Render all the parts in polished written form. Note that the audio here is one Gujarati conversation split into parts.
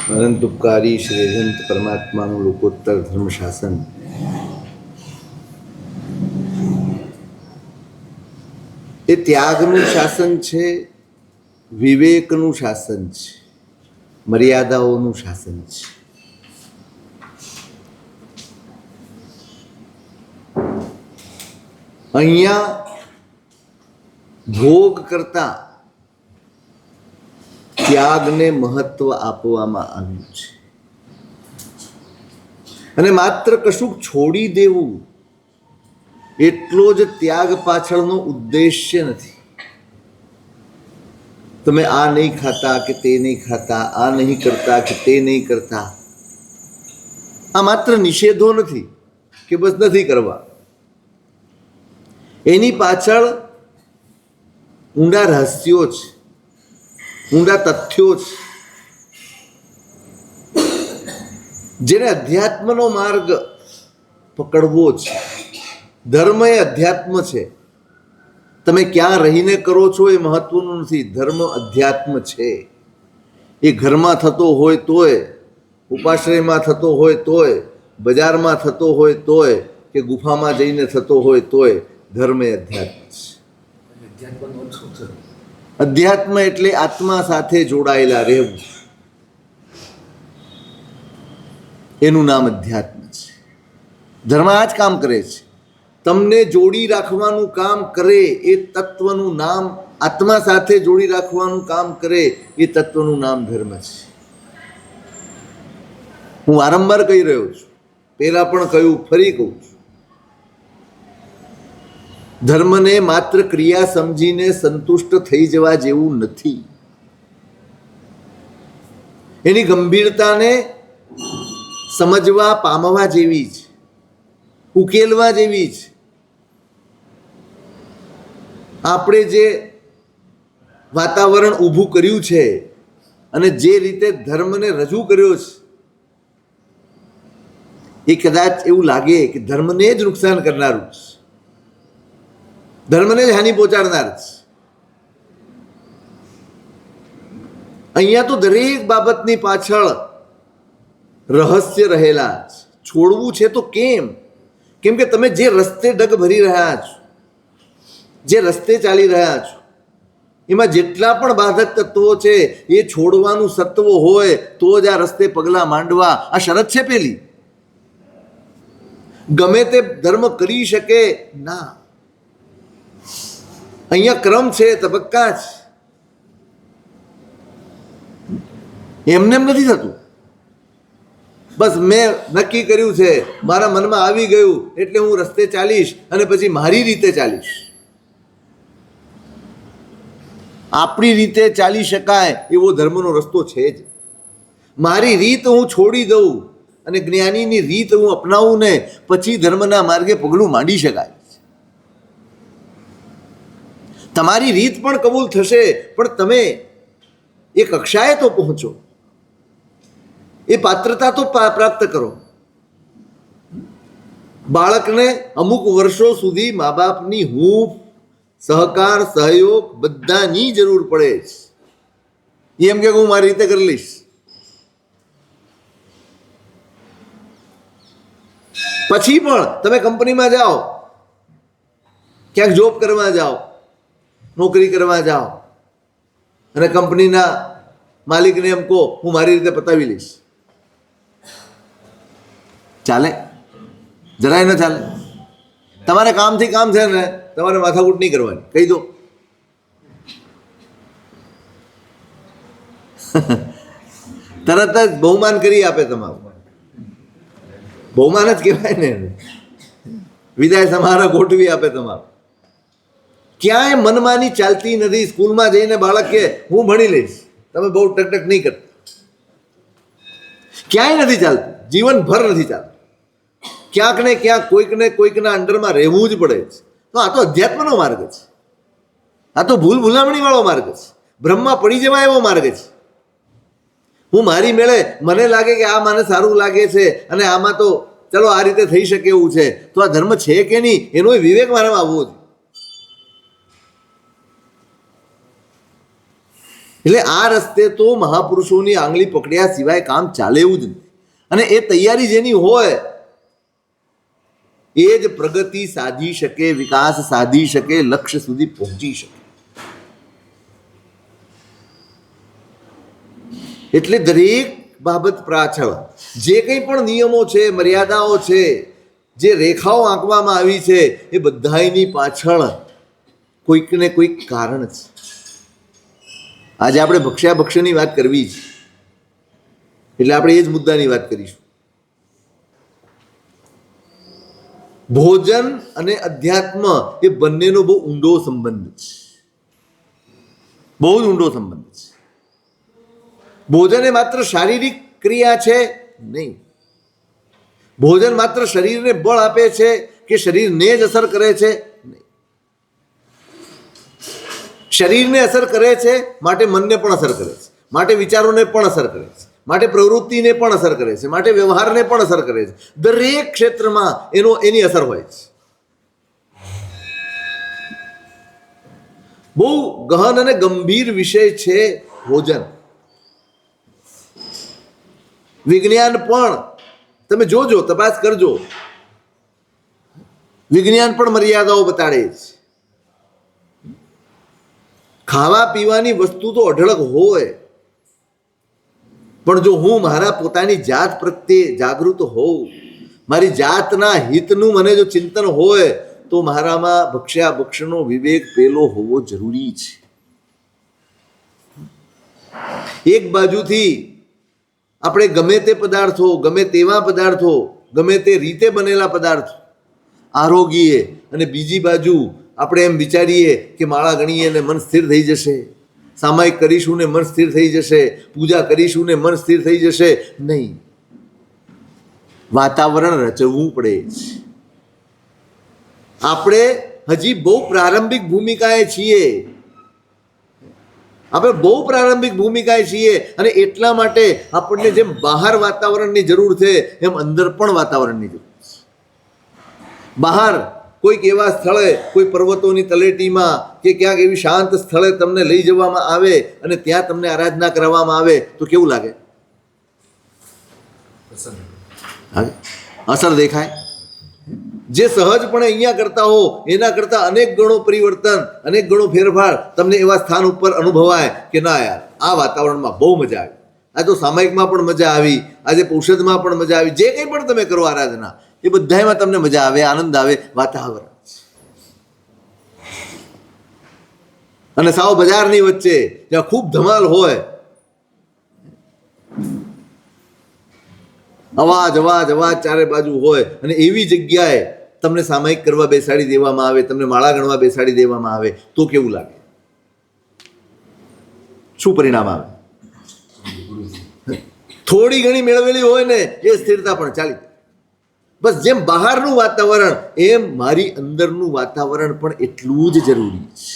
અનંત ઉપકારી શ્રી અનંત પરમાત્માનું લોકોત્તર ધર્મશાસન એ ત્યાગનું શાસન છે, વિવેકનું શાસન છે, મર્યાદાઓનું શાસન છે. અહીંયા ભોગ કરતા ત્યાગને મહત્વ આપવામાં આવ્યું છે અને માત્ર કશુંક છોડી દેવું એટલો જ ત્યાગ પાછળનો ઉદ્દેશ્ય નથી. તમે આ નહીં ખાતા કે તે નહીં ખાતા, આ નહીં કરતા કે તે નહીં કરતા, આ માત્ર નિષેધો નથી કે બસ નથી કરવા. એની પાછળ ઊંડા રહસ્યો છે, ઊંડા તથ્યો છે, જેને અધ્યાત્મનો માર્ગ પકડવો છે. ધર્મ એ અધ્યાત્મ છે. તમે ક્યાં રહીને કરો છો એ મહત્વનું નથી. ધર્મ અધ્યાત્મ છે. એ ઘરમાં થતો હોય તોય, ઉપાશ્રયમાં થતો હોય તોય, બજારમાં થતો હોય તોય, કે ગુફામાં જઈને થતો હોય તોય, ધર્મ એ અધ્યાત્મ છે. અધ્યાત્મ એટલે આત્મા સાથે જોડાયેલા રહેવું, એનું નામ અધ્યાત્મ છે. ધર્મ આ જ કામ કરે છે. તમને જોડી રાખવાનું કામ કરે એ તત્વનું નામ, આત્મા સાથે જોડી રાખવાનું કામ કરે એ તત્વનું નામ ધર્મ છે. હું વારંવાર કહી રહ્યો છું, પહેલા પણ કહ્યું, ફરી કહું છું, ધર્મને માત્ર ક્રિયા સમજીને સંતુષ્ટ થઈ જવા જેવું નથી. એની ગંભીરતાને સમજવા પામવા જેવી છે, ઉકેલવા જેવી છે. આપણે જે વાતાવરણ ઊભું કર્યું છે અને જે રીતે ધર્મને રજૂ કર્યો છે, એ કદાચ એવું લાગે કે ધર્મને જ નુકસાન કરનારું છે, ધર્મને જ હાનિ પહોંચાડનાર છે. અહીંયા તો દરેક બાબતની પાછળ રહસ્ય રહેલા છે. છોડવું છે તો કેમ? કેમ કે તમે જે રસ્તે ડગ ભરી રહ્યા છો, જે રસ્તે ચાલી રહ્યા છો, એમાં જેટલા પણ બાધક તત્વો છે એ છોડવાનું સત્વ હોય તો જ આ રસ્તે પગલાં માંડવા, આ શરત છે પેલી. ગમે તે ધર્મ કરી શકે ના. અહીંયા ક્રમ છે, તબક્કા છે. એમને એમ નથી થતું. બસ મેં નક્કી કર્યું છે, મારા મનમાં આવી ગયું એટલે હું રસ્તે ચાલીશ અને પછી મારી રીતે ચાલીશ. આપણી રીતે ચાલી શકાય એવો ધર્મનો રસ્તો છે જ. મારી રીત હું છોડી દઉં અને જ્ઞાનીની રીત હું અપનાવું ને પછી ધર્મના માર્ગે પગલું માંડી શકાય. તમારી રીત પણ કબૂલ થશે, પણ તમે એ કક્ષાએ તો પહોંચો, એ પાત્રતા તો પ્રાપ્ત કરો. બાળકને અમુક વર્ષો સુધી મા બાપની હૂંફ, સહકાર, સહયોગ બધાની જરૂર પડે છે. એમ કે હું મારી રીતે કરી લઈશ. પછી પણ તમે કંપનીમાં જાઓ, ક્યાંક જોબ કરવા જાઓ, નોકરી કરવા જાઓ અને કંપનીના માલિકને એમ કહો હું મારી રીતે પતાવી લઈશ. ચાલે? જરાય ન ચાલે. તમારે કામથી કામ છે ને, તમારે માથાકૂટ નહીં કરવાની, કહી દો. તરત જ બહુમાન કરી આપે. તમારું બહુમાન જ કહેવાય ને. વિદાય સમારોહ ગોઠવી આપે તમારું. ક્યાંય મનમાની ચાલતી નથી. સ્કૂલમાં જઈને બાળક કે હું ભણી લઈશ, તમે બહુ ટકટક નહીં કરતા. ક્યાંય નથી ચાલતું, જીવનભર નથી ચાલતું. ક્યાંક ને ક્યાંક કોઈકના અંડરમાં રહેવું જ પડે છે. તો આ તો અધ્યાત્મનો માર્ગ છે. આ તો ભૂલ ભૂલામણી વાળો માર્ગ છે. બ્રહ્મમાં પડી જવાય એવો માર્ગ છે. હું મારી મેળે, મને લાગે કે આ મને સારું લાગે છે અને આમાં તો ચલો આ રીતે થઈ શકે એવું છે, તો આ ધર્મ છે કે નહીં એનો વિવેક મારામાં આવવો જોઈએ. એટલે આ રસ્તે તો મહાપુરુષોની આંગળી પકડ્યા સિવાય કામ ચાલે એવું જ નથી. અને એ તૈયારી જેની હોય એ જ પ્રગતિ સાધી શકે, વિકાસ સાધી શકે, લક્ષ્ય સુધી પહોંચી શકે. એટલે દરેક બાબત પાછળ જે કંઈ પણ નિયમો છે, મર્યાદાઓ છે, જે રેખાઓ આંકવામાં આવી છે, એ બધાની પાછળ કોઈક ને કોઈક કારણ છે. આજે આપણે ભક્ષ્યાભક્ષની વાત કરવી છે, એટલે આપણે એ જ મુદ્દાની વાત કરીશું. ભોજન અને અધ્યાત્મ એ બંનેનો બહુ ઊંડો સંબંધ છે, બહુ જ ઊંડો સંબંધ છે. ભોજન એ માત્ર શારીરિક ક્રિયા છે નહીં. ભોજન માત્ર શરીરને બળ આપે છે કે શરીરને જ અસર કરે છે નહીં. શરીરને અસર કરે છે માટે મનને પણ અસર કરે છે, માટે વિચારોને પણ અસર કરે છે, માટે પ્રવૃત્તિને પણ અસર કરે છે, માટે વ્યવહારને પણ અસર કરે છે. દરેક ક્ષેત્રમાં એની અસર હોય છે. બહુ ગહન અને ગંભીર વિષય છે ભોજન. વિજ્ઞાન પણ તમે જોજો, તપાસ કરજો, વિજ્ઞાન પણ મર્યાદાઓ બતાડે છે. ખાવા પીવાની વસ્તુ તો અઢળક હોય, પણ જો હું મારા પોતાની જાત પ્રત્યે જાગૃત હોઉં, મારી જાતના હિતનું મને જો ચિંતન હોય, તો મારામાં ભક્ષ્યાભક્ષનો વિવેક પેલો હોવો જરૂરી છે. એક બાજુથી આપણે ગમે તે પદાર્થો, ગમે તેવા પદાર્થો, ગમે તે રીતે બનેલા પદાર્થો આરોગીએ, અને બીજી બાજુ આપણે એમ વિચારીએ કે માળા ગણીએ ને મન સ્થિર થઈ જશે, સામાયિક કરીશું ને મન સ્થિર થઈ જશે, પૂજા કરીશું ને મન સ્થિર થઈ જશે. નહીં, વાતાવરણ રચવું પડે છે. આપણે હજી બહુ પ્રારંભિક ભૂમિકાએ છીએ, આપણે બહુ પ્રારંભિક ભૂમિકાએ છીએ, અને એટલા માટે આપણને જેમ બહાર વાતાવરણની જરૂર છે એમ અંદર પણ વાતાવરણની જરૂર છે. બહાર કોઈક એવા સ્થળે, કોઈ પર્વતોની તલેટીમાં કે ક્યાંક એવી શાંત સ્થળે તમને લઈ જવામાં આવે અને ત્યાં તમને આરાધના કરવામાં આવે તો કેવું લાગે? અસર દેખાય. જે સહજપણે અહીંયા કરતા હો એના કરતાં અનેક ગણો પરિવર્તન, અનેક ગણો ફેરફાર તમને એવા સ્થાન ઉપર અનુભવાય કે ના યાર, આ વાતાવરણમાં બહુ મજા આવી, આ તો સામાયિકમાં પણ મજા આવી, આજે ઔષધમાં પણ મજા આવી. જે કંઈ પણ તમે કરો આરાધના, એ બધામાં તમને મજા આવે, આનંદ આવે. વાતાવરણ. અને સાવ બજારની વચ્ચે જ્યાં ખૂબ ધમાલ હોય, અવાજ અવાજ અવાજ ચારે બાજુ હોય, અને એવી જગ્યાએ તમને સામાયિક કરવા બેસાડી દેવામાં આવે, તમને માળા ગણવા બેસાડી દેવામાં આવે તો કેવું લાગે? શું પરિણામ આવે? થોડી ઘણી મેળવેલી હોય ને એ સ્થિરતા પણ ચાલી. બસ જેમ બહારનું વાતાવરણ એમ મારી અંદરનું વાતાવરણ પણ એટલું જ જરૂરી છે.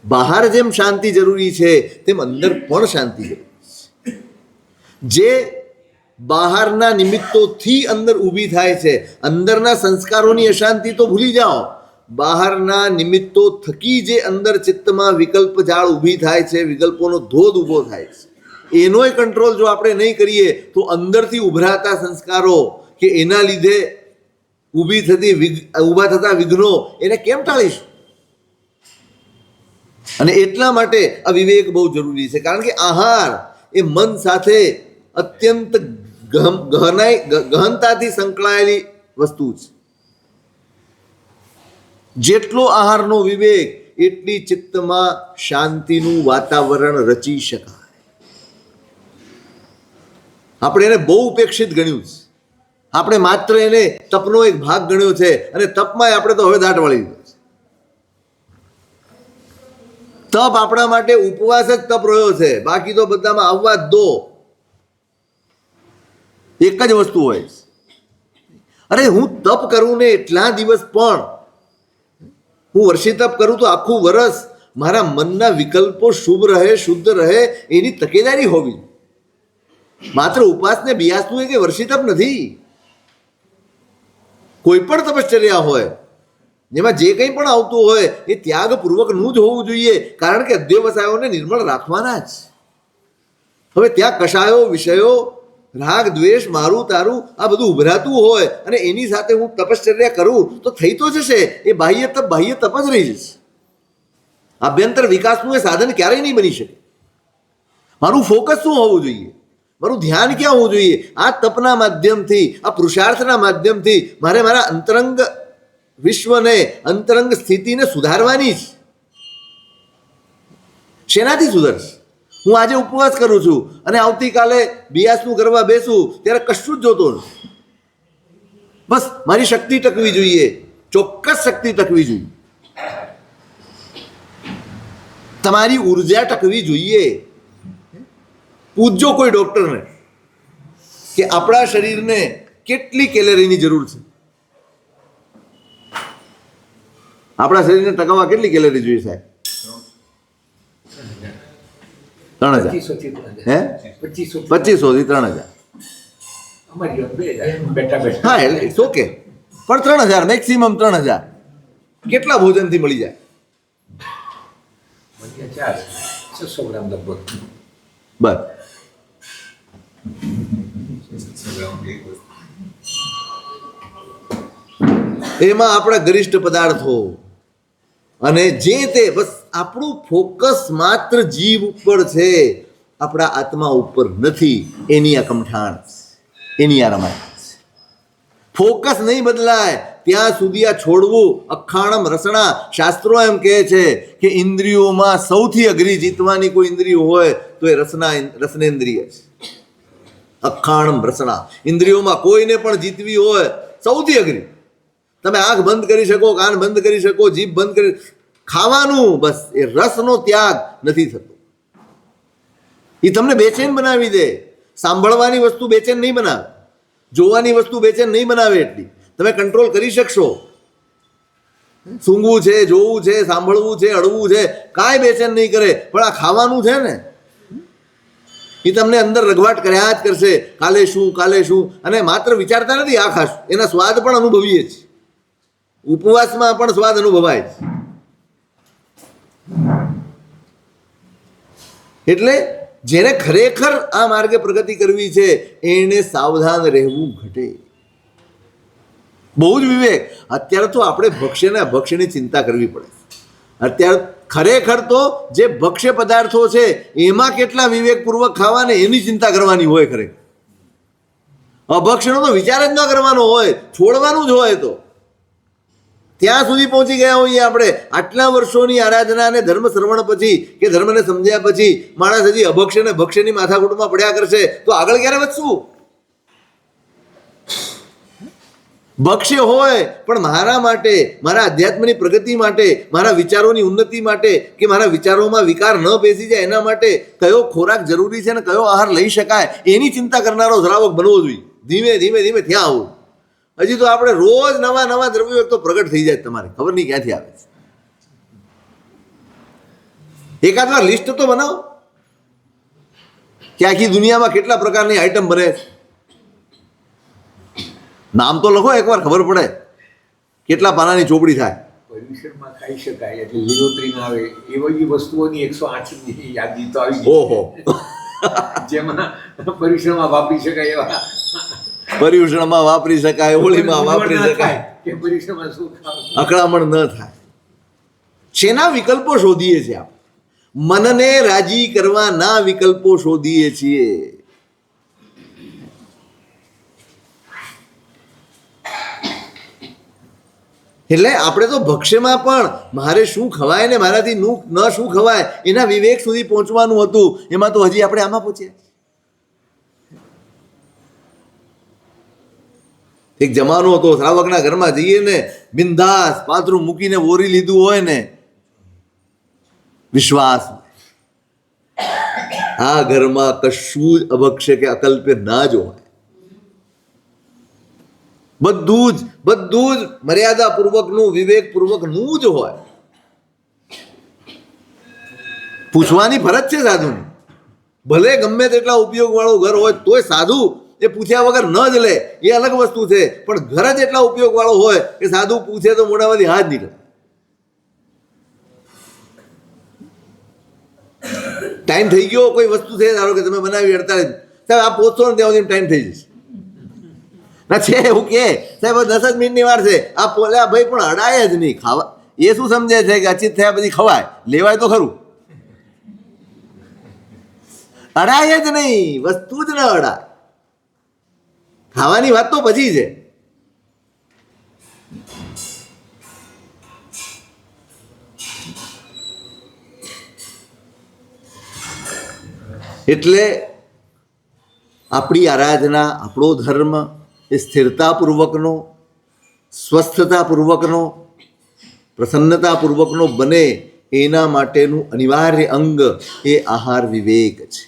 બહાર જેમ શાંતિ જરૂરી છે તેમ અંદર પણ શાંતિ જરૂરી છે. જે બહારના નિમિત્તોથી અંદર ઊભી થાય છે, અંદરના સંસ્કારોની અશાંતિ તો ભૂલી જાઓ, બહારના નિમિત્તો થકી જે અંદર ચિત્તમાં વિકલ્પ જાળ ઊભી થાય છે, વિકલ્પોનો ધોધ ઊભો થાય છે, એનોય કંટ્રોલ જો આપણે નહીં કરીએ તો અંદરથી ઉભરાતા સંસ્કારો કે એના લીધે ઊભા થતા વિઘ્નો એને કેમ ટાળીશું? અને એટલા માટે આ વિવેક બહુ જરૂરી છે. કારણ કે આહાર એ મન સાથે અત્યંત ગહનતાથી સંકળાયેલી વસ્તુ છે. જેટલો આહારનો વિવેક એટલી ચિત્તમાં શાંતિનું વાતાવરણ રચી શકાય. આપણે એને બહુ ઉપેક્ષિત ગણ્યું છે, આપણે માત્ર એને તપનો એક ભાગ ગણ્યો છે, અને તપમાં આપણે તો હવે દાટ વાળી દીધો છે. તપ આપણા માટે ઉપવાસ જ તપ રહ્યો છે, બાકી તો બધામાં આવવા જ દો, એક જ વસ્તુ હોય. અરે હું તપ કરું ને એટલા દિવસ, પણ હું વર્ષી તપ કરું તો આખું વર્ષ મારા મનના વિકલ્પો શુભ રહે, શુદ્ધ રહે, એની તકેદારી હોવી. માત્ર ઉપવાસને બિયાસનું કે વર્ષી તપ નથી. કોઈ પણ તપશ્ચર્યા હોય, જેમાં જે કંઈ પણ આવતું હોય એ ત્યાગપૂર્વકનું જ હોવું જોઈએ, કારણ કે અધ્યવસાયોને નિર્મળ રાખવાના જ. હવે ત્યાં કશાયો વિષયો રાગ દ્વેષ મારું તારું આ બધું ઉભરાતું હોય અને એની સાથે હું તપશ્ચર્યા કરું તો થઈ તો જશે, એ બાહ્ય તપ જ રહી જશે. આભ્યંતર વિકાસનું એ સાધન ક્યારેય નહીં બની શકે. મારું ફોકસ શું હોવું જોઈએ, મારું ધ્યાન ક્યાં હોવું જોઈએ? આ તપના માધ્યમથી, આ પુરુષાર્થના માધ્યમથી મારે મારા અંતરંગ વિશ્વને, અંતરંગ સ્થિતિને સુધારવાની જ. શેનાથી સુધરશે? હું આજે ઉપવાસ કરું છું અને આવતીકાલે બિયાસનું કરવા બેસું ત્યારે કશું જ જોતો નથી. બસ મારી શક્તિ ટકવી જોઈએ, ચોક્કસ શક્તિ ટકવી જોઈએ, તમારી ઉર્જા ટકવી જોઈએ. પૂછજો કોઈ ડોક્ટરને કે આપણા શરીરને કેટલી કેલરીની જરૂર છે, આપણા શરીરને ટકાવવા કેટલી કેલરી જોઈએ સાહેબ? 3000. હે 2500 થી 3000. હા એટલે ઇટ્સ ઓકે, પણ 3000 મેક્સિમમ 3000 કેટલા ભોજનથી મળી જાય? 600 ગ્રામ લગભગ. બસ એમાં આપણા ગરિષ્ઠ પદાર્થો અને જે તે, બસ આપણું ફોકસ માત્ર જીવ ઉપર છે, આપણા આત્મા ઉપર નથી. એની આ કમઠાણ, એની આ રમાય. ફોકસ નહીં બદલાય ત્યાં સુધી આ છોડવું અખાણમ રસણા. શાસ્ત્રો એમ કહે છે કે ઇન્દ્રિયોમાં સૌથી અઘરી જીતવાની કોઈ ઇન્દ્રિય હોય તો એ રસનેન્દ્રિય છે. અખાણમ રસણા, ઇન્દ્રિયોમાં કોઈને પણ જીતવી હોય સૌથી અઘરી. તમે આંખ બંધ કરી શકો, કાન બંધ કરી શકો, જીભ બંધ કરી, ખાવાનું, બસ એ રસનો ત્યાગ નથી થતો. એ તમને બેચેન બનાવી દે. સાંભળવાની વસ્તુ બેચેન નહીં બનાવે, જોવાની વસ્તુ બેચેન નહીં બનાવે. એટલી તમે કંટ્રોલ કરી શકશો. સૂંઘવું છે, જોવું છે, સાંભળવું છે, અડવું છે, કાંઈ બેચેન નહીં કરે. પણ આ ખાવાનું છે ને, એ તમને અંદર રઘવાટ કર્યા જ કરશે. કાલે શું, કાલે શું, અને માત્ર વિચારતા નથી આ ખાશું. એના સ્વાદ પણ અનુભવીએ છીએ. ઉપવાસમાં પણ સ્વાદ અનુભવાય છે. એટલે જેને ખરેખર આ માર્ગે પ્રગતિ કરવી છે એને સાવધાન રહેવું ઘટે. બહુ જ વિવેક. અત્યારે તો આપણે ભક્ષ્ય ને અભક્ષ્યની ચિંતા કરવી પડે. અત્યારે ખરેખર તો જે ભક્ષ્ય પદાર્થો છે એમાં કેટલા વિવેકપૂર્વક ખાવાને એની ચિંતા કરવાની હોય. ખરેખર અભક્ષ્યનો તો વિચાર જ ન કરવાનો હોય, છોડવાનું જ હોય. તો ત્યાં સુધી પહોંચી ગયા હોઈએ આપણે. આટલા વર્ષોની આરાધના અને ધર્મ શ્રવણ પછી કે ધર્મને સમજ્યા પછી માણસ હજી અભક્ષ્ય ને ભક્ષ્યની માથાકૂટમાં પડ્યા કરશે તો આગળ ક્યારે વધશું? ભક્ષ્ય હોય પણ મારા માટે, મારા અધ્યાત્મની પ્રગતિ માટે, મારા વિચારોની ઉન્નતિ માટે, કે મારા વિચારોમાં વિકાર ન બેસી જાય એના માટે કયો ખોરાક જરૂરી છે અને કયો આહાર લઈ શકાય એની ચિંતા કરનારો શ્રાવક બનવો જોઈએ. ધીમે ધીમે ધીમે ત્યાં આવું. હજી તો આપણે રોજ નવા નવા દ્રવ્યો તો પ્રગટ થઈ જાય, તમારે ખબર નહીં ક્યાંથી આવે છે. એકાદ વાર લિસ્ટ તો બનાવો કે આખી દુનિયામાં કેટલા પ્રકારની આઈટમ બને છે. નામ તો લખો, એકવાર ખબર પડે કેટલા પાનાની ચોપડી થાય. પર્યુષણમાં ખાઈ શકાય એટલે લીલોતરી ના આવે એવી વસ્તુઓની 108 ની યાદી તો આવી ગઈ. ઓહો, જેમાં પર્યુષણમાં વાપરી શકાય એવા, પર્યુષણમાં વાપરી શકાય, હોળીમાં વાપરી શકાય, કે પર્યુષણમાં શું ખાવું, અકળામણ ન થાય. શેના વિકલ્પો શોધીએ છીએ આપણે? મનને રાજી કરવાના વિકલ્પો શોધીએ છીએ. એટલે આપણે તો ભક્ષ્યમાં પણ મારે શું ખવાય ને મારાથી ન શું ખવાય એના વિવેક સુધી પહોંચવાનું હતું. એમાં તો હજી આપણે આમાં પહોંચ્યા. એક જમાનો હતો, શ્રાવકના ઘરમાં જઈએ ને બિંદાસ પાથરું મૂકીને ઓરી લીધું હોય ને, વિશ્વાસ આ ઘરમાં કશું જ અભક્ષ્ય કે અકલ્પ્ય ના જ હોય. બધું જ મર્યાદાપૂર્વકનું, વિવેકપૂર્વકનું જ હોય. પૂછવાની ફરજ છે સાધુની. ભલે ગમે તેટલા ઉપયોગ વાળું ઘર હોય તોય સાધુ એ પૂછ્યા વગર ન જ લે એ અલગ વસ્તુ છે, પણ ઘર જ એટલા ઉપયોગવાળો હોય કે સાદું પૂછે તો મોઢામાંથી હાથ નીકળે. ટાઈમ થઈ ગયો કોઈ વસ્તુ છે, ધારો કે તમે બનાવી 48, સાહેબ આ પહોંચશો ને ત્યાં સુધી ટાઈમ થઈ જશે. ના છે એવું કે સાહેબ 10 જ મિનિટની વાર છે, આ પોલ્યા ભાઈ પણ અડાય જ નહીં. ખાવા એ શું સમજે છે કે અચિત થયા પછી ખવાય, લેવાય તો ખરું, અડાય જ નહીં, વસ્તુ જ ન અડાય. ખાવાની વાત તો પછી છે. એટલે આપણી આરાધના, આપણો ધર્મ એ સ્થિરતાપૂર્વકનો, સ્વસ્થતાપૂર્વકનો, પ્રસન્નતાપૂર્વકનો બને એના માટેનું અનિવાર્ય અંગ એ આહાર વિવેક છે.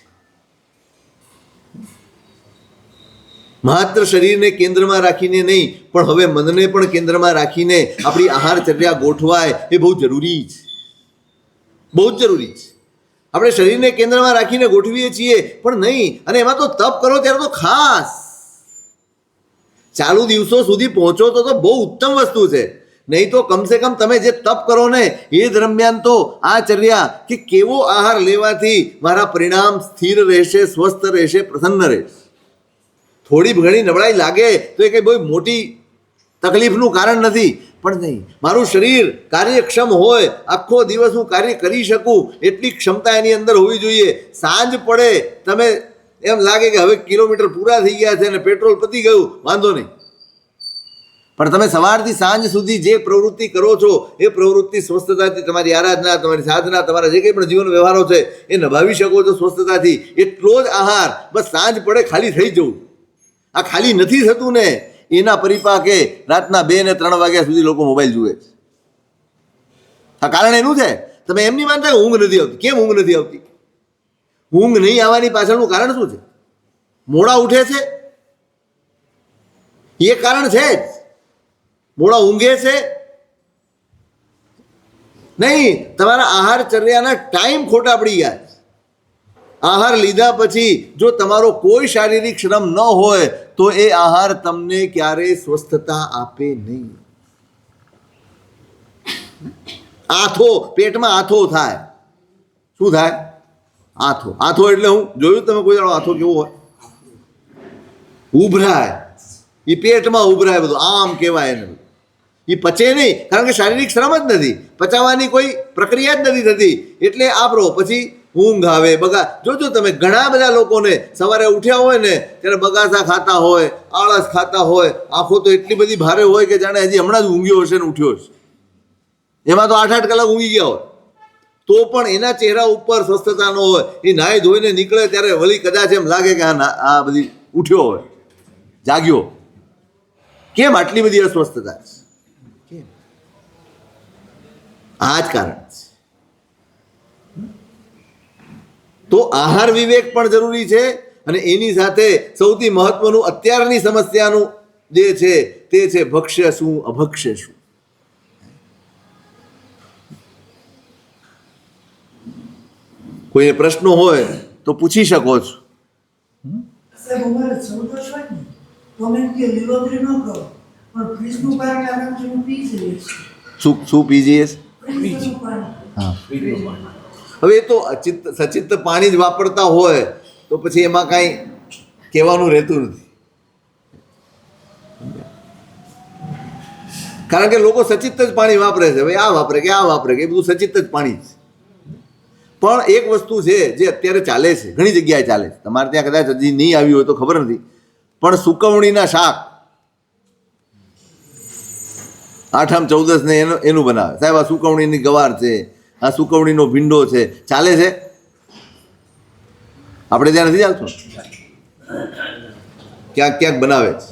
માત્ર શરીરને કેન્દ્રમાં રાખીને નહીં, પણ હવે મનને પણ કેન્દ્રમાં રાખીને આપણી આહારચર્યા ગોઠવાય એ બહુ જરૂરી છે, બહુ જ જરૂરી છે. આપણે શરીરને કેન્દ્રમાં રાખીને ગોઠવીએ છીએ પણ નહીં, અને એમાં તો તપ કરો ત્યારે તો ખાસ ચાલુ દિવસો સુધી પહોંચો તો બહુ ઉત્તમ વસ્તુ છે. નહીં તો કમસે કમ તમે જે તપ કરો ને એ દરમિયાન તો આ ચર્યા કે કેવો આહાર લેવાથી મારા પરિણામ સ્થિર રહેશે, સ્વસ્થ રહેશે, પ્રસન્ન રહેશે. થોડી ઘણી નબળાઈ લાગે તો એ કંઈ બહુ મોટી તકલીફનું કારણ નથી, પણ નહીં, મારું શરીર કાર્યક્ષમ હોય, આખો દિવસ હું કાર્ય કરી શકું એટલી ક્ષમતા એની અંદર હોવી જોઈએ. સાંજ પડે તમે એમ લાગે કે હવે કિલોમીટર પૂરા થઈ ગયા છે અને પેટ્રોલ પતી ગયું, વાંધો નહીં, પણ તમે સવારથી સાંજ સુધી જે પ્રવૃત્તિ કરો છો એ પ્રવૃત્તિ સ્વસ્થતાથી, તમારી આરાધના, તમારી સાધના, તમારા જે કંઈ પણ જીવન વ્યવહારો છે એ નિભાવી શકો છો સ્વસ્થતાથી. એટલો જ આહાર, બસ સાંજ પડે ખાલી થઈ જવું. આ ખાલી નથી થતું ને એના પરિપાકે રાતના 2 ને 3 વાગ્યા સુધી લોકો મોબાઈલ જુએ છે. આ કારણ એનું છે. તમે એમ નહીં માનતા કે ઊંઘ નથી આવતી. કેમ ઊંઘ નથી આવતી? ઊંઘ નહીં આવવાની પાછળનું કારણ શું છે? મોડા ઉઠે છે એ કારણ છે જ. મોડા ઊંઘે છે નહીં, તમારા આહારચર્યાના ટાઈમ ખોટા પડી ગયા છે. આહાર લીધા પછી જો તમારો કોઈ શારીરિક શ્રમ ન હોય તો એ આહાર તમને ક્યારેય સ્વસ્થતા આપે નહીં. આથો, પેટમાં આથો થાય. શું થાય? આથો. આથો એટલે હું જોયું તમે કોઈ દાડો આથો કેવો હોય? ઉભરાય. એ પેટમાં ઉભરાય બધું, આમ કહેવાય એને. એ પચે નહીં, કારણ કે શારીરિક શ્રમ જ નથી, પચાવવાની કોઈ પ્રક્રિયા જ નથી થતી. એટલે આપરો પછી ઊંઘ આવે, બગા. જોજો તમે ઘણા બધા લોકોને સવારે ઉઠ્યા હોય ને ત્યારે બગાસા ખાતા હોય, આળસ ખાતા હોય, આંખો તો એટલી બધી ભારે હોય કે જાણે હજી હમણાં જ ઊંઘ્યો હશે ને ઉઠ્યો હશે. એમાં તો 8-8 કલાક ઊંઘી ગયા હોય તો પણ એના ચહેરા ઉપર સ્વસ્થતા ન હોય. એ નાહી ધોઈને નીકળે ત્યારે વળી કદાચ એમ લાગે કે આ બધી ઉઠ્યો હોય, જાગ્યો. કેમ આટલી બધી અસ્વસ્થતા છે? કેમ? આ જ કારણ છે. તો આહાર વિવેક પણ જરૂરી છે, અને એની સાથે સૌથી મહત્વનું અત્યારની સમસ્યાનું જે છે તે છે ભક્ષ્ય શું, અભક્ષ્ય શું. કોઈ પ્રશ્નો હોય તો પૂછી શકો છો. સાહેબ અમારે સૌદોષ હોય ને તો અમે કે લીલોતરી ન કરો, પણ ફ્રીજનું પાણી આરામથી હું પી જઈએ છીએ. શું પી જઈએ? ફ્રીજનું પાણી. હા, હવે એ તો સચિત્ત પાણી જ વાપરતા હોય તો પછી એમાં કાંઈ કહેવાનું રહેતું નથી. કારણ કે લોકો સચિત્ત જ પાણી વાપરે છે. ભાઈ આ વાપરે કે આ વાપરે કે એ બધું સચિત્ત જ પાણી છે. પણ એક વસ્તુ છે જે અત્યારે ચાલે છે, ઘણી જગ્યાએ ચાલે છે, તમારે ત્યાં કદાચ હજી નહીં આવી હોય તો ખબર નથી, પણ સુકવણીના શાક 8મ 14 ને એનું બનાવે. સાહેબ આ સુકવણીની ગવાર છે, આ સુકવણીનો ભીંડો છે, ચાલે છે? આપણે ત્યાં નથી ચાલતું? ક્યાંક ક્યાંક બનાવે છે.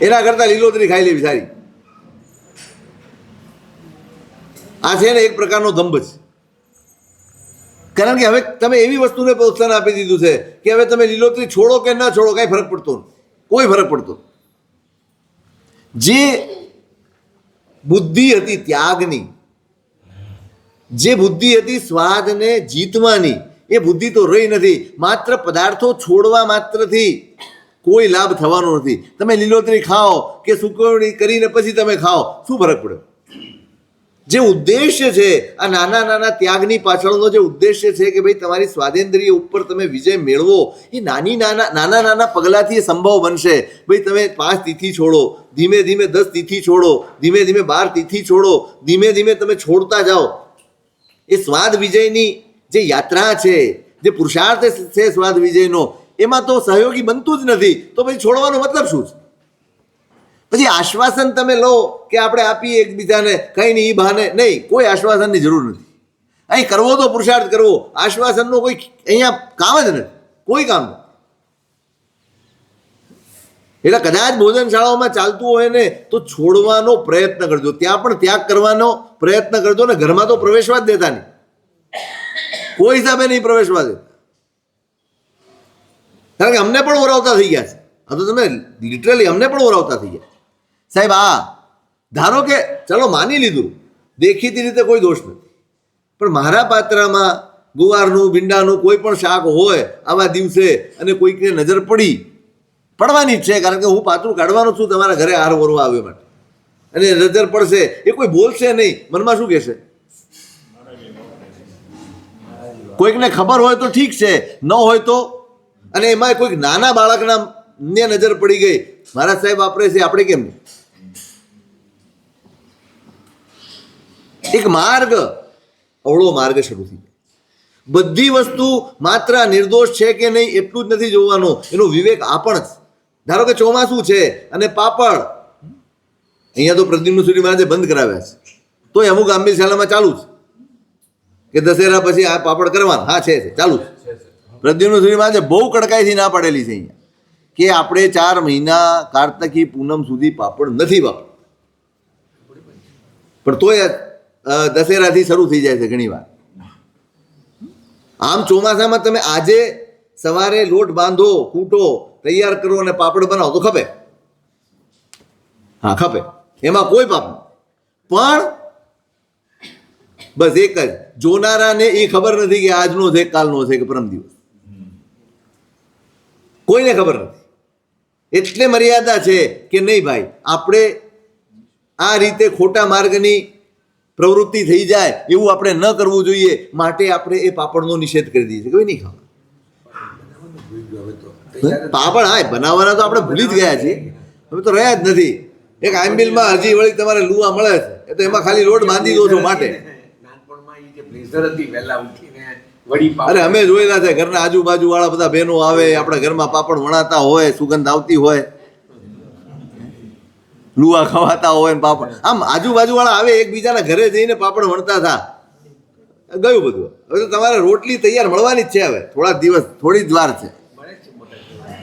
એના કરતા લીલોતરી ખાઈ લેવી સારી. આ છે ને એક પ્રકારનો દંભ છે. કારણ કે હવે તમે એવી વસ્તુને પ્રોત્સાહન આપી દીધું છે કે હવે તમે લીલોતરી છોડો કે ન છોડો કાંઈ ફરક પડતો નથી, કોઈ ફરક પડતો. જે બુદ્ધિ હતી ત્યાગની, જે બુદ્ધિ હતી સ્વાદને જીતવાની, એ બુદ્ધિ તો રહી નથી. માત્ર પદાર્થો છોડવા માત્રથી કોઈ લાભ થવાનો નથી. તમે લીલોતરી ખાઓ કે સુકવણી કરીને પછી તમે ખાઓ, શું ફરક પડ્યો? જે ઉદ્દેશ્ય છે આ નાના નાના ત્યાગની પાછળનો જે ઉદ્દેશ્ય છે કે ભાઈ તમારી સ્વાદેન્દ્રિય ઉપર તમે વિજય મેળવો, એ નાના નાના પગલાંથી એ સંભવ બનશે. ભાઈ તમે 5 તિથિ છોડો, ધીમે ધીમે 10 તિથિ છોડો, ધીમે ધીમે 12 તિથિ છોડો, ધીમે ધીમે તમે છોડતા જાઓ. એ સ્વાદ વિજયની જે યાત્રા છે, જે પુરુષાર્થ છે સ્વાદ વિજયનો, એમાં તો સહયોગી બનતું જ નથી. તો પછી છોડવાનો મતલબ શું છે? પછી આશ્વાસન તમે લો કે આપણે આપીએ એકબીજાને, કંઈ નહીં, એ બહાને નહીં. કોઈ આશ્વાસનની જરૂર નથી. અહીં કરવો તો પુરુષાર્થ કરવો, આશ્વાસનનો કોઈ અહીંયા કામ જ નથી, કોઈ કામ નથી. એટલે કદાચ ભોજનશાળાઓમાં ચાલતું હોય ને તો છોડવાનો પ્રયત્ન કરજો, ત્યાં પણ ત્યાગ કરવાનો પ્રયત્ન કરજો ને. ઘરમાં તો પ્રવેશવા જ દેતા નહીં, કોઈ હિસાબે નહીં પ્રવેશવા દેતા. કારણ કે અમને પણ ઓરાવતા થઈ ગયા છે. આ તો તમે લિટરલી અમને પણ ઓરાવતા થઈ ગયા સાહેબ. ધારો કે ચલો માની લીધું દેખીતી રીતે કોઈ દોષ નથી, પણ મારા પાત્રમાં ગુવારનું ભીંડાનું કોઈ પણ શાક હોય આવા દિવસે અને કોઈકને નજર પડવાની જ છે, કારણ કે હું પાત્રું કાઢવાનો છું તમારા ઘરે આહાર ઓરવા આવ્યો માટે, અને નજર પડશે, એ કોઈ બોલશે નહીં, મનમાં શું કહેશે? કોઈકને ખબર હોય તો ઠીક છે, ન હોય તો. અને એમાં કોઈક નાના બાળકના ને નજર પડી ગઈ, મારા સાહેબ વાપરે છે, આપણે કેમ નહીં? એક માર્ગ, અવળો માર્ગ શરૂ થઈ જાય. બધી વસ્તુ માત્ર નિર્દોષ છે કે નહીં એટલું જ નથી જોવાનું, એનો વિવેક આ પણ છે. ધારો કે ચોમાસું છે અને પાપડ, અહીંયા તો પ્રદ્યુમ્ન સૂરી મહારાજે બંધ કરાવ્યા છે, તોય અમુક આંબીલ શાળામાં ચાલુ છે કે દશેરા પછી આ પાપડ કરવાના. હા, છે ચાલુ છે. પ્રદ્યુમ્ન સૂરી મહારાજે બહુ કડકાઈથી ના પાડેલી છે અહીંયા કે આપણે 4 મહિના કાર્તકી પૂનમ સુધી પાપડ નથી વાપરવા, પણ તોય દશેરાથી શરૂ થઈ જાય છે ઘણી વાર. આમ ચોમાસામાં તમે આજે સવારે લોટ બાંધો, કૂટો, તૈયાર કરો અને પાપડ બનાવો તો ખપે. હા, ખપે, એમાં કોઈ પાપ નહીં. પણ બસ એક જ, જોનારાને એ ખબર નથી કે આજનો છે, કાલનો છે કે પરમ દિવસ, કોઈને ખબર નથી. એટલે મર્યાદા છે કે નહીં ભાઈ, આપણે આ રીતે ખોટા માર્ગની પ્રવૃત્તિ થઈ જાય એવું આપણે ન કરવું જોઈએ. માટે આપણે એ પાપડનો નિષેધ કરી દઈએ છીએ, કોઈ નહીં ખાવા પાપડ. હા, બનાવવાના તો આપણે ભૂલી જ ગયા છીએ, હવે તો રહ્યા જ નથી. એક આંબીલમાં હજી વળી તમારે લુવા મળે છે, એ તો એમાં ખાલી લોટ બાંધી દો છો માટે. અરે અમે જોયેલા છે, ઘરના આજુબાજુ વાળા બધા બહેનો આવે, આપણા ઘરમાં પાપડ વણાતા હોય, સુગંધ આવતી હોય, લુવા ખવાતા હોય ને પાપડ આમ આજુબાજુ વાળા આવે, એકબીજાના ઘરે જઈને પાપડ વણતા હતા, ગયું બધું. હવે તો તમારે રોટલી તૈયાર મળવાની જ છે, હવે થોડા દિવસ, થોડી જ વાર છે.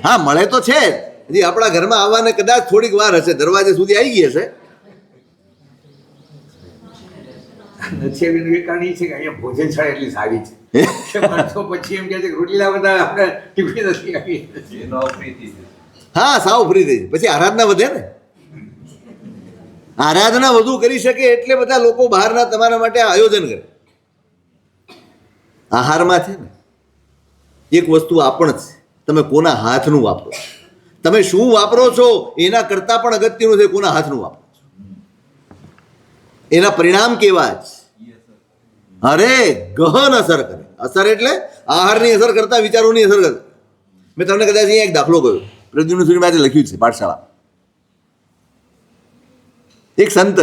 હા, મળે તો છે જ, હજી આપણા ઘરમાં આવવાને કદાચ થોડીક વાર હશે, દરવાજે સુધી આવી ગઈ હશે. નથી કારણ એ છે કે અહીંયા ભોજનશાળા એટલી સારી છે તો પછી એમ કહે છે કે રોટલા બધા આપણે ટિફિન નથી આવી. હા, સાવ ફ્રી થઈ જાય. પછી આરાધના વધે ને, આરાધના વધુ કરી શકે એટલે બધા લોકો બહારના તમારા માટે આયોજન કરે. આહારમાં છે ને એક વસ્તુ આ પણ છે, તમે કોના હાથનું વાપરો, તમે શું વાપરો છો એના કરતાં પણ અગત્યનું છે કોના હાથનું વાપરો છો, એના પરિણામ કેવા છે. અરે ગહન અસર કરે. અસર એટલે આહારની અસર કરતા વિચારોની અસર કરે. મેં તમને કદાચ અહીંયા એક દાખલો કહ્યો, પ્રદ્યુમ્ન સૂરી મહારાજે લખ્યું છે પાઠશાળા. એક સંત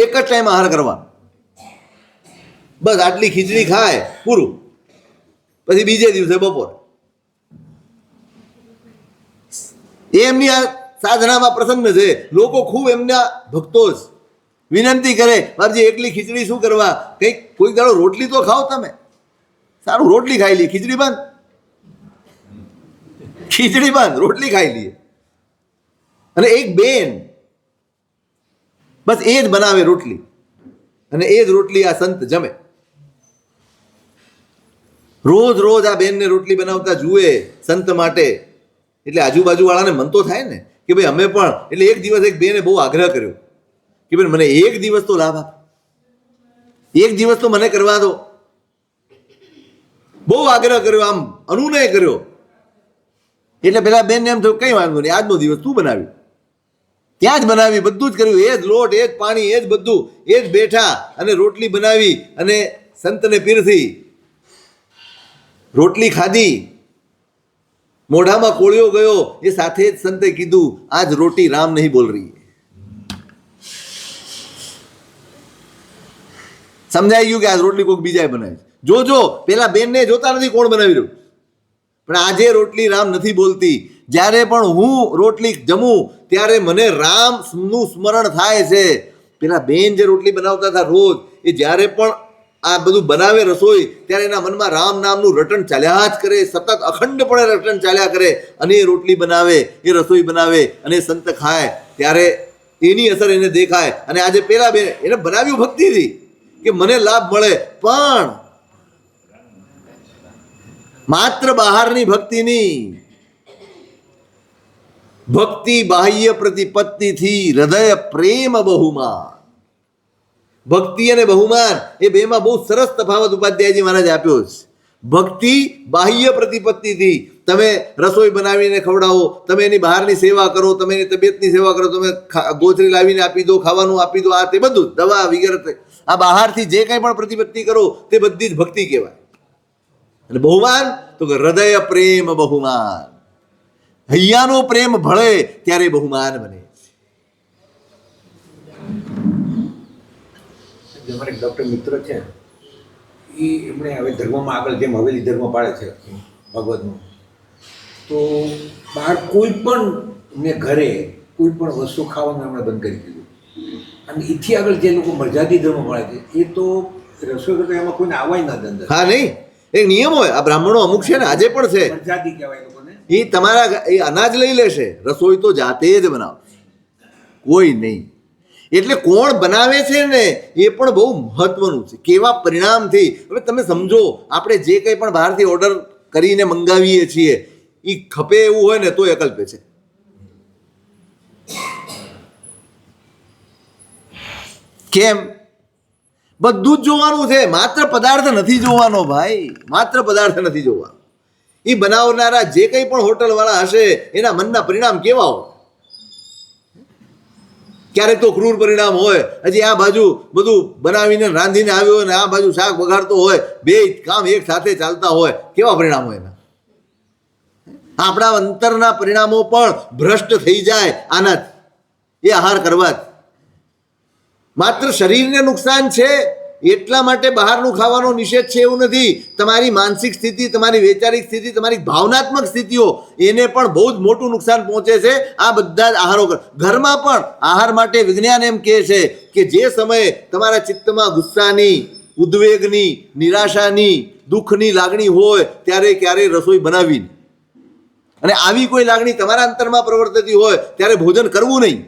એક જ ટાઈમ આહાર કરવાનો, બસ આટલી ખીચડી ખાય પૂરું, પછી બીજે દિવસે બપોરે. એમની આ સાધનામાં પ્રસંગ છે. લોકો ખૂબ એમના ભક્તો જ વિનંતી કરે, બાપજી એકલી ખીચડી શું કરવા, કંઈક કોઈક દાડો રોટલી તો ખાઓ તમે. સારું, રોટલી ખાઈ લઈએ, ખીચડી બંધ, ખીચડી બંધ, રોટલી ખાઈ લઈએ. અને એક બેન બસ એ જ બનાવે રોટલી, અને એ જ રોટલી આ સંત જમે. રોજ રોજ આ બેનને રોટલી બનાવતા જુએ સંત માટે, એટલે આજુબાજુ વાળાને મન તો થાય ને કે ભાઈ અમે પણ. એટલે એક દિવસ એક બેને બહુ આગ્રહ કર્યો કે ભાઈ મને એક દિવસ તો લાભ આપ. એક દિવસ તો મને કરવા દો. બહુ આગ્રહ કર્યો, આમ અનુનય કર્યો. એટલે પેલા બેનને એમ થયું કઈ વાંધો નહીં, આજનો દિવસ તું બનાવી. ત્યાં જ બનાવી, બધું જ કર્યું, એ જ લોટ, એ જ પાણી, એ જ બધું, એ જ બેઠા અને રોટલી બનાવી અને સંતને પીરસી. રોટલી ખાધી, મોઢામાં કોળિયો ગયો, એ સાથે જ સંતે કીધું આજ રોટી રામ નહીં બોલ રહી. સમજાઈ ગયું કે આજ રોટલી કોઈક બીજાએ બનાવી. જોજો, પેલા બેનને જોતા નથી કોણ બનાવી રહ્યું, પણ આજે રોટલી રામ નથી બોલતી. જ્યારે પણ હું રોટલી જમું ત્યારે મને રામનું સ્મરણ થાય છે. પેલા બેન જે રોટલી બનાવતા હતા રોજ, એ જ્યારે પણ આ બધું બનાવે રસોઈ, ત્યારે એના મનમાં રામ નામનું રટણ ચાલ્યા જ કરે, સતત અખંડપણે રટણ ચાલ્યા કરે. અને એ રોટલી બનાવે, એ રસોઈ બનાવે અને સંત ખાય, ત્યારે એની અસર એને દેખાય. અને આજે પેલા બેન એને બનાવ્યું ભક્તિથી કે મને લાભ મળે, પણ માત્ર બહારની ભક્તિની, ભક્તિ બાહ્ય પ્રતિપત્તિથી હૃદય પ્રેમ બહુમાન. ભક્તિ અને બહુમાન એ બેમાં બહુ સરસ તફાવત ઉપાધ્યાયજી મહારાજ આપ્યો છે. ભક્તિ બાહ્ય પ્રતિપત્તિથી, તમે રસોઈ બનાવીને ખવડાવો, તમે એની બહારની સેવા કરો, તમે એની તબિયતની સેવા કરો, તમે ગોચરી લાવીને આપી દો, ખાવાનું આપી દો, આ તે બધું દવા વગેરે, આ બહારથી જે કંઈ પણ પ્રતિપત્તિ કરો તે બધી જ ભક્તિ કહેવાય. અને બહુમાન તો કે હૃદય પ્રેમ બહુમાન. હૈયાનો પ્રેમ ભળે ત્યારે બહુમાન બને. અમારે એક ડૉક્ટર મિત્ર છે, એ એમણે હવે ધર્મમાં આગળ જેમ હવેલી ધર્મ પાળે છે ભગવતનો, તો બહાર કોઈ પણ મેં ઘરે કોઈ પણ વસ્તુ ખાવાનું એમણે બંધ કરી દીધું. અને એથી આગળ જે લોકો મર્યાદિત ધર્મ પાળે છે એ તો રસોઈ કરતા એમાં કોઈને આવાય ના અંદર. હા, નહીં, એક નિયમ હોય. આ બ્રાહ્મણો અમુક છે ને, આજે પણ છે, મર્યાદિત કહેવાય લોકોને. એ તમારા એ અનાજ લઈ લેશે, રસોઈ તો જાતે જ બનાવશે, કોઈ નહીં. એટલે કોણ બનાવે છે ને એ પણ બહુ મહત્વનું છે, કેવા પરિણામથી. હવે તમે સમજો, આપણે જે કંઈ પણ બહારથી ઓર્ડર કરીને મંગાવીએ છીએ એ ખપે એવું હોય ને તો અકલ્પે છે. કેમ? બધું જ જોવાનું છે, માત્ર પદાર્થ નથી જોવાનો ભાઈ, માત્ર પદાર્થ નથી જોવાનો. એ બનાવનારા જે કંઈ પણ હોટલવાળા હશે એના મનના પરિણામ કેવા હોય. ક્યારેક તો ક્રૂર પરિણામ હોય, હજી આ બાજુ બધું બનાવીને રાંધીને આવ્યો હોય ને આ બાજુ શાક વઘારતો હોય, બે કામ એક સાથે ચાલતા હોય, કેવા પરિણામ હોય એના. આપણા અંતરના પરિણામો પણ ભ્રષ્ટ થઈ જાય આનાથી, એ આહાર કરવાથી. માત્ર શરીરને નુકસાન છે એટલા માટે બહારનું ખાવાનો નિષેધ છે એવું નથી. તમારી માનસિક સ્થિતિ, તમારી વૈચારિક સ્થિતિ, તમારી ભાવનાત્મક સ્થિતિઓ, એને પણ બહુ જ મોટું નુકસાન પહોંચે છે આ બધા જ આહારો. ઘરમાં પણ આહાર માટે વિજ્ઞાન એમ કહે છે કે જે સમયે તમારા ચિત્તમાં ગુસ્સાની, ઉદ્વેગની, નિરાશાની, દુઃખની લાગણી હોય ત્યારે ક્યારેય રસોઈ બનાવીને, અને આવી કોઈ લાગણી તમારા અંતરમાં પ્રવર્તતી હોય ત્યારે ભોજન કરવું નહીં.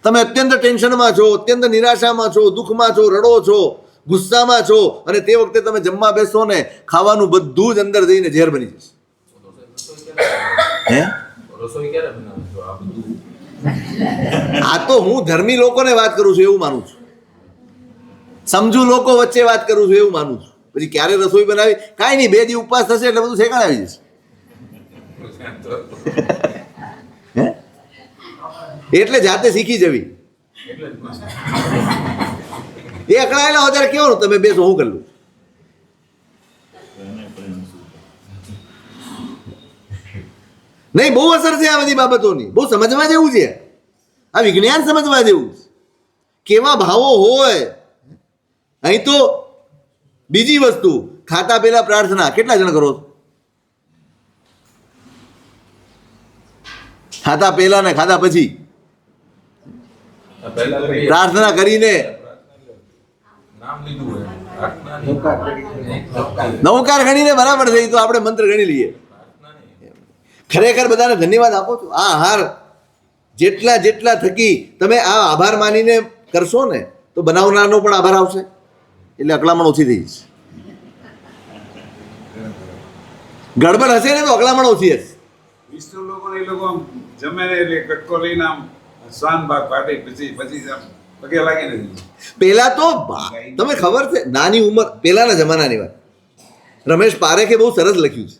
તમે અત્યંત ટેન્શનમાં છો, અત્યંત નિરાશામાં છો, દુઃખમાં છો, રડો છો, ગુસ્સામાં છો, અને તે વખતે તમે જમવા બેસો ને ખાવાનું બધું જ અંદર જઈને ઝેર બની જશે. હે? આ તો હું ધર્મી લોકોને વાત કરું છું એવું માનું છું, સમજુ લોકો વચ્ચે વાત કરું છું એવું માનું છું. પછી ક્યારે રસોઈ બનાવી, કાંઈ નહીં, 2 દી ઉપવાસ થશે એટલે બધું શેકાણ આવી જશે. એટલે જાતે શીખી જવી. એ અકળાયેલા હોય ત્યારે કેવું તમે બેસો, હું કરું. નહીં, બહુ અસર છે આ બધી બાબતોની, બહુ સમજવા જેવું છે. આ વિજ્ઞાન સમજવા જેવું છે, કેવા ભાવો હોય. અહીં તો બીજી વસ્તુ, ખાતા પહેલા પ્રાર્થના કેટલા જણ કરો છો? ખાતા પહેલા ને ખાતા પછી પ્રાર્થના કરીને નવકાર ગણીને બરાબર થઈ તો આપણે મંત્ર ગણી લઈએ. ખરેખર બધાને ધન્યવાદ આપો છો. આ આહાર જેટલા જેટલા થકી તમે આ આભાર માનીને કરશો ને તો બનાવનારનો પણ આભાર આવશે, એટલે અકળામણ ઓછી થઈ જશે. ગડબડ હશે ને તો અકળામણ ઓછી હશે. વિષ્ણુ લોકોને એ લોકો આમ જમે ને એટલે કટકો લઈને આમ શ્વાન ભાગ કાઢે, પછી આમ પગે લાગી નથી. પેલા તો તમે ખબર છે નાની ઉંમર પેલાના જમાનાની વાત, રમેશ પારેખે બહુ સરસ લખ્યું છે,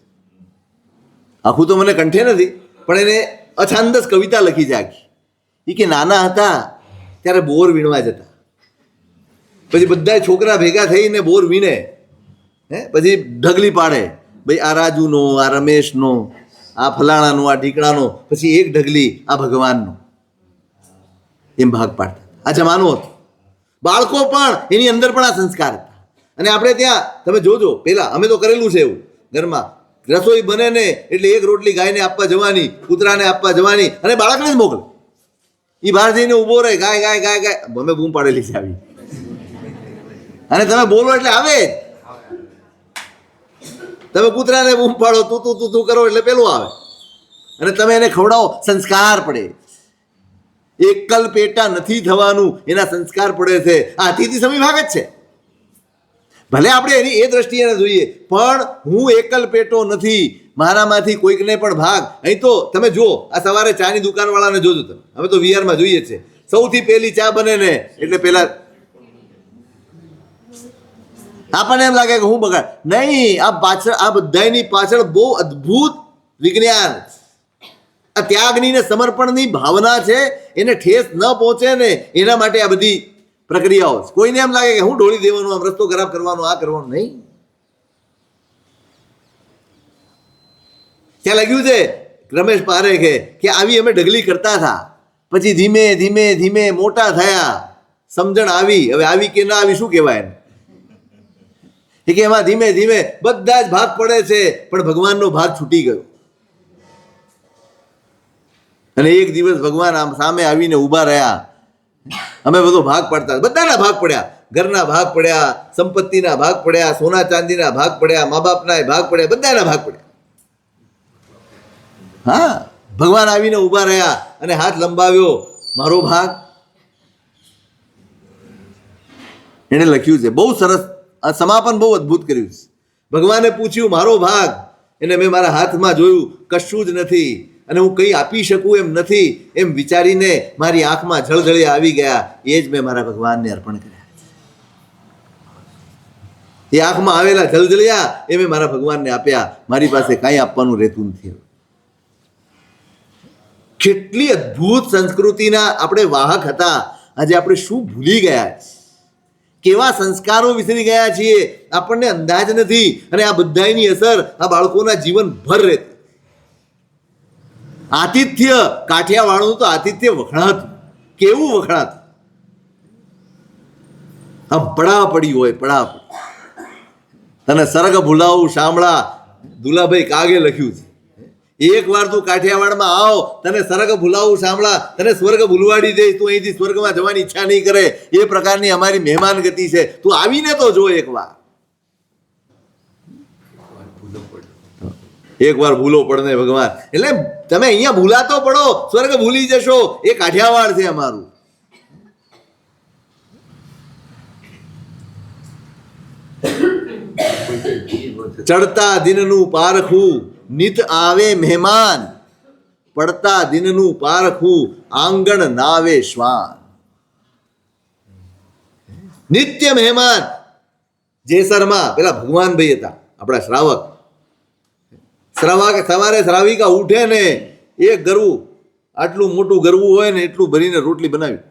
આખું તો મને કંઠે નથી પણ એને અછાંદસ કવિતા લખી છે આખી. એ કે નાના હતા ત્યારે બોર વીણવા જતા, પછી બધા છોકરા ભેગા થઈને બોર વીણે, પછી ઢગલી પાડે, ભાઈ આ રાજુનો, આ રમેશનો, આ ફલાણાનો, આ ઢીકણાનો, પછી એક ઢગલી આ ભગવાનનો, એમ ભાગ પાડતા. આ જમાનો હતો. બાળકો પણ એની અંદર પણ આ સંસ્કાર હતા. અને આપણે ત્યાં તમે જોજો, પેલા અમે તો કરેલું છે એવું, ઘરમાં રસોઈ બને ને એટલે એક રોટલી ગાયને આપવા જવાની, કૂતરાને આપવા જવાની, અને બાળકને જ મોકલે. એ બહાર જઈને ઊભો રહે, ગાય ગાય ગાય ગાય, અમે બૂમ પાડેલી છે આવી, અને તમે બોલો એટલે આવે જ. તમે કૂતરાને બૂમ પાડો, તું તું તું તું કરો એટલે પેલું આવે, અને તમે એને ખવડાવો, સંસ્કાર પડે. એકલ પેટા નથી થવાનું, એના સંસ્કાર પડે છે. આ અતિથિ સમીભાગ જ છે. ભલે આપણે એની એ દ્રષ્ટિએ ન જોઈએ, પણ હું એકલ પેટો નથી, મારામાંથી કોઈકને પણ ભાગ. અહીં તો તમે જુઓ, આ સવારે ચાની દુકાનવાળાને જોજો તમે, અમે તો વિહારમાં જોઈએ છે, સૌથી પહેલી ચા બને ને એટલે પેલા આપણને એમ લાગે કે હું બગાડ નહીં. આ પાછળ, આ બધાની પાછળ બહુ અદ્ભુત વિજ્ઞાન, આ ત્યાગની ને સમર્પણની ભાવના છે. એને ઠેસ ન પહોંચે ને એના માટે આ બધી પ્રક્રિયાઓ છે. કોઈને એમ લાગે કે હું ઢોળી દેવાનું, આમ રસ્તો ખરાબ કરવાનો, આ કરવાનું નહીં. ત્યાં લખ્યું છે રમેશ પારેખે કે આવી અમે ઢગલી કરતા હતા, પછી ધીમે ધીમે ધીમે મોટા થયા, સમજણ આવી. હવે આવી કે ના આવી શું કહેવાય એને, કે એમાં ધીમે ધીમે બધા જ ભાગ પડે છે, પણ ભગવાનનો ભાગ છૂટી ગયો. અને એક દિવસ ભગવાન આમ સામે આવીને ઊભા રહ્યા. અમે બધો ભાગ પાડતા, બધાના ભાગ પડ્યા, ઘરના ભાગ પડ્યા, સંપત્તિના ભાગ પડ્યા, સોના ચાંદીના ભાગ પડ્યા, મા બાપના ભાગ પડ્યા, બધાના ભાગ પડ્યા. હા, ભગવાન આવીને ઊભા રહ્યા અને હાથ લંબાવ્યો, મારો ભાગ. એને લખ્યું છે બહુ સરસ, આ સમાપન બહુ અદ્ભુત કર્યું છે. ભગવાને પૂછ્યું મારો ભાગ, એને મેં મારા હાથમાં જોયું, કશું જ નથી, અને હું કંઈ આપી શકું એમ નથી, એમ વિચારીને મારી આંખમાં જળજળિયા આવી ગયા. એ જ મેં મારા ભગવાનને અર્પણ કર્યા. એ આંખમાં આવેલા જળજળિયા એ મેં મારા ભગવાનને આપ્યા. મારી પાસે કાંઈ આપવાનું રહેતું નથી. કેટલી અદ્ભુત સંસ્કૃતિના આપણે વાહક હતા, આજે આપણે શું ભૂલી ગયા, કેવા સંસ્કારો વિસરી ગયા છીએ, આપણને અંદાજ નથી. અને આ બધાની અસર આ બાળકોના જીવનભર રહેતી. આતિથ્ય, કાઠિયાવાડનું તો આતિથ્ય વખણાતું, કેવું વખણાતું. આમ પડાપડી હોય, પડાપડી. તને સ્વર્ગ ભૂલાવું શામળા, દુલાભાઈ કાગે લખ્યું છે. એક વાર તું કાઠિયાવાડમાં આવ, તને સ્વર્ગ ભૂલાવું શામળા, તને સ્વર્ગ ભૂલવાડી દઈશ, તું અહીંથી સ્વર્ગમાં જવાની ઈચ્છા નહીં કરે. એ પ્રકારની અમારી મહેમાન ગતિ છે. તું આવીને તો જો એકવાર. એક વાર ભૂલો પડને ભગવાન, એટલે તમે અહીંયા ભૂલાતો પડો, સ્વર્ગ ભૂલી જશો. એ કાઠિયાવાડ છે અમારું. ચડતા દિનનું પારખું, નિત આવે મહેમાન, પડતા દિનનું પારખું, આંગણ નાવે શ્વાન. નિત્ય મહેમાન. જેસરમાં પેલા ભગવાનભાઈ હતા આપણા શ્રાવક. સવારે શ્રાવિકા ઉઠે ને એક ગરવું, આટલું મોટું ગરવું હોય ને એટલું ભરીને રોટલી બનાવી.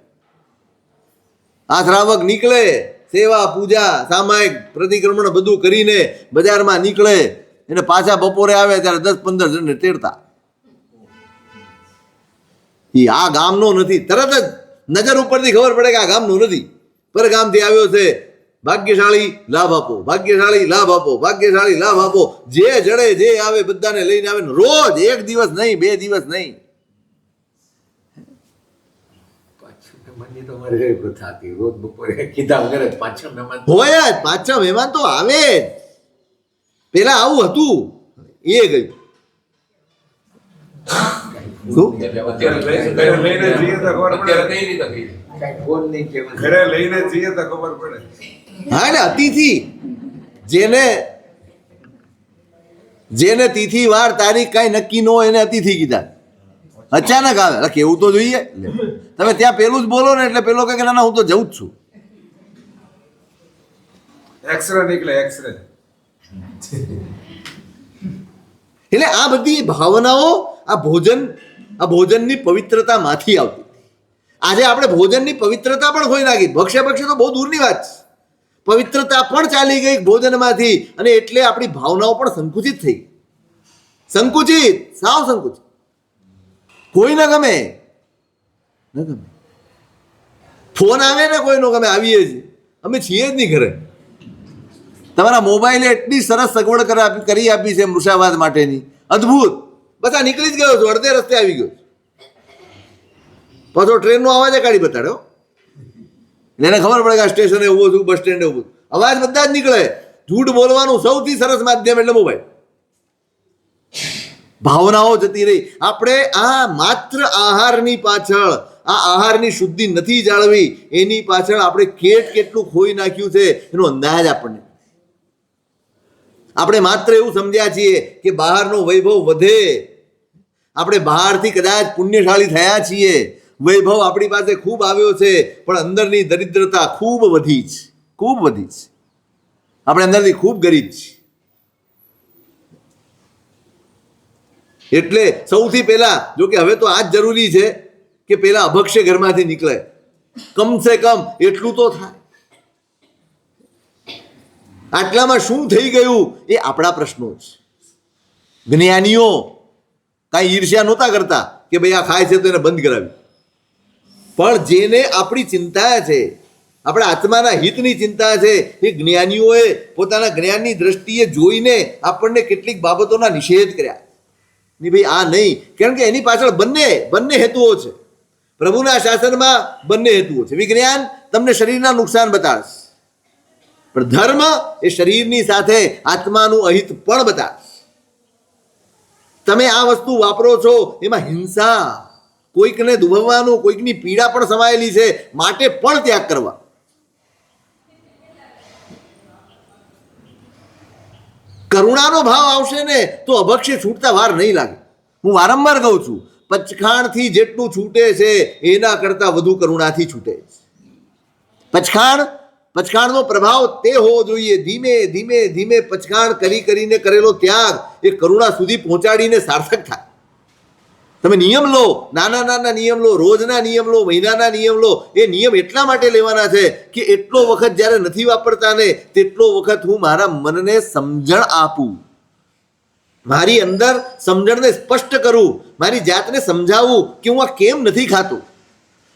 આ શ્રાવક નીકળે, સેવા પૂજા સામાયિક પ્રતિક્રમણ બધું કરીને બજારમાં નીકળે, એને પાછા બપોરે આવે ત્યારે 10-15 જણને તેડતા. એ આ ગામનો નથી, તરત જ નજર ઉપરથી ખબર પડે કે આ ગામનો નથી, પરગામથી આવ્યો છે. ભાગ્યશાળી લાભ આપો, ભાગ્યશાળી લાભ આપો, ભાગ્યશાળી લાભ આપો. જે જડે જે આવે બધાને લઈને આવે, રોજ, એક દિવસ નહીં, 2 દિવસ નહીં. હોય જ 5-6 મહેમાન તો આવે જ. પેલા આવું હતું, એ ગયું. શું ઘરે લઈને જઈએ તો ખબર પડે. હા, એટલે અતિથિ, જેને તિથિ વાર તારીખ કાંઈ નક્કી ન હોય એને અતિથિ કીધા. અચાનક આવે, એટલે કેવું તો જોઈએ. તમે ત્યાં પેલું જ બોલો ને એટલે પેલો કહે કે ના ના હું તો જઉં જ છું. એક્સરે નીકળે એક્સરે. એટલે આ બધી ભાવનાઓ આ ભોજનની પવિત્રતામાંથી આવતી. આજે આપણે ભોજનની પવિત્રતા પણ ખોઈ નાખી. ભક્ષ્ય તો બહુ દૂરની વાત છે. પવિત્રતા પણ ચાલી ગઈ ભોજનમાંથી, અને એટલે આપણી ભાવનાઓ પણ સંકુચિત થઈ ગઈ. સંકુચિત, સાવ સંકુચિત. કોઈ ન ગમે, ન ગમે. ફોન આવે ને કોઈ નો ગમે, આવીએ છીએ અમે, છીએ જ નહીં ઘરે. તમારા મોબાઈલે એટલી સરસ સગવડ કરી આપી છે મૃષાવાદ માટેની, અદ્ભુત. બધા નીકળી જ ગયો છું, અડધે રસ્તે આવી ગયો. પાછો ટ્રેનનો અવાજ કાઢી બતાડ્યો, એને ખબર પડે કે આ સ્ટેશને ઉભો છું, બસ સ્ટેન્ડે ઉભો છું. અવાજ બધા જ નીકળે. જૂઠ બોલવાનું સૌથી સરસ માધ્યમ એટલે મોબાઈલ. ભાવનાઓ જતી રહી. આપણે આ માત્ર આહારની પાછળ, આ આહારની શુદ્ધિ નથી જાળવી, એની પાછળ આપણે કેટલું ખોઈ નાખ્યું છે એનો અંદાજ આપણને. આપણે માત્ર એવું સમજ્યા છીએ કે બહારનો વૈભવ વધે, આપણે બહારથી કદાચ પુણ્યશાળી થયા છીએ, વૈભવ આપણી પાસે ખૂબ આવ્યો છે, પણ અંદરની દરિદ્રતા ખૂબ વધી છે, ખૂબ વધી છે. આપણે અંદરથી ખૂબ ગરીબ છીએ. એટલે સૌથી પહેલા, જો કે હવે તો આ જ જરૂરી છે કે પહેલા અભક્ષ્ય ઘરમાંથી નીકળે, કમસે કમ એટલું તો થાય. આટલામાં શું થઈ ગયું એ આપણા પ્રશ્નો છે. જ્ઞાનીઓ કાંઈ ઈર્ષ્યા નહોતા કરતા કે ભાઈ આ ખાય છે તો એને બંધ કરાવી. પણ જેને આપણી ચિંતા છે, આપણા આત્માના હિતની ચિંતા છે, એ જ્ઞાનીઓએ પોતાના જ્ઞાનની દ્રષ્ટિએ જોઈને આપણને કેટલીક બાબતોના નિષેધ કર્યા. નહીં ભાઈ આ નહીં, કારણ કે એની પાછળ બંને હેતુઓ છે. પ્રભુના શાસનમાં બંને હેતુઓ છે. વિજ્ઞાન તમને શરીરના નુકસાન બતાડશે, પણ ધર્મ એ શરીરની સાથે આત્માનું અહિત પણ બતાડશે. તમે આ વસ્તુ વાપરો છો એમાં હિંસા, કોઈકને દુભવવાનું, કોઈકની પીડા પણ સમાયેલી છે, માટે પણ ત્યાગ કરવા. કરુણાનો ભાવ આવશે ને તો અભક્ષ્ય છૂટતા વાર નહીં લાગે. હું વારંવાર કહું છું, પચખાણથી જેટલું છૂટે છે એના કરતાં વધુ કરુણાથી છૂટે છે. પચખાણનો પ્રભાવ તે હોવો જોઈએ. ધીમે ધીમે ધીમે પચખાણ કરીને કરેલો ત્યાગ એ કરુણા સુધી પહોંચાડીને સાર્થક થાય. તમે નિયમ લો, નાના નિયમ લો, રોજના નિયમ લો, મહિનાના નિયમ લો. એ નિયમ એટલા માટે લેવાના છે કે એટલો વખત જ્યારે નથી વાપરતા ને તેટલો વખત હું મારા મનને સમજણ આપું, મારી અંદર સમજણને સ્પષ્ટ કરું, મારી જાતને સમજાવું કે હું આ કેમ નથી ખાતું,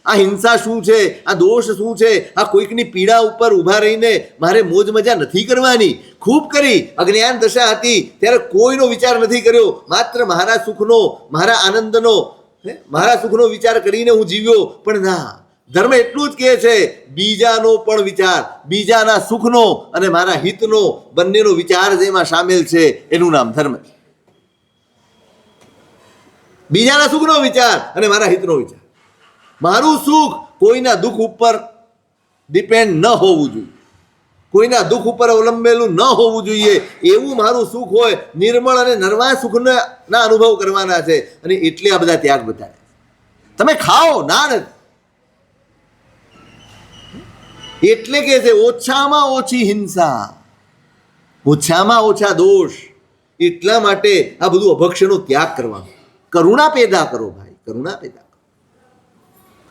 આ હિંસા શું છે, આ દોષ શું છે, આ કોઈકની પીડા ઉપર ઊભા રહીને મારે મોજ મજા નથી કરવાની. ખૂબ કરી, અજ્ઞાન દશા હતી ત્યારે કોઈનો વિચાર નથી કર્યો, માત્ર મારા સુખનો, મારા આનંદનો, મારા સુખનો વિચાર કરીને હું જીવ્યો. પણ ના, ધર્મ એટલું જ કહે છે, બીજાનો પણ વિચાર, બીજાના સુખનો અને મારા હિતનો બંનેનો વિચાર જેમાં સામેલ છે એનું નામ ધર્મ છે. બીજાના સુખનો વિચાર અને મારા હિતનો વિચાર. મારું સુખ કોઈના દુઃખ ઉપર ડિપેન્ડ ન હોવું જોઈએ, કોઈના દુઃખ ઉપર અવલંબેલું ન હોવું જોઈએ. એવું મારું સુખ હોય, નિર્મળ અને નર્વા સુખના અનુભવ કરવાના છે. અને એટલે આ બધા ત્યાગ બતાવે. તમે ખાઓ, ના નથી. એટલે કે છે ઓછામાં ઓછી હિંસા, ઓછામાં ઓછા દોષ. એટલા માટે આ બધું અભક્ષ્યનો ત્યાગ કરવાનો. કરુણા પેદા કરો ભાઈ, કરુણા પેદા.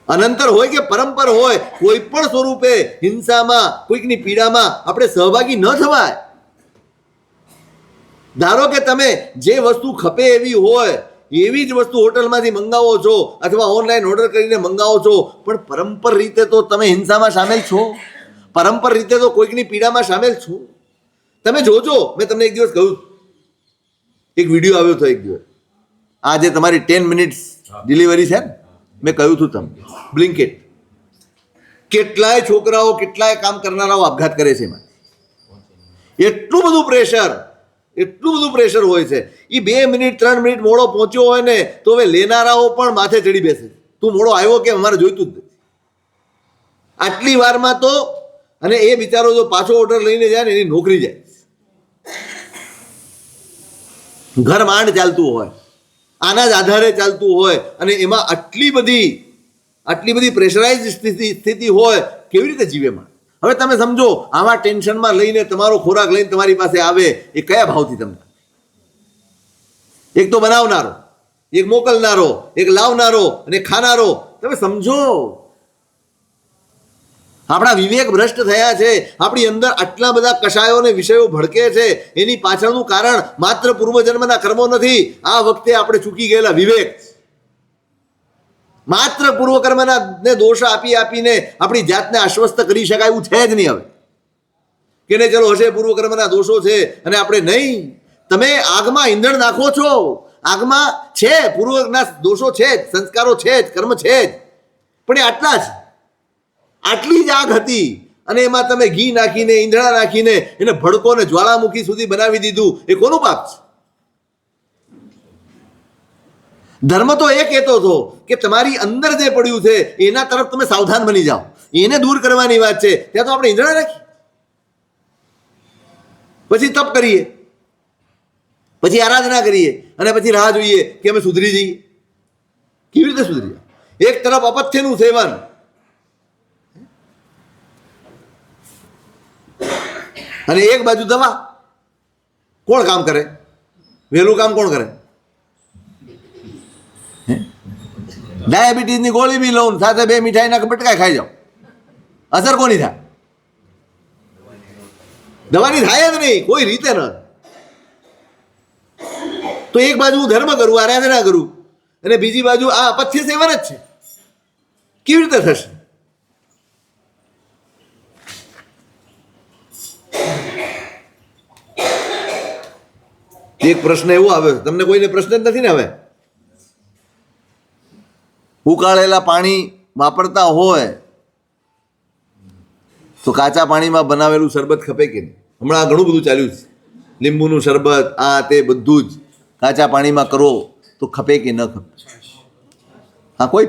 અનંતર હોય કે પરંપર હોય, કોઈ પણ સ્વરૂપે હિંસામાં, કોઈકની પીડામાં આપણે સહભાગી ન થવાય. ધારો કે તમે જે વસ્તુ ખપે એવી હોય એવી જ વસ્તુ હોટલમાંથી મંગાવો છો અથવા ઓનલાઈન ઓર્ડર કરીને મંગાવો છો, પણ પરંપર રીતે તો તમે હિંસામાં સામેલ છો, પરંપર રીતે તો કોઈકની પીડામાં સામેલ છો. તમે જોજો, મેં તમને એક દિવસ કહ્યું, એક વિડીયો આવ્યો હતો એક દિવસ, આ જે તમારી 10 મિનિટ્સ ડિલિવરી છે ને, મેં કહ્યું હતું તમને, બ્લિંકિટ. કેટલાય છોકરાઓ, કેટલાય કામ કરનારાઓ આપઘાત કરે છે એમાં. એટલું બધું પ્રેશર હોય છે. એ 2 મિનિટ 3 મિનિટ મોડો પહોંચ્યો હોય ને તો હવે લેનારાઓ પણ માથે ચડી બેસે, તું મોડો આવ્યો કેમ, અમારે જોઈતું જ નથી. આટલી વારમાં તો, અને એ બિચારો જો પાછો ઓર્ડર લઈને જાય ને એની નોકરી જાય, ઘર માંડ ચાલતું હોય. આના જ આધારે ચાલતું હોય અને એમાં આટલી બધી પ્રેશરાઇઝ સ્થિતિ હોય, કેવી રીતે જીવે માણસ? હવે તમે સમજો, આવા ટેન્શનમાં લઈને તમારો ખોરાક લઈને તમારી પાસે આવે, એ કયા ભાવથી તમને? એક તો બનાવનારો, એક મોકલનારો, એક લાવનારો અને ખાનારો. તમે સમજો, આપણા વિવેક ભ્રષ્ટ થયા છે. આપણી અંદર આટલા બધા કષાયો અને વિષયો ભડકે છે. એની પાછળનું કારણ માત્ર પૂર્વજન્મના કર્મો નથી, આ વખતે આપણે ચૂકી ગયેલા વિવેક. માત્ર પૂર્વકર્મના ને દોષ આપીને આપણી જાતને આશ્વસ્ત કરી શકાય એવું છે જ નહીં. હવે કે ને ચલો હશે પૂર્વકર્મના દોષો છે અને આપણે નહીં. તમે આગમાં ઈંધણ નાખો છો. આગમાં છે પૂર્વના દોષો છે જ, સંસ્કારો છે જ, કર્મ છે જ, પણ એ આટલા જ, આટલી જ આગ હતી અને એમાં તમે ઘી નાખીને, ઈંધણા નાખીને એને ભડકો ને જ્વાળામુખી સુધી બનાવી દીધું. એ કોનું પાપ છે? ધર્મ તો એ કહેતો હતો કે તમારી અંદર જે પડ્યું છે એના તરફ તમે સાવધાન બની જાઓ, એને દૂર કરવાની વાત છે. ત્યાં તો આપણે ઈંધણા રાખીએ, પછી તપ કરીએ, પછી આરાધના કરીએ અને પછી રાહ જોઈએ કે અમે સુધરી જઈએ. કેવી રીતે સુધરી જાય? એક તરફ અપથ્યનું સેવન અને એક બાજુ દવા. કોણ કામ કરે? વહેલું કામ કોણ કરે? ડાયાબિટીસની ગોળી બી લઉં, સાથે 2 મીઠાઈના બટકા ખાઈ જાઓ, અસર કોની થાય? દવાની થાય જ નહીં, કોઈ રીતે ન. તો એક બાજુ હું ધર્મ કરું, આરાધના કરું, અને બીજી બાજુ આ અપથ્ય સેવન જ છે. કેવી રીતે થશે? એક પ્રશ્ન એવો આવ્યો, તમને કોઈને પ્રશ્ન જ નથી ને? હવે ઉકાળેલા પાણી વાપરતા હોય તો કાચા પાણીમાં બનાવેલું શરબત ખપે કે નહીં? હમણાં ઘણું બધું ચાલ્યું છે, લીંબુનું શરબત, આ તે બધું જ કાચા પાણીમાં કરો તો ખપે કે ન ખપે? હા, કોઈ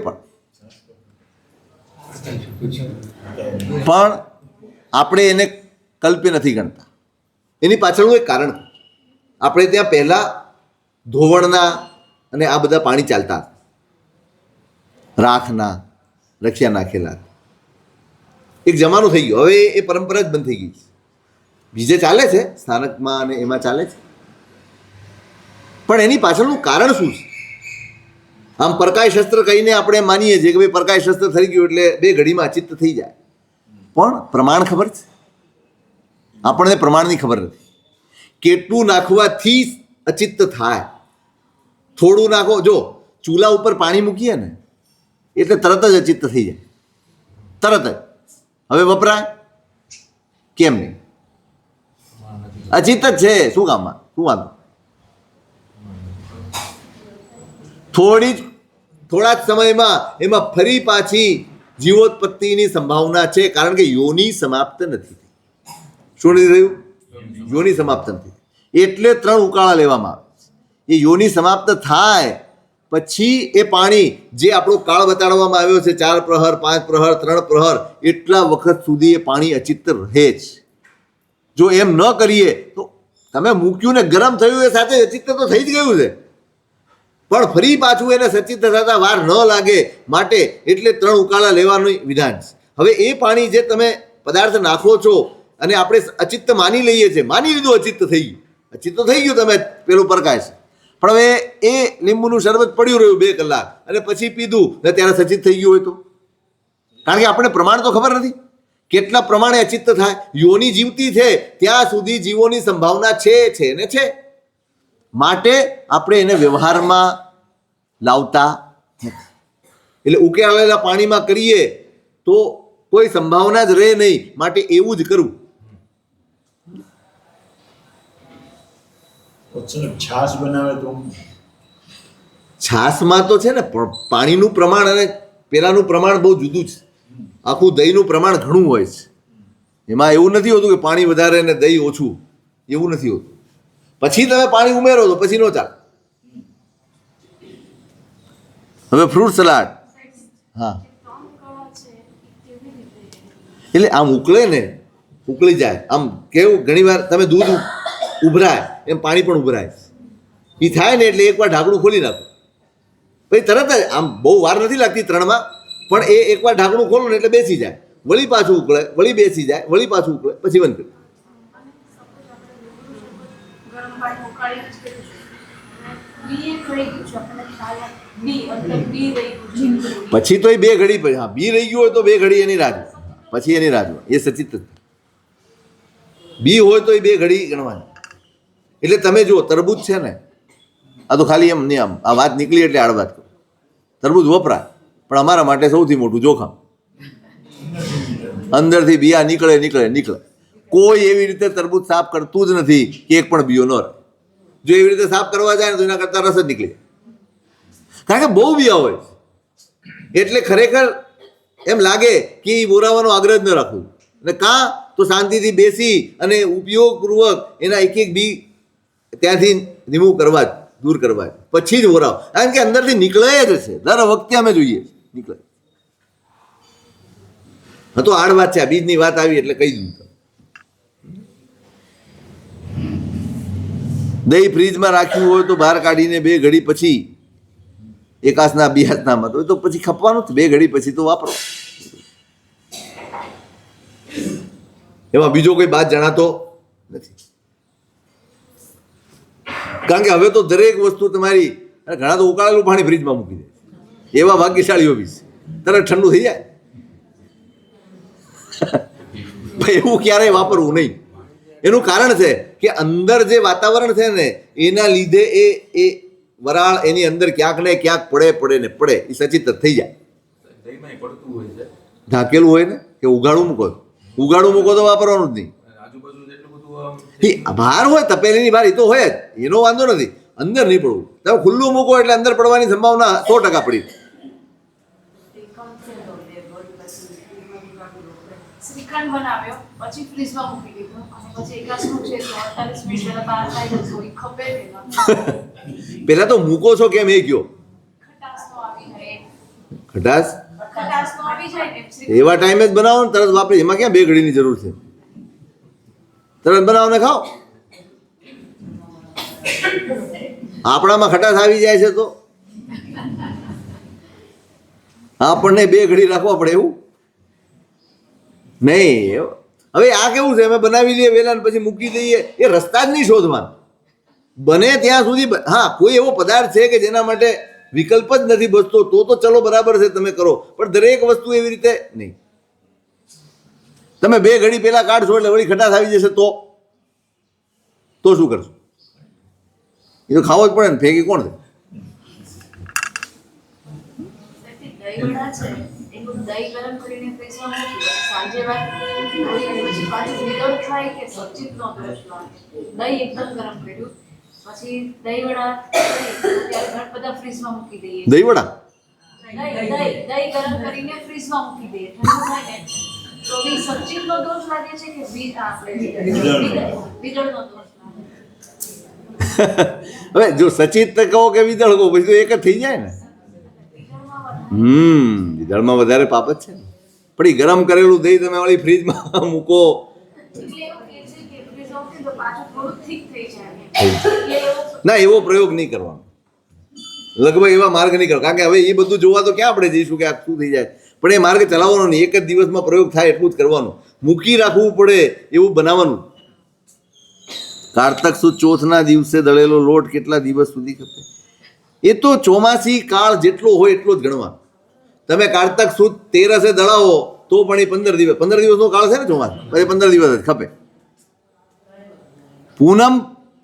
પણ આપણે એને કલ્પ્ય નથી ગણતા. એની પાછળનું એક કારણ, આપણે ત્યાં પહેલા ધોવણના અને આ બધા પાણી ચાલતા, રાખના રક્ષા નાખેલા. એક જમાનો થઈ ગયો, હવે એ પરંપરા જ બંધ થઈ ગઈ છે. બીજે ચાલે છે, સ્થાનકમાં અને એમાં ચાલે છે, પણ એની પાછળનું કારણ શું છે? આમ પરકાય શસ્ત્ર કહીને આપણે માનીએ છીએ કે ભાઈ પરકાય શસ્ત્ર થઈ ગયું એટલે 2 ઘડીમાં અચિત્ત થઈ જાય, પણ પ્રમાણ ખબર છે? આપણને પ્રમાણની ખબર નથી. કેટલું નાખવાથી અચિત્ત થાય? થોડું નાખો. જો ચૂલા ઉપર પાણી મૂકીએ ને એટલે તરત જ અચિત્ત થઈ જાય, તરત જ. હવે વપરાય કેમ નહીં? અચિત્ત જ છે, શું કામમાં, શું વાંધો? થોડા જ સમયમાં એમાં ફરી પાછી જીવોત્પત્તિની સંભાવના છે, કારણ કે યોની સમાપ્ત નથી થઈ. શું નથી થયું? યોની સમાપ્ત નથી. એટલે 3 ઉકાળા લેવામાં આવે. એ યોની સમાપ્ત થાય પછી એ પાણી જે આપણો કાળ બતાડવામાં આવ્યો છે, 4 પ્રહર, 5 પ્રહર, 3 પ્રહર, એટલા વખત સુધી એ પાણી અચિત્ત રહે જ. જો એમ ન કરીએ તો તમે મૂક્યું ને ગરમ થયું એ સાથે અચિત્ત તો થઈ જ ગયું છે, પણ ફરી પાછું એને સચિત્ત થતા વાર ન લાગે માટે એટલે 3 ઉકાળા લેવાનું વિધાન છે. હવે એ પાણી જે તમે પદાર્થ નાખો છો અને આપણે અચિત્ત માની લઈએ છીએ, માની લીધું અચિત્ત થઈ ગયું, અચિત્ત થઈ ગયું, તમે પેલું પરકાશ. પણ હવે એ લીંબુનું શરબત પડ્યું રહ્યું 2 કલાક અને પછી પીધું ને ત્યારે સચિત થઈ ગયું હોય તો? કારણ કે આપણે પ્રમાણ તો ખબર નથી કેટલા પ્રમાણે અચિત્ત થાય. યોની જીવતી છે ત્યાં સુધી જીવોની સંભાવના છે ને છે, માટે આપણે એને વ્યવહારમાં લાવતા નથી. એટલે ઉકેળેલા પાણીમાં કરીએ તો કોઈ સંભાવના જ રહે નહીં, માટે એવું જ કરવું. છાશ બનાવે તો છાશમાં તો છે ને પાણીનું પ્રમાણ અને પેલાનું પ્રમાણ બહુ જુદું છે. આખું દહીંનું પ્રમાણ ઘણું હોય છે. એમાં એવું નથી હોતું કે પાણી વધારે ને દહીં ઓછું, એવું નથી હોતું. પછી તમે પાણી ઉમેરો તો પછી નો ચાલે. હવે ફ્રૂટ સલાડ, હા, એટલે આમ ઉકળે ને, ઉકળી જાય આમ. કેવું, ઘણી વાર તમે દૂધ ઉભરાય એમ પાણી પણ ઉભરાય. એ થાય ને એટલે એકવાર ઢાંકણું ખોલી નાખો, પછી તરત જ આમ બહુ વાર નથી લાગતી 3માં, પણ એ એકવાર ઢાંકણું ખોલો ને એટલે બેસી જાય, વળી પાછું ઉકળે, વળી બેસી જાય, વળી પાછું ઉકળે, પછી બંધ કરી. ગરમ પાણી ઉકાળીને જ કર્યું છે. બી એક રહી ગયું છે, આપણને ખ્યાલ બી અંદર બી રહી ગયું છે. પછી તો એ 2 ઘડી પછી, હા, બી રહી ગયું હોય તો 2 ઘડી એની રાહ જુઓ. પછી એની રાહ જુઓ. એ સચિત જ. બી હોય તો એ 2 ઘડી ગણવાની. એટલે તમે જુઓ, તરબૂચ છે ને, આ તો ખાલી એમ નહીં, આમ આ વાત નીકળી એટલે આડ વાત કરું. તરબૂચ વપરાય, પણ અમારા માટે સૌથી મોટું જોખમ અંદરથી બિયા નીકળે. કોઈ એવી રીતે તરબૂચ સાફ કરતું જ નથી કે એક પણ બીયો ન રહે. જો એવી રીતે સાફ કરવા જાય ને તો એના કરતાં રસ જ નીકળી જાય. કારણ કે બહુ બિયા હોય, એટલે ખરેખર એમ લાગે કે એ બોરાવાનો આગ્રહ જ ન રાખવું. અને કાં તો શાંતિથી બેસી અને ઉપયોગપૂર્વક એના એક બી ત્યાંથી રિમૂવ કરવા જ, દૂર કરવા જ, પછી જ બોરાવ. કારણ કે અંદરથી નીકળે જ છે, દર વખતે અમે જોઈએ નીકળે. હા, તો આડ વાત છે, આ બીજની વાત આવી એટલે કહી દીધું. દહીં ફ્રીજમાં રાખ્યું હોય તો બહાર કાઢીને 2 ઘડી પછી, એકાસના બિયાસનામાં તો પછી ખપવાનું જ. 2 ઘડી પછી તો વાપરો. એમાં બીજો કોઈ બાદ જણાતો નથી. કારણ કે હવે તો દરેક વસ્તુ તમારી, ઘણા તો ઉકાળેલું પાણી ફ્રીજમાં મૂકી દે, એવા ભાગ્યશાળીઓ બી છે, તરત ઠંડુ થઈ જાય. એવું ક્યારેય વાપરવું નહીં. એનું કારણ છે કે અંદર જે વાતાવરણ છે ને એના લીધે એ વરાળ એની અંદર ક્યાંક ને ક્યાંક પડે એ સચિત થઈ જાય. દહીંમાં પડતું હોય છે. ઢાંકેલું હોય ને કે ઉગાડું મૂકો તો વાપરવાનું જ નહીં. આજુબાજુ જેટલું બધું આમ એ બહાર હોય, તપેલીની બહાર, એ તો હોય જ, એનો વાંધો નથી. અંદર નહીં પડવું. તમે ખુલ્લું મૂકો એટલે અંદર પડવાની સંભાવના 100% પડી. શ્રીખંડ બનાવ્યો, પછી ફ્રીજમાં મૂકી દીધો, અને પછી એકાસનું છે તો 48 મિનિટ પહેલા બહાર કાઢી દો, એ ખપે નહીં. પહેલા તો મૂકો છો કેમ એ કયો. ખટાશ તો આવી જાય, ખટાશ ખટાશ તો આવી જાય ને. એવા ટાઈમે જ બનાવો ને, તરત વાપરી. એમાં ક્યાં 2 ઘડીની જરૂર છે? તરત બનાવો ને ખાઓ. આપણામાં ખટાશ આવી જાય છે તો આપણને 2 ઘડી રાખવા પડે એવું નહીં. હવે આ કેવું છે, અમે બનાવી લઈએ વહેલા પછી મૂકી દઈએ, એ રસ્તા જ નહીં શોધવાના. બને ત્યાં સુધી, હા, કોઈ એવો પદાર્થ છે કે જેના માટે વિકલ્પ જ નથી બચતો તો ચલો બરાબર છે, તમે કરો. પણ દરેક વસ્તુ એવી રીતે નહીં. તમે 2 ઘડી પહેલા કાઢશો એટલે વળી ખટાશ આવી જશે તો શું કરશો? એ તો ખાવો જ પડે ને, ફેંકી કોણ દે? દહીંવડા છે, એનું દહીં ગરમ કરીને ફ્રીજમાં મૂકી દો. સાંજે વાત પછી પાછું વિદળ થાય કે સચિતનો દોષ લાગે. દહીં એકદમ ગરમ કર્યું, પછી દહીંવડા ત્યારે બધા ફ્રીજમાં મૂકી દઈએ. દહીંવડા દહીં ગરમ કરીને ફ્રીજમાં મૂકી દઈએ, ઠંડુ થાય ને તો બી સચિતનો દોષ લાગે છે કે વિદળનો દોષ લાગે? હવે જો સચિત કહો કે વિદળ કહો, પછી તો એક જ થઈ જાય ને. વિદળમાં વધારે પાપ જ છે ને. પણ એ ગરમ કરેલું દહીં તમે વળી ફ્રીજમાં મૂકો. એટલે એવું કહે છે કે ફ્રીજ ઓકે તો પાછું થોડું ઠીક થઈ જાય. એટલે એવું ના, એવો પ્રયોગ નહીં કરવાનો, લગભગ એવા માર્ગ નહીં કરો. કારણ કે હવે એ બધું જોવા તો ક્યાં આપણે જઈશું કે આ શું થઈ જાય. પણ એ માર્ગ ચલાવવાનો નહીં. 1 જ દિવસમાં પ્રયોગ થાય એટલું જ કરવાનું. મૂકી રાખવું પડે એવું બનાવવાનું. કારતક સુદ ચોથના દિવસે દળેલો લોટ કેટલા દિવસ સુધી ખપે? એ તો ચોમાસી કાળ જેટલો હોય એટલો જ ગણવાનો. તમે કારતક સુદ 13 દળાવો તો પણ એ 15 દિવસનો કાળ છે ને ચોમાસા, પછી 15 દિવસ જ ખપે. પૂનમ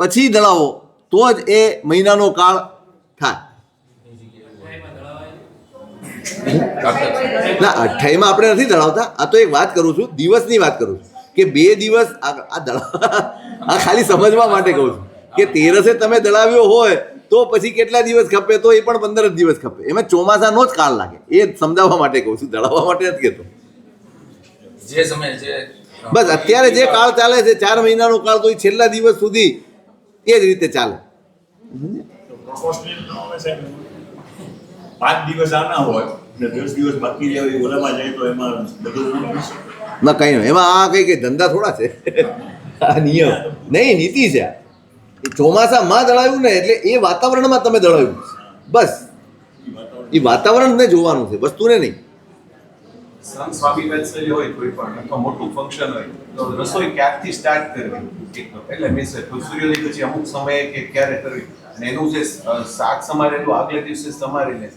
પછી દળાવો તો જ એ મહિનાનો કાળ થાય. ના, 28માં આપણે નથી દળાવતા. આ તો એક વાત કરું છું, દિવસની વાત કરું છું કે 2 દિવસ આ ખાલી સમજવા માટે કહું છું કે 13 તમે દળાવ્યો હોય તો પછી કેટલા દિવસ ખપે, તો એ પણ 15 જ દિવસ ખપે. એમાં ચોમાસાનો જ કાળ લાગે. એ સમજાવવા માટે કહું છું, દળાવવા માટે નથી કહેતો. જે સમય જે બસ અત્યારે જે કાળ ચાલે છે 4 મહિનાનો કાળ, તો એ છેલ્લા દિવસ સુધી એ જ રીતે ચાલે. પ્રોપોર્શનલ ન હોય સાહેબ. 5 દિવસ આના હોય ને 10 દિવસ બાકી જાય, ઓલામાં જાય તો એમાં બધું ના, કંઈ નહીં. એમાં આ કઈ ધંધા થોડા છે. આ નિયમ નહીં, નીતિ છે. એ ચોમાસામાં દળાવ્યું ને એટલે એ વાતાવરણમાં તમે દળાવ્યું, બસ એ વાતાવરણને જોવાનું છે, વસ્તુને નહીં. સંત સ્વામી વાત્સલ્ય હોય કોઈ પણ અથવા મોટું ફંક્શન હોય તો રસોઈ ક્યારથી સ્ટાર્ટ કરવી એટલે મીન્સ સૂર્યોદય પછી અમુક સમયે કે ક્યારે કરવી અને એનું જે શાક સમારેલું આગલે દિવસે સમારીને એ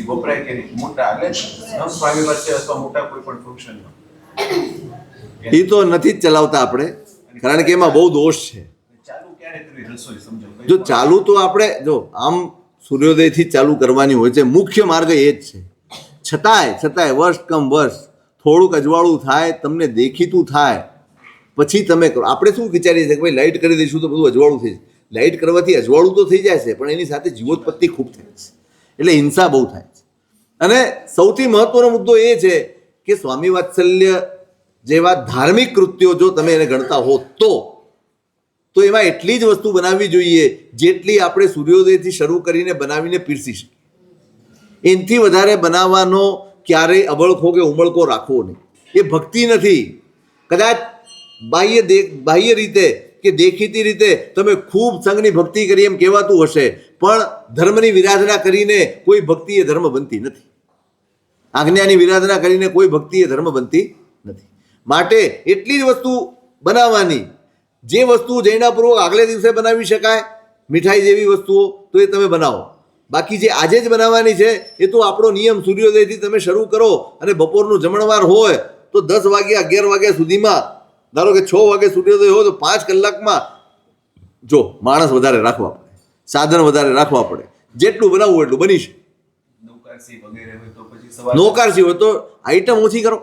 વપરાય કે નહીં મોટા એટલે સંત સ્વામી વાત્સલ્ય અથવા મોટા કોઈ પણ ફંક્શનમાં એ તો નથી જ ચલાવતા આપણે, કારણ કે એમાં બહુ દોષ છે. ચાલુ ક્યારે કરવી રસોઈ સમજો જો ચાલુ તો આપણે જો આમ સૂર્યોદયથી જ ચાલુ કરવાની હોય છે, મુખ્ય માર્ગ એ જ છે. છતાંય વર્ષ કમ વર્ષ થોડુંક અજવાળું થાય, તમને દેખીતું થાય, પછી તમે કરો. આપણે શું વિચારીએ છીએ કે ભાઈ લાઇટ કરી દઈશું તો બધું અજવાળું થઈ જાય. લાઇટ કરવાથી અજવાળું તો થઈ જાય છે, પણ એની સાથે જીવોત્પત્તિ ખૂબ થાય છે, એટલે હિંસા બહુ થાય છે. અને સૌથી મહત્વનો મુદ્દો એ છે કે સ્વામી વાત્સલ્ય જેવા ધાર્મિક કૃત્યો જો તમે એને ગણતા હો તો એમાં એટલી જ વસ્તુ બનાવવી જોઈએ જેટલી આપણે સૂર્યોદયથી શરૂ કરીને બનાવીને પીરસી શકીએ. એનાથી વધારે બનાવવાનો ક્યારેય અબળખો કે ઉમળકો રાખવો નહીં. એ ભક્તિ નથી. કદાચ બાહ્ય રીતે કે દેખીતી રીતે તમે ખૂબ સંઘની ભક્તિ કરી એમ કહેવાતું હશે, પણ ધર્મની વિરાધના કરીને કોઈ ભક્તિ એ ધર્મ બનતી નથી. આજ્ઞાની વિરાધના કરીને કોઈ ભક્તિ એ ધર્મ બનતી નથી. માટે એટલી જ વસ્તુ બનાવવાની, જે વસ્તુ જૈનાપૂર્વક આગલે દિવસે બનાવી શકાય, મીઠાઈ જેવી વસ્તુઓ તો એ તમે બનાવો. બાકી જે આજે જ બનાવવાની છે એ તો આપણો નિયમ સૂર્યોદયથી તમે શરૂ કરો અને બપોરનું જમણવાર હોય તો 10 વાગ્યા 11 વાગ્યા સુધીમાં, ધારો કે 6 વાગે સૂર્યોદય હોય તો 5 કલાકમાં જો માણસ વધારે રાખવા પડે, સાધન વધારે રાખવા પડે, જેટલું બનાવવું એટલું બની શકે. નૌકારસી વગેરે હોય તો પછી સવારે નોકારસી હોય તો આઈટમ ઓછી કરો.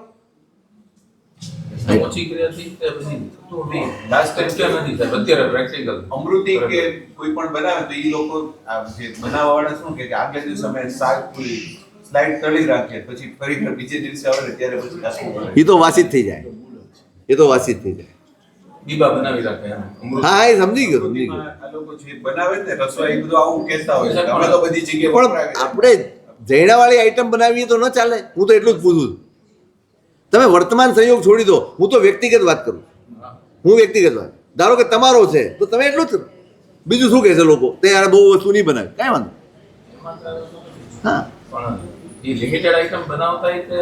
ઓછી ક્રિયાથી તે પછી થતું નહીં. લાસ્ટ ટાઈમ ક્યાં નથી થાય અત્યારે પ્રેક્ટિકલ અમૃતિ કે કોઈ પણ બનાવે તો એ લોકો આ જે બનાવવા વાળા શું કે આગલે દિવસે અમે શાક પૂરી સ્લાઇડ તળી રાખીએ, પછી ફરી બીજે દિવસે આવે ત્યારે પછી નાખવું પડે. એ તો વાસી જ થઈ જાય, એ તો વાસી જ થઈ જાય. દીબા બનાવી રાખે એમ. અમૃત. હા, એ સમજી ગયો. આ લોકો જે બનાવે ને રસોઈ એ બધું આવું કહેતા હોય છે. અમે તો બધી જગ્યાએ પણ વપરાય છે. આપણે જૈણાવાળી આઈટમ બનાવીએ તો ન ચાલે. હું તો એટલું જ પૂછું છું. તમે વર્તમાન સંયોગ છોડી દો, હું તો વ્યક્તિગત વાત કરું. હું વ્યક્તિગત વાત, ધારો કે તમારો છે તો તમે એટલું જ કરો. બીજું શું કહેશે લોકો, તે યાર બહુ વસ્તુ નહીં બનાવે, કાંઈ વાંધો. હા, પણ એ લિમિટેડ આઈટમ બનાવતા હોય તે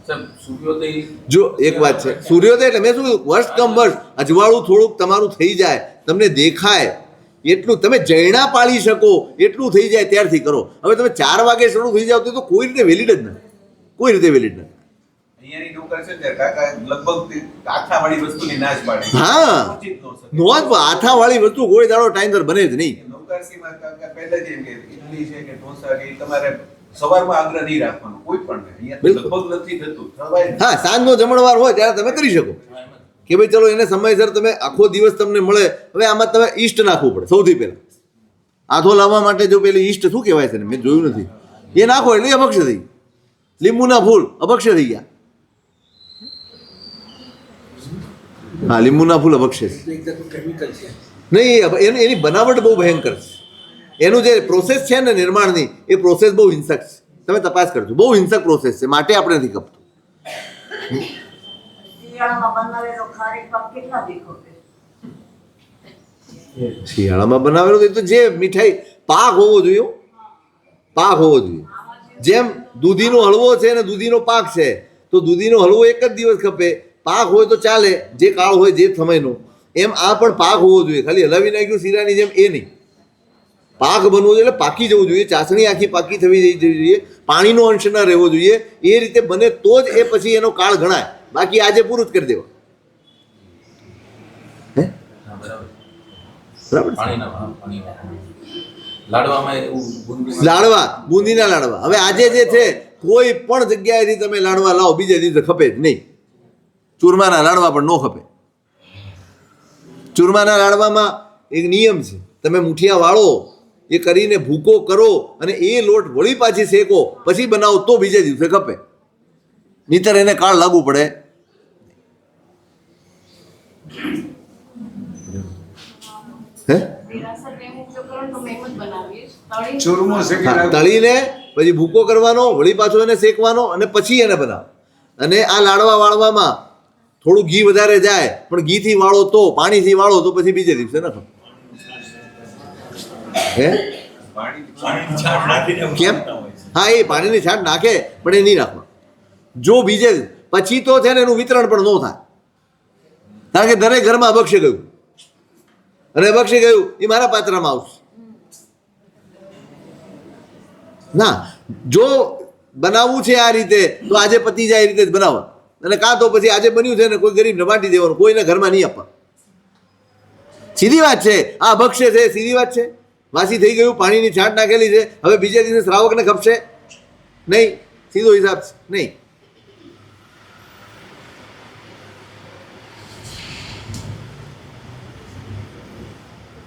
સાહેબ સૂર્યોદય જો એક વાત છે, સૂર્યોદય એટલે મેં શું કીધું, વર્ષ કમ વર્ષ અજવાળું થોડુંક તમારું થઈ જાય, તમને દેખાય એટલું, તમે જૈણા પાળી શકો એટલું થઈ જાય ત્યારથી કરો. હવે તમે 4 વાગે શરૂ થઈ જાવ તો કોઈ રીતે વેલિડ જ નથી, કોઈ રીતે વેલિડ નથી. અહીંયાની નૌકર છે ત્યારે કાકા લગભગ આથાવાળી વસ્તુની નાશ પાડે. હા, પહોંચી જ ન શકે. નોંધ આથાવાળી વસ્તુ કોઈ દાડો ટાઈમસર બને જ નહીં. નૌકરસીમાં કાકા પહેલેથી એમ કે ઇડલી છે કે ઢોસા કે ઈ તમારે સવારમાં આગ્રહ નહીં રાખવાનો કોઈ પણ ને. અહીંયા બિલકુલ. લગભગ નથી થતું. સવારે હા, સાંજનો જમણવાર હોય ત્યારે તમે કરી શકો કે ભાઈ ચલો એને સમયસર તમે આખો દિવસ તમને મળે. હવે આમાં તમે ઈસ્ટ નાખવું પડે સૌથી પહેલાં. આથો લાવવા માટે જો પેલી ઈસ્ટ શું કહેવાય છે ને, મેં જોયું નથી, એ નાખો એટલે અભક્ષ્ય થઈ ગયા. લીંબુના ફૂલ અભક્ષ્ય થઈ ગયા. હા, લીંબુના ફૂલ અભક્ષ્ય છે એકદમ કેમિકલ છે. નહીં, એની બનાવટ બહુ ભયંકર છે. એનું જે પ્રોસેસ છે ને નિર્માણની, એ પ્રોસેસ બહુ હિંસક છે. તમે તપાસ કરજો, બહુ હિંસક પ્રોસેસ છે, માટે આપણે નથી ખપતું. શિયાળામાં બનાવેલો ખારેક પાક કેટલા દી ખપે? શિયાળામાં બનાવેલો તો જે મીઠાઈ પાક હોવો જોઈએ હો. પાક હોવો જોઈએ. જેમ દૂધીનો હલવો છે ને દૂધીનો પાક છે, તો દૂધીનો હલવો એક જ દિવસ ખપે, પાક હોય તો ચાલે, જે કાળ હોય જે સમયનો. એમ આ પણ પાક હોવો જોઈએ, ખાલી હલાવી નાખ્યું શીરાની જેમ એ નહીં. પાક બનવો જોઈએ એટલે પાકી જવું જોઈએ, ચાસણી આખી પાકી થવી જોઈએ, પાણીનો અંશ ન રહેવો જોઈએ. એ રીતે બને તો જ એ પછી એનો કાળ ગણાય, બાકી આજે પૂરું જ કરી દેવા. હે, હા, બરાબર. બરાબર છે. પાણીના લાડવામાં એવું બુંદી લાડવા, બુંદીના લાડવા. હવે આજે જે છે કોઈ પણ જગ્યાએથી તમે લાડવા લાવો, બીજા દિવસે ખપે જ નહીં. ચૂરમાના લાડવા પણ ન ખપે. ચૂરમાના લાડવામાં એક નિયમ છે, તમે મુઠિયા વાળો, એ કરીને ભૂકો કરો અને એ લોટ વળી પાછી શેકો પછી બનાવો તો બીજે દિવસે ખપે, નહીંતર એને કાળ લાગુ પડે. હે, વિરાસત એમ ઉપયોગ કરો તો મેં જ બનાવીએ તળી ચૂરમો શેકી હા, તળીને પછી ભૂકો કરવાનો, વળી પાછો એને શેકવાનો અને પછી એને બનાવો. અને આ લાડવા વાળવામાં થોડું ઘી વધારે જાય, પણ ઘીથી વાળો તો, પાણીથી વાળો તો પછી બીજે દિવસે ન ખપે. હે, પાણીની છાંટ નાખીને કેમ? બનાવતા હોય છે. હા, એ પાણીની છાંટ નાખે પણ એ નહીં નાખવા. જો બીજે પછી તો છે ને એનું વિતરણ પણ ન થાય, કારણ કે દરેક ઘરમાં અબક્ષે ગયું અને અબક્ષે ગયું એ મારા પાત્રમાં આવશે. ના, જો બનાવવું છે આ રીતે તો આજે પતી જાય એ રીતે જ બનાવો, અને કાં તો પછી આજે બન્યું છે ને કોઈ ગરીબને બાંટી દેવાનું, કોઈને ઘરમાં નહીં આપવા. સીધી વાત છે, આ અબક્ષે છે, સીધી વાત છે. વાસી થઈ ગયું, પાણીની છાંટ નાખેલી છે, હવે બીજે દિવસે શ્રાવકને ખપશે નહીં, સીધો હિસાબ છે નહીં.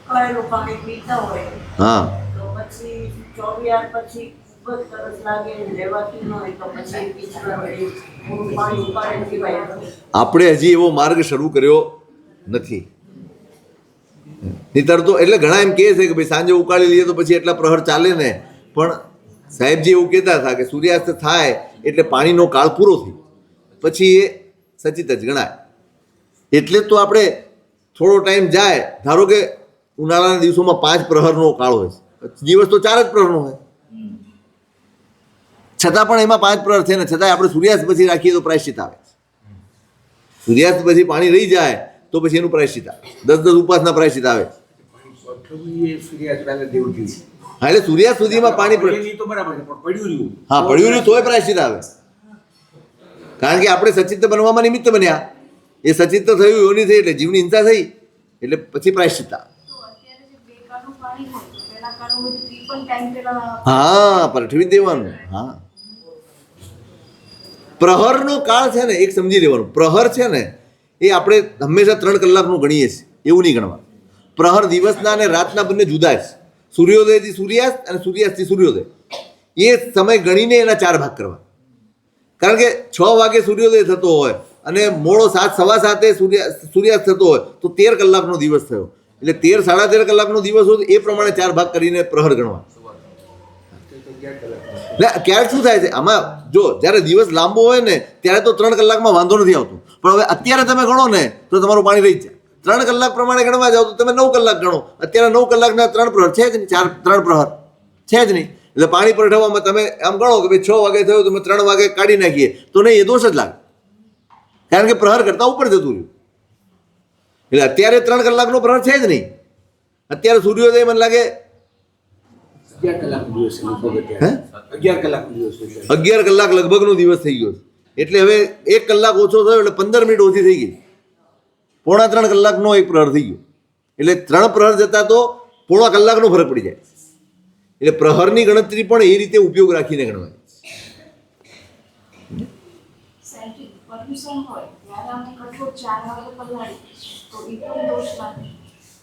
કરેલું પાણી પીતા હોય હા, તો પછી 24 પછી ખૂબ જ તરસ લાગે, લેવાતું ન હોય તો પછી પીછળ વળી થોડું પાણી ઉકાળીને પીવાય. આપણે હજી એવો માર્ગ શરૂ કર્યો નથી. નહીંતર તો એટલે ઘણા એમ કહે છે કે ભાઈ સાંજે ઉકાળી લઈએ તો પછી એટલા પ્રહર ચાલે ને, પણ સાહેબજી એવું કહેતા હતા કે સૂર્યાસ્ત થાય એટલે પાણીનો કાળ પૂરો થઈ પછી એ સચિત જ ગણાય. એટલે જ તો આપણે થોડો ટાઈમ જાય, ધારો કે ઉનાળાના દિવસોમાં 5 પ્રહરનો કાળ હોય છે, દિવસ તો 4 જ પ્રહરનો હોય, છતાં પણ એમાં 5 પ્રહર છે ને છતાંય આપણે સૂર્યાસ્ત પછી રાખીએ તો પ્રાયશ્ચિત આવે. સૂર્યાસ્ત પછી પાણી રહી જાય તો પછી એનું પ્રાયશ્ચિત આવે, 10 ઉપવાસના પ્રાયશ્ચિત આવે. સૂર્યાસ્ત પહેલા દેવું જોઈએ. હા, એટલે સૂર્યાસ્ત સુધીમાં પાણી પાણી તો બરાબર છે, પણ પડ્યું રહ્યું. હા, પડ્યું રહ્યું તોય પ્રાયશ્ચિત આવે, કારણ કે આપણે સચિત્ત બનવામાં નિમિત્ત બન્યા. એ સચિત્ત થયું એવું નહીં થઈ એટલે જીવની હિંસા થઈ એટલે પછી પ્રાયશ્ચિત આવે. તો અત્યારે જે 2 કાનું પાણી હોય તો પેલા કાનું બધું ત્રિપલ ટાઈમ પેલા હા, પલટવી દેવાનું. હા, પ્રહરનો કાળ છે ને એક સમજી લેવાનું. પ્રહર છે ને એ આપણે હંમેશા 3 કલાકનું ગણીએ છીએ, એવું નહીં ગણવા. પ્રહર દિવસના અને રાતના બંને જુદા છે. સૂર્યોદયથી સૂર્યાસ્ત અને સૂર્યાસ્તથી સૂર્યોદય, એ સમય ગણીને એના 4 ભાગ કરવા. કારણ કે 6 વાગે સૂર્યોદય થતો હોય અને મોડો 7, સવા 7 સૂર્યાસ્ત થતો હોય તો 13 કલાકનો દિવસ થયો. એટલે 13, સાડા 13 કલાકનો દિવસ હોય તો એ પ્રમાણે 4 ભાગ કરીને પ્રહર ગણવા. એટલે ક્યારેક શું થાય છે આમાં, જો જ્યારે દિવસ લાંબો હોય ને ત્યારે તો 3 કલાકમાં વાંધો નથી આવતો, પણ હવે અત્યારે તમે ગણો ને તો તમારું પાણી રહી જાય. 3 કલાક પ્રમાણે ગણવા જાઓ તો તમે 9 કલાક ગણો, અત્યારે 9 કલાકના 3 પ્રહર છે જ નહીં, 3 પ્રહર છે જ નહીં. એટલે પાણી પલટાવવામાં તમે આમ ગણો કે ભાઈ 6 વાગે થયું તો અમે 3 વાગે કાઢી નાખીએ તો નહીં, એ દોષ જ લાગે, કારણ કે પ્રહર કરતાં ઉપર જતું રહ્યું. એટલે અત્યારે 3 કલાકનો પ્રહર છે જ નહીં. અત્યારે સૂર્યોદય મને લાગે 11 કલાકનો દિવસ છે લગભગ અત્યારે. હે 11 કલાકનો દિવસ છે. 11 કલાક લગભગનો દિવસ થઈ ગયો છે. એટલે હવે 1 કલાક ઓછો થયો એટલે 15 મિનિટ ઓછી થઈ ગઈ. 3.25 કલાકનો એક પ્રહર થઈ ગયો. એટલે 3 પ્રહર જતા તો 3.25 કલાકનો ફરક પડી જાય. એટલે પ્રહરની ગણતરી પણ એ રીતે ઉપયોગ રાખીને ગણવાની. સાયન્ટિફિક પરમિશન હોય ત્યારે અમે કઠોળ 4 વાગે પલાળી તો એ પણ દોષ લાગે.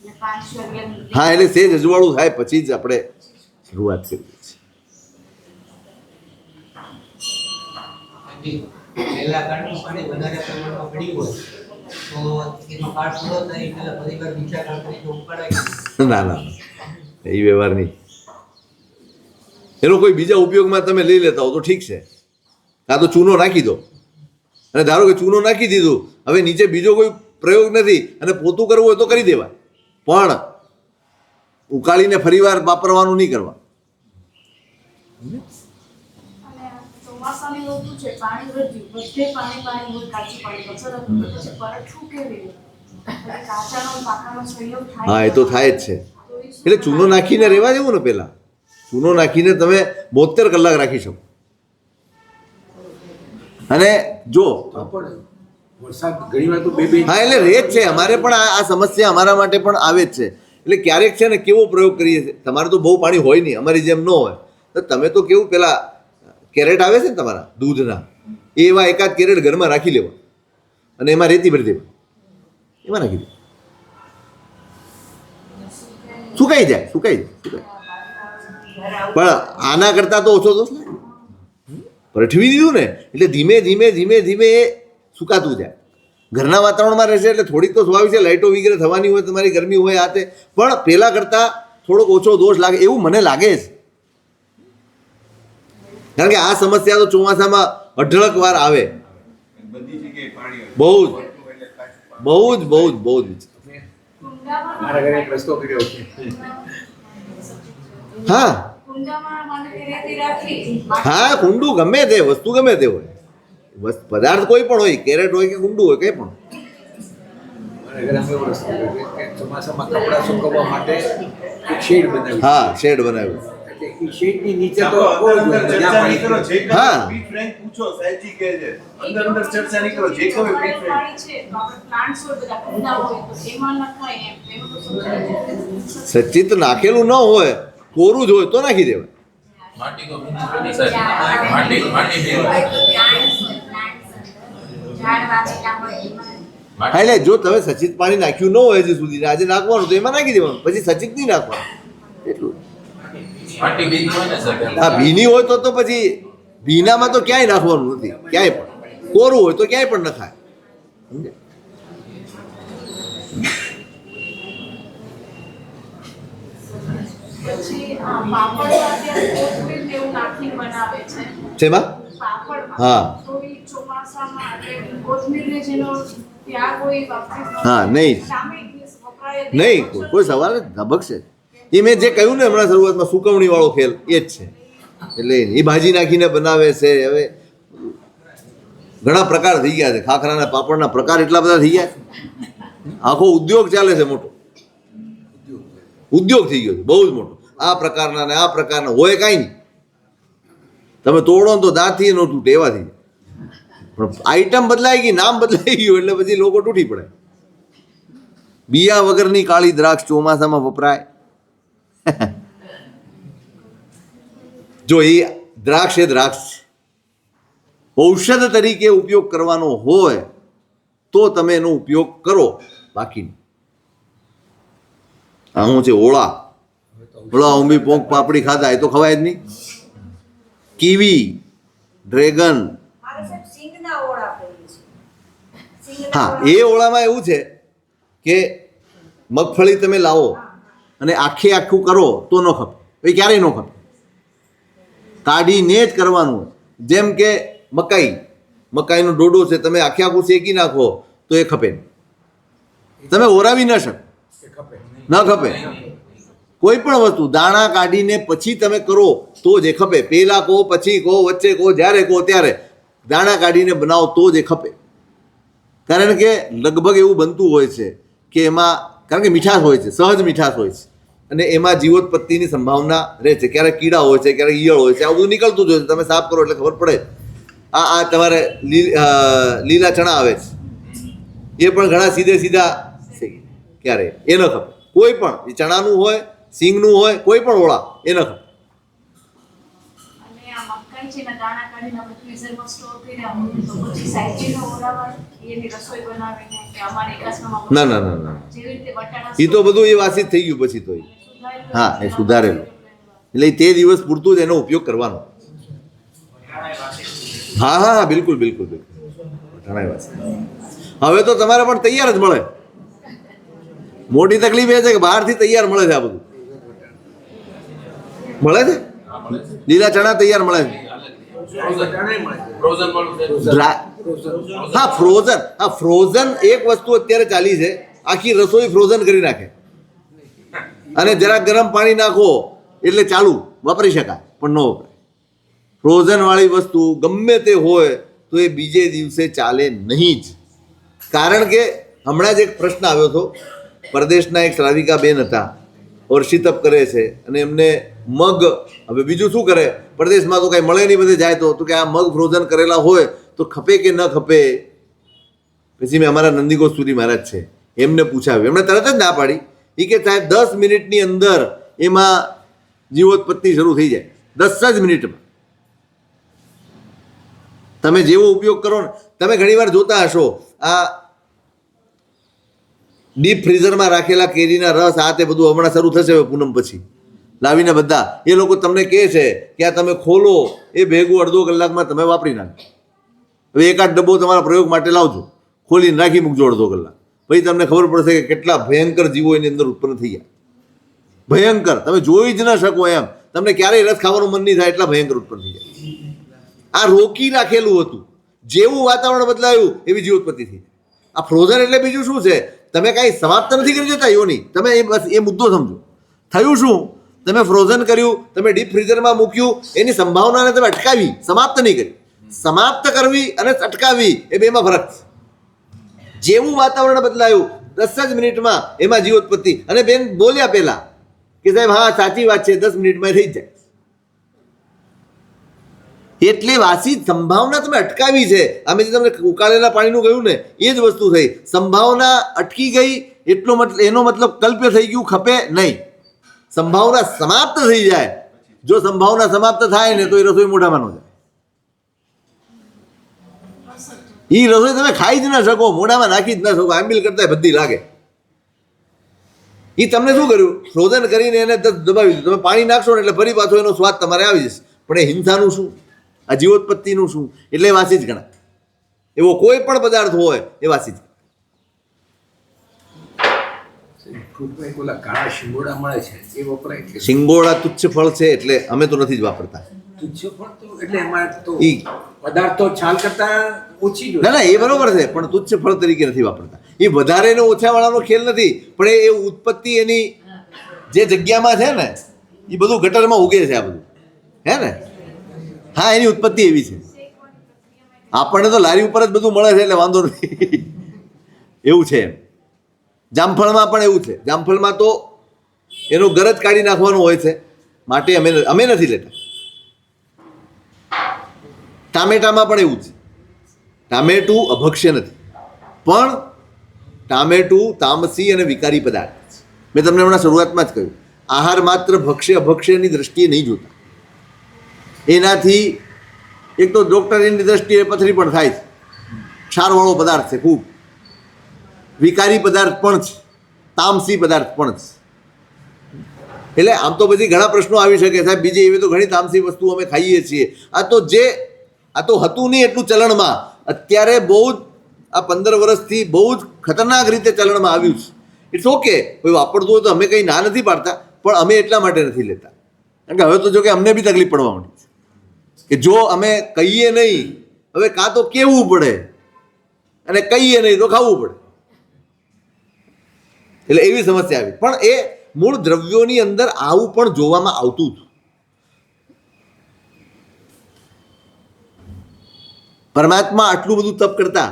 અને 5 વાગ્યાની હા, એટલે સેજ અજવાળું થાય પછી જ આપણે શરૂઆત કરીએ છીએ. પહેલા કાળનું પાણી વધારે પ્રમાણમાં પડ્યું હોય તો એનો કાળ પૂરો થાય પહેલા પરિવાર બીજા કાળ તરીકે ઉપાડાય. ના ના, એ વ્યવહાર નહીં. એનો કોઈ બીજા ઉપયોગમાં તમે લઈ લેતા હો તો ઠીક છે, કાં તો ચૂનો નાખી દો. અને ધારો કે ચૂનો નાખી દીધું, હવે નીચે બીજો કોઈ પ્રયોગ નથી અને પોતું કરવું હોય તો કરી દેવાય, પણ ઉકાળીને ફરીવાર વાપરવાનું નહીં કરવા. અને ચોમાસાની ઋતુ છે, પાણી વધ્યું, બધે પાણી હોય, કાચું પાણી કચરો પછી પરઠું કેવી રીતે? એટલે કાચાનો અને પાકાનો સંયોગ થાય. હા, એ તો થાય જ છે. એટલે ચૂનો નાખીને રહેવા દેવું ને, પહેલાં ચૂનો નાખીને તમે 72 કલાક રાખી શકો. અને જો પણ વરસાદ ઘણીવાર તો 2 હા, એટલે રહે જ છે. અમારે પણ આ સમસ્યા અમારા માટે પણ આવે જ છે. એટલે ક્યારેક છે ને કેવો પ્રયોગ કરીએ છીએ, તમારે તો બહુ પાણી હોય નહીં, અમારી જેમ ન હોય, તો તમે તો કેવું પેલા કેરેટ આવે છે ને તમારા દૂધના, એવા એકાદ કેરેટ ઘરમાં રાખી લેવા અને એમાં રેતી ભરી દેવા, એમાં નાખી દે, સુકાઈ જાય. પણ આના કરતાં તો ઓછો દોષ લાગે. પલટવી દીધું ને એટલે ધીમે ધીમે એ સુકાતું જાય. ઘરના વાતાવરણમાં રહેશે એટલે થોડીક તો સ્વાભાવિક છે, લાઇટો વગેરે થવાની હોય, તમારી ગરમી હોય આ તે, પણ પહેલાં કરતાં થોડોક ઓછો દોષ લાગે એવું મને લાગે છે. કારણ કે આ સમસ્યા તો ચોમાસામાં અઢળક વાર આવે, બધી જગ્યાએ પાણી બહુ જ મારા ઘરે એક રસ્તો કર્યો છે. હા કુંડામાં માનો કે રેતી રાખી હા કુંડું ગમે તે વસ્તુ ગમે તે હોય, પદાર્થ કોઈ પણ હોય, કેરેટ હોય કે કુંડું હોય, કંઈ પણ. અને ઘરે અમે એવું રસ્તો કર્યો કે ચોમાસામાં કપડાં સુકવવા માટે એક શેડ બનાવ્યું. હા શેડ બનાવ્યું. એટલે એ શેડની નીચે તો ચાલો, કોઈ અંદર જ ચર્ચા નહીં કરો, જે કહો હા. બી ફ્રેન્ક પૂછો, સાહેબજી કહે છે. અંદર ચર્ચા નહીં કરો, જે કહો એ બી ફ્રેન્ક. પાણી છે તો આપણે પ્લાન્ટ્સ હોય બધા કુંડા હોય તો એમાં નખાય એમ તો સમજાય. સચિત નાખેલું ન હોય, કોરું જ હોય તો નાખી દેવાય. માટી તો ભીની બની સાહેબ. માટી ભીની. હા એટલે જો તમે સચિત પાણી નાખ્યું ન હોય હજી સુધી, આજે નાખવાનું તો એમાં નાખી દેવાનું, પછી સચિત નહીં નાખવાનું એટલું. માટી ભીની હોય ને સાહેબ. હા ભીની હોય તો પછી ભીનામાં તો ક્યાંય નાખવાનું નથી, ક્યાંય પણ. કોરું હોય તો ક્યાંય પણ નખાય. સમજ્યા? પછી પાપડમાં અત્યારે કોથમીર ને એવું નાખીને બનાવે છે શેમાં? પાપડમાં. હા. તો એ ચોમાસામાં એટલે કોથમીરને જેનો ત્યાગ હોય એ વાપરી હા, નહીં. સામે વપરાય જ નહીં કોઈ સવાલ જ ધબકશે. એ મેં જે કહ્યું ને હમણાં શરૂઆતમાં, સુકવણી વાળો ખેલ એ જ છે. એટલે એ ભાજી નાખીને બનાવે છે. હવે ઘણા પ્રકાર થઈ ગયા છે, ખાખરાના પાપડના પ્રકાર એટલા બધા થઈ ગયા છે. આખો ઉદ્યોગ ચાલે છે, મોટો ઉદ્યોગ થઈ ગયો છે, બહુ જ મોટો. આ પ્રકારના ને આ પ્રકારના હોય કાંઈ નહીં, તમે તોડો ને તો દાંતથી ન તૂટે એવા થઈ જાય. પણ આઈટમ બદલાઈ ગઈ, નામ બદલાઈ ગયું એટલે પછી લોકો તૂટી પડે. બિયા વગરની કાળી દ્રાક્ષ ચોમાસામાં વપરાય. જો એ દ્રાક્ષ એ દ્રાક્ષ છે. ઔષધ તરીકે ઉપયોગ કરવાનો હોય તો તમે એનો ઉપયોગ કરો, બાકી નહીં. આ શું છે? ઓળા. ઓળા ઉંબી પોંક પાપડી ખાધા એ તો ખવાય જ નહીં. Kiwi, dragon. મારે સાહેબ સિંગના ઓળા કરીએ છીએ. હા એ ઓળામાં એવું છે કે મગફળી તમે લાવો અને આખે આખું કરો તો ન ખપે, એ ક્યારેય ન ખપે. કાઢીને જ કરવાનું. જેમ કે મકાઈનો ડોડો છે, તમે આખે આખું શેકી નાખો તો એ ખપે નહીં. તમે ઓરાવી ન શકો, ન ખપે. કોઈ પણ વસ્તુ દાણા કાઢીને પછી તમે કરો તો જ એ ખપે. પહેલા કહો, પછી કહો, વચ્ચે કહો, જ્યારે કહો ત્યારે દાણા કાઢીને બનાવો તો જ એ ખપે. કારણ કે લગભગ એવું બનતું હોય છે કે એમાં, કારણ કે મીઠાશ હોય છે, સહજ મીઠાશ હોય છે, અને એમાં જીવોત્પત્તિની સંભાવના રહે છે. ક્યારેક કીડા હોય છે, ક્યારેક ઈયળ હોય છે, આવું બધું નીકળતું જ હોય છે. તમે સાફ કરો એટલે ખબર પડે. આ તમારે લીલા ચણા આવે છે, એ પણ ઘણા સીધા ક્યારે એ ન ખપે. કોઈ પણ એ ચણાનું હોય, સિંગનું હોય, કોઈ પણ ઓળા એ ન ખપે. અને આ મકાઈ છે એના દાણા કાઢીને આપણે ફ્રીઝરમાં સ્ટોર કર્યા હોય તો પછી સાઈઝીનો ઓળાવા એની રસોઈ બનાવીને કે અમારી કાસમાં ના ના ના ના, જેવી રીતે વટાણા એ તો બધું એ વાસી જ થઈ ગયું પછી તો એ. હા એ સુધારેલું. એટલે તે દિવસ પૂરતું જ એનો ઉપયોગ કરવાનો. હા હા હા બિલકુલ બિલકુલ બિલકુલ. વટાણાય વાસી. હવે તો તમારે પણ તૈયાર જ મળે. મોટી તકલીફ એ છે કે બહારથી તૈયાર મળે છે. આ બધું મળે છે, લીલા ચણા તૈયાર મળે છે. ફ્રોઝન વાળું છે. હા ફ્રોઝન. હા ફ્રોઝન એક વસ્તુ અત્યારે ચાલી છે, આખી રસોઈ ફ્રોઝન કરી નાખે અને જરાક ગરમ પાણી નાખો એટલે ચાલુ વાપરી શકાય, પણ ન વપરાય. ફ્રોઝન વાળી વસ્તુ ગમે તે હોય તો એ બીજે દિવસે ચાલે નહીં જ. કારણ કે હમણાં જ એક પ્રશ્ન આવ્યો હતો, પરદેશના એક શ્રાવિકા બેન હતા, વર્ષિતપ કરે છે અને એમને મગ, હવે બીજું શું કરે, પરદેશમાં તો કાંઈ મળે નહીં, બધે જાય તો કે આ મગ ફ્રોઝન કરેલા હોય તો ખપે કે ન ખપે. પછી મેં અમારા નંદીગોસ્તુરી મહારાજ છે એમને પૂછાવ્યું, એમણે તરત જ ના પાડી. એ કે સાહેબ 10 મિનિટની અંદર એમાં જીવોત્પત્તિ શરૂ થઈ જાય, 10 જ મિનિટમાં. તમે જેવો ઉપયોગ કરો ને, તમે ઘણીવાર જોતા હશો આ ડીપ ફ્રીઝરમાં રાખેલા કેરીના રસ, આ તે બધું હમણાં શરૂ થશે હવે પૂનમ પછી લાવીને બધા એ લોકો તમને કહે છે કે આ તમે ખોલો એ ભેગું અડધો કલાકમાં તમે વાપરી નાખો. હવે એકાદ ડબ્બો તમારા પ્રયોગ માટે લાવજો, ખોલીને રાખી મૂકજો અડધો કલાક, પછી તમને ખબર પડશે કે કેટલા ભયંકર જીવો એની અંદર ઉત્પન્ન થઈ ગયા. ભયંકર, તમે જોઈ જ ન શકો એમ, તમને ક્યારેય રસ ખાવાનું મન નહીં થાય એટલા ભયંકર ઉત્પન્ન થઈ જાય. આ રોકી રાખેલું હતું, જેવું વાતાવરણ બદલાયું એવી જીવોત્પત્તિ થઈ. આ ફ્રોઝન એટલે બીજું શું છે, તમે કાંઈ સમાપ્ત નથી કરી દેતા યોની, તમે એ બસ એ મુદ્દો સમજો. થયું શું તમે ફ્રોઝન કર્યું, તમે ડીપ ફ્રીઝરમાં મૂક્યું, એની સંભાવનાને તમે અટકાવી, સમાપ્ત નહીં કરી. સમાપ્ત કરવી અને અટકાવી એ બેમાં ફરક છે. જેવું વાતાવરણ બદલાયું 10 જ મિનિટમાં એમાં જીવોત્પત્તિ. અને બેન બોલ્યા પહેલા કે સાહેબ હા સાચી વાત છે, 10 મિનિટમાં થઈ જાય. એટલે વાસી સંભાવના તમે અટકાવી છે. અમે જે તમને ઉકાળેલા પાણીનું કહ્યું ને એ જ વસ્તુ થઈ. સંભાવના અટકી ગઈ એટલો મતલબ, એનો મતલબ કલ્પ્ય થઈ ગયું, ખપે નહીં. સંભાવના સમાપ્ત થઈ જાય. જો સંભાવના સમાપ્ત થાય ને તો એ રસોઈ મોઢામાં ન જાય. એ રસોઈ તમે ખાઈ જ ના શકો, મોઢામાં નાખી જ ના શકો, આંબીલ કરતા બધી લાગે. એ તમને શું કર્યું? ફ્રોઝન કરીને એને દબાવી દીધું. તમે પાણી નાખશો ને એટલે ફરી પાછો એનો સ્વાદ તમારે આવી જશે. પણ એ હિંસાનું શું, આ જીવોત્પત્તિનું શું? એટલે વાસી જ ગણાય. એવો કોઈ પણ પદાર્થ હોય એ વાસી જ. ફ્રૂટમાં એક ઓલા કાળા શિંગોડા મળે છે એ વપરાય છે. શિંગોડા તુચ્છ ફળ છે એટલે અમે તો નથી જ વાપરતા. તુચ્છ ફળ તો એટલે એમાં તો ઈ પદાર્થ તો છાલ કરતા ઓછી જ હોય. ના એ બરોબર છે, પણ તુચ્છ ફળ તરીકે નથી વાપરતા. એ વધારે ને ઓછા વાળાનો ખેલ નથી, પણ એ ઉત્પત્તિ એની જે જગ્યામાં છે ને એ બધું ગટરમાં ઉગે છે. આ બધું હે ને, હા એની ઉત્પત્તિ એવી છે. આપણને તો લારી ઉપર જ બધું મળે છે એટલે વાંધો નથી. એવું છે એમ. જામફળમાં પણ એવું છે. જામફળમાં તો એનો ગરજ કાઢી નાખવાનો હોય છે, માટે અમે નથી લેતા. ટામેટામાં પણ એવું છે. ટામેટું અભક્ષ્ય નથી, પણ ટામેટું તામસી અને વિકારી પદાર્થ છે. મેં તમને હમણાં શરૂઆતમાં જ કહ્યું, આહાર માત્ર ભક્ષ્ય અભક્ષ્યની દ્રષ્ટિએ નહીં જોતા. એનાથી એક તો ડૉક્ટરીની દ્રષ્ટિએ પથરી પણ થાય છે. ક્ષારવાળો પદાર્થ છે ખૂબ. વિકારી પદાર્થ પણ છે, તામસી પદાર્થ પણ છે. એટલે આમ તો પછી ઘણા પ્રશ્નો આવી શકે સાહેબ, બીજી એવી તો ઘણી તામસી વસ્તુઓ અમે ખાઈએ છીએ. આ તો હતું નહીં એટલું ચલણમાં. અત્યારે બહુ જ આ 15 વર્ષથી બહુ જ ખતરનાક રીતે ચલણમાં આવ્યું છે. ઇટ્સ ઓકે, કોઈ વાપરતું હોય તો અમે કંઈ ના નથી પાડતા, પણ અમે એટલા માટે નથી લેતા. કારણ કે હવે તો જો કે અમને બી તકલીફ પડવા માંડી છે કે જો અમે કહીએ નહીં, હવે કાં તો કહેવું પડે અને કહીએ નહીં તો ખાવું પડે. એટલે એવી સમસ્યા આવી. પણ એ મૂળ દ્રવ્યોની અંદર આવું પણ જોવામાં આવતું હતું. પરમાત્મા આટલું બધું તપ કરતા,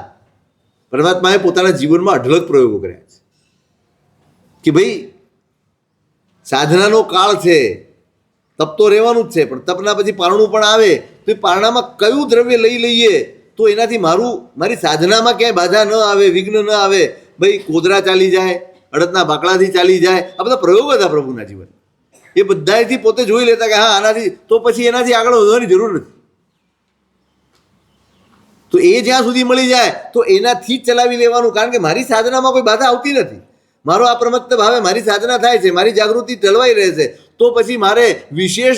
પરમાત્માએ પોતાના જીવનમાં અઢળક પ્રયોગો કર્યા છે કે ભાઈ સાધનાનો કાળ છે, તપ તો રહેવાનું જ છે, પણ તપના પછી પારણું પણ આવે તો એ પારણામાં કયું દ્રવ્ય લઈ લઈએ તો એનાથી મારી સાધનામાં ક્યાંય બાધા ન આવે, વિઘ્ન ન આવે. ભાઈ કોદરા ચાલી જાય, અડદના બાકડાથી ચાલી જાય, આ બધા પ્રયોગો હતા પ્રભુના જીવન. એ બધાથી પોતે જોઈ લેતા કે હા આનાથી તો પછી એનાથી આગળ વધવાની જરૂર નથી. તો એ જ્યાં સુધી મળી જાય તો એનાથી જ ચલાવી લેવાનું. કારણ કે મારી સાધનામાં કોઈ બાધા આવતી નથી. મારો આ પ્રમત્ત ભાવે મારી સાધના થાય છે, મારી જાગૃતિ ટળવાઈ રહે છે, તો પછી મારે વિશેષ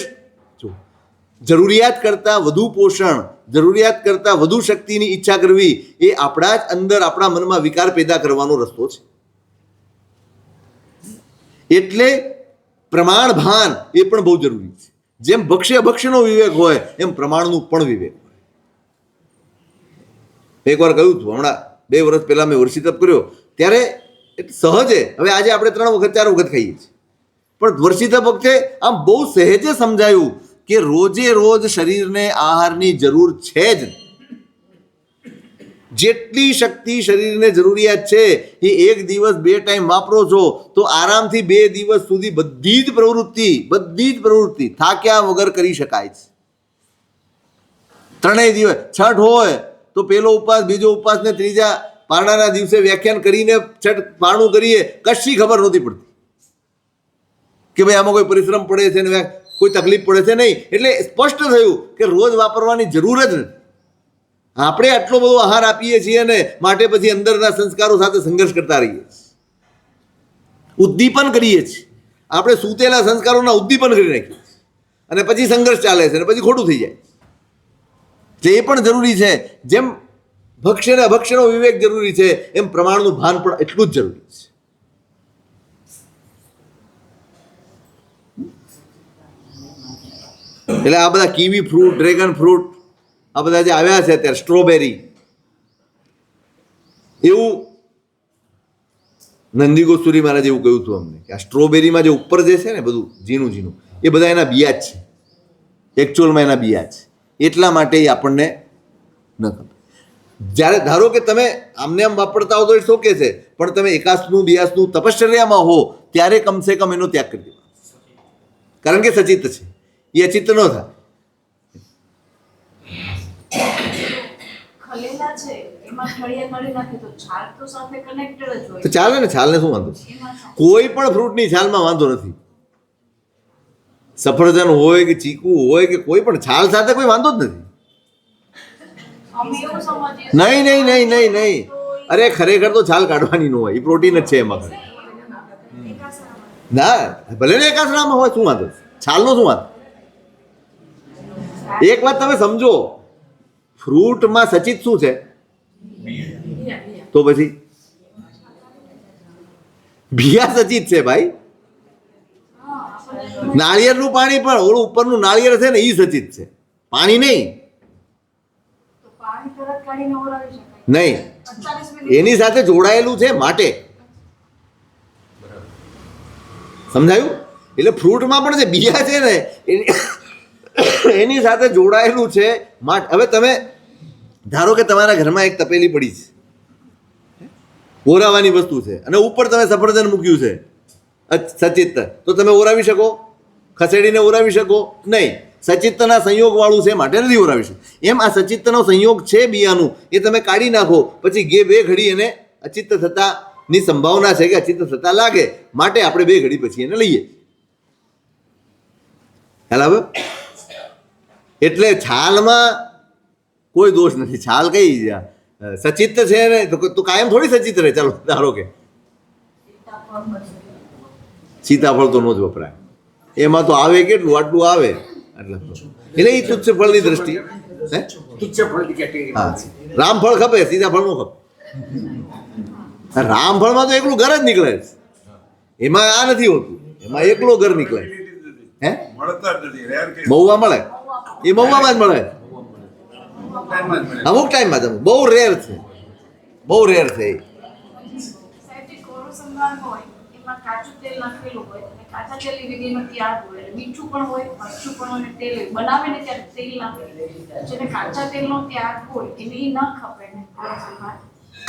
જરૂરિયાત કરતાં વધુ પોષણ, જરૂરિયાત કરતાં વધુ શક્તિની ઈચ્છા કરવી એ આપણા જ અંદર, આપણા મનમાં વિકાર પેદા કરવાનો રસ્તો છે. એટલે પ્રમાણ ભાન એ પણ બહુ જરૂરી છે. જેમ ભક્ષ્ય અભક્ષ્યનો વિવેક હોય એમ પ્રમાણનું પણ વિવેક હોય. એકવાર કહ્યું હતું, હમણાં 2 વર્ષ પહેલાં મેં વર્ષી તપ કર્યો ત્યારે સહજે, હવે આજે આપણે 3 વખત 4 વખત ખાઈએ છીએ, પણ વર્ષી તપ વખતે આમ બહુ સહેજે સમજાયું કે રોજે રોજ શરીરને આહારની જરૂર છે જ. જેટલી શક્તિ શરીરને જરૂરિયાત છે એ 1 દિવસ 2 ટાઈમ વાપરો છો તો આરામથી 2 દિવસ સુધી બધી જ પ્રવૃત્તિ થાક્યા વગર કરી શકાય છે. 3 દિવસ છઠ હોય તો પહેલો ઉપવાસ, બીજો ઉપવાસ ને ત્રીજા પારણાના દિવસે વ્યાખ્યાન કરીને છઠ પારણું કરીએ, કશી ખબર નહોતી પડતી કે ભાઈ આમાં કોઈ પરિશ્રમ પડે છે ને કોઈ તકલીફ પડે છે નહીં. એટલે સ્પષ્ટ થયું કે રોજ વાપરવાની જરૂર જ નથી. આપણે આટલો બધો આહાર આપીએ છીએ ને માટે પછી અંદરના સંસ્કારો સાથે સંઘર્ષ કરતા રહીએ છીએ, ઉદ્દીપન કરીએ છીએ. આપણે સૂતેલા સંસ્કારોના ઉદ્દીપન કરી નાખીએ અને પછી સંઘર્ષ ચાલે છે અને પછી ખોટું થઈ જાય. એ પણ જરૂરી છે. જેમ ભક્ષ્ય અને અભક્ષ્યનો વિવેક જરૂરી છે એમ પ્રમાણનું ભાન પણ એટલું જ જરૂરી છે. એટલે આ બધા કીવી ફ્રૂટ, ડ્રેગન ફ્રૂટ, આ બધા જે આવ્યા છે અત્યારે, સ્ટ્રોબેરી, એવું નંદી ગોસ્વામી મહારાજ એવું કહ્યું હતું અમને કે આ સ્ટ્રોબેરીમાં જે ઉપર જે છે ને બધું ઝીણું એ બધા એના બિયા જ છે, એકચ્યુઅલમાં એના બિયા છે. એટલા માટે એ આપણને ન ખબર. જ્યારે ધારો કે તમે આમને આમ વાપરતા હો તો ઇટ્સ ઓકે છે, પણ તમે એકાસનું બિયાસનું તપશ્ચર્યામાં હો ત્યારે કમસે કમ એનો ત્યાગ કરી દેવાનો, કારણ કે સચિત્ત છે, એ અચિત્ત ન થાય. ખલેલા છે એમાં ખડિયા કાઢી નાખે તો છાલ તો સાથે કનેક્ટેડ જ હોય. તો ચાલે ને, છાલને શું વાંધો છે? એમાં શું? કોઈ પણ ફ્રૂટની છાલમાં વાંધો નથી. સફરજન હોય કે ચીકુ હોય કે કોઈ પણ છાલ સાથે કોઈ વાંધો જ નથી. અમે એવું સમજીએ નહીં નહીં નહીં નહીં નહીં, અરે ખરેખર તો છાલ કાઢવાની ન હોય, એ પ્રોટીન જ છે એમાં. ના, ભલે ને એકાસણામાં હોય, શું વાંધો? છાલનો શું વાંધો? એક વાત તમે સમજો, ફ્રૂટમાં સચિત શું છે? તો પછી બિયા સચિત છે ભાઈ. નાળિયેરનું પાણી પણ ઓલું ઉપરનું નાળિયેર છે ને એ સચિત છે, પાણી નહીં. તો પાણી તરત કાઢીને ઓરાવી શકાય નહીં, 45 મિનિટ એની સાથે જોડાયેલું છે માટે. સમજાયું? એટલે ફ્રૂટમાં પણ જે બિયા છે ને એની સાથે જોડાયેલું છે માટે. હવે તમે ધારો કે તમારા ઘરમાં એક તપેલી પડી છે, ઓરાવાની વસ્તુ છે, અને ઉપર તમે સફરજન મૂક્યું છે સચિત્ત, તો તમે ઓરાવી શકો? ખસેડીને ઓરાવી શકો? નહીં. સચિત્તના સંયોગવાળું છે માટે નથી ઓરાવી શકો. એમ આ સચિત્તનો સંયોગ છે બિયાનું, એ તમે કાઢી નાખો પછી બે ઘડી એને અચિત્ત થતાની સંભાવના છે કે અચિત્ત થતા લાગે, માટે આપણે 2 ઘડી પછી એને લઈએ. ખ્યાલ આવે? એટલે છાલમાં કોઈ દોષ નથી. છાલ કઈ સચિત્ત છે ને તો કાયમ થોડી સચિત્ત રહે. ચાલો ધારો કે સીતાફળ તો ન જ વપરાય, એમાં તો આવે કેટલું, આટલું આવે. એટલે એ તુચ્છ ફળની દ્રષ્ટિ. હે, તુચ્છ ફળની કેટેગરી. હા, રામફળ ખપે, સીતાફળ નો ખપે. રામફળમાં તો એકલું ઘર જ નીકળે છે, એમાં આ નથી હોતું, એમાં એકલો ઘર નીકળે. હે, મહુવા મળે, એ મહુવામાં જ મળે અમુક ટાઈમમાં. તમે બહુ રેર છે, બહુ રેર છે. સાહેબજી કોરો સંભાળ હોય એમાં કાચું તેલ નાખેલું હોય અને કાચા તેલની વિધિનો ત્યાગ હોય, મીઠું પણ હોય, મરચું પણ હોય, તેલ બનાવે ને ત્યારે તેલ નાખે. જેને કાચા તેલનો ત્યાગ હોય એને ઈ ન ખપે ને કોરો સંભાળ.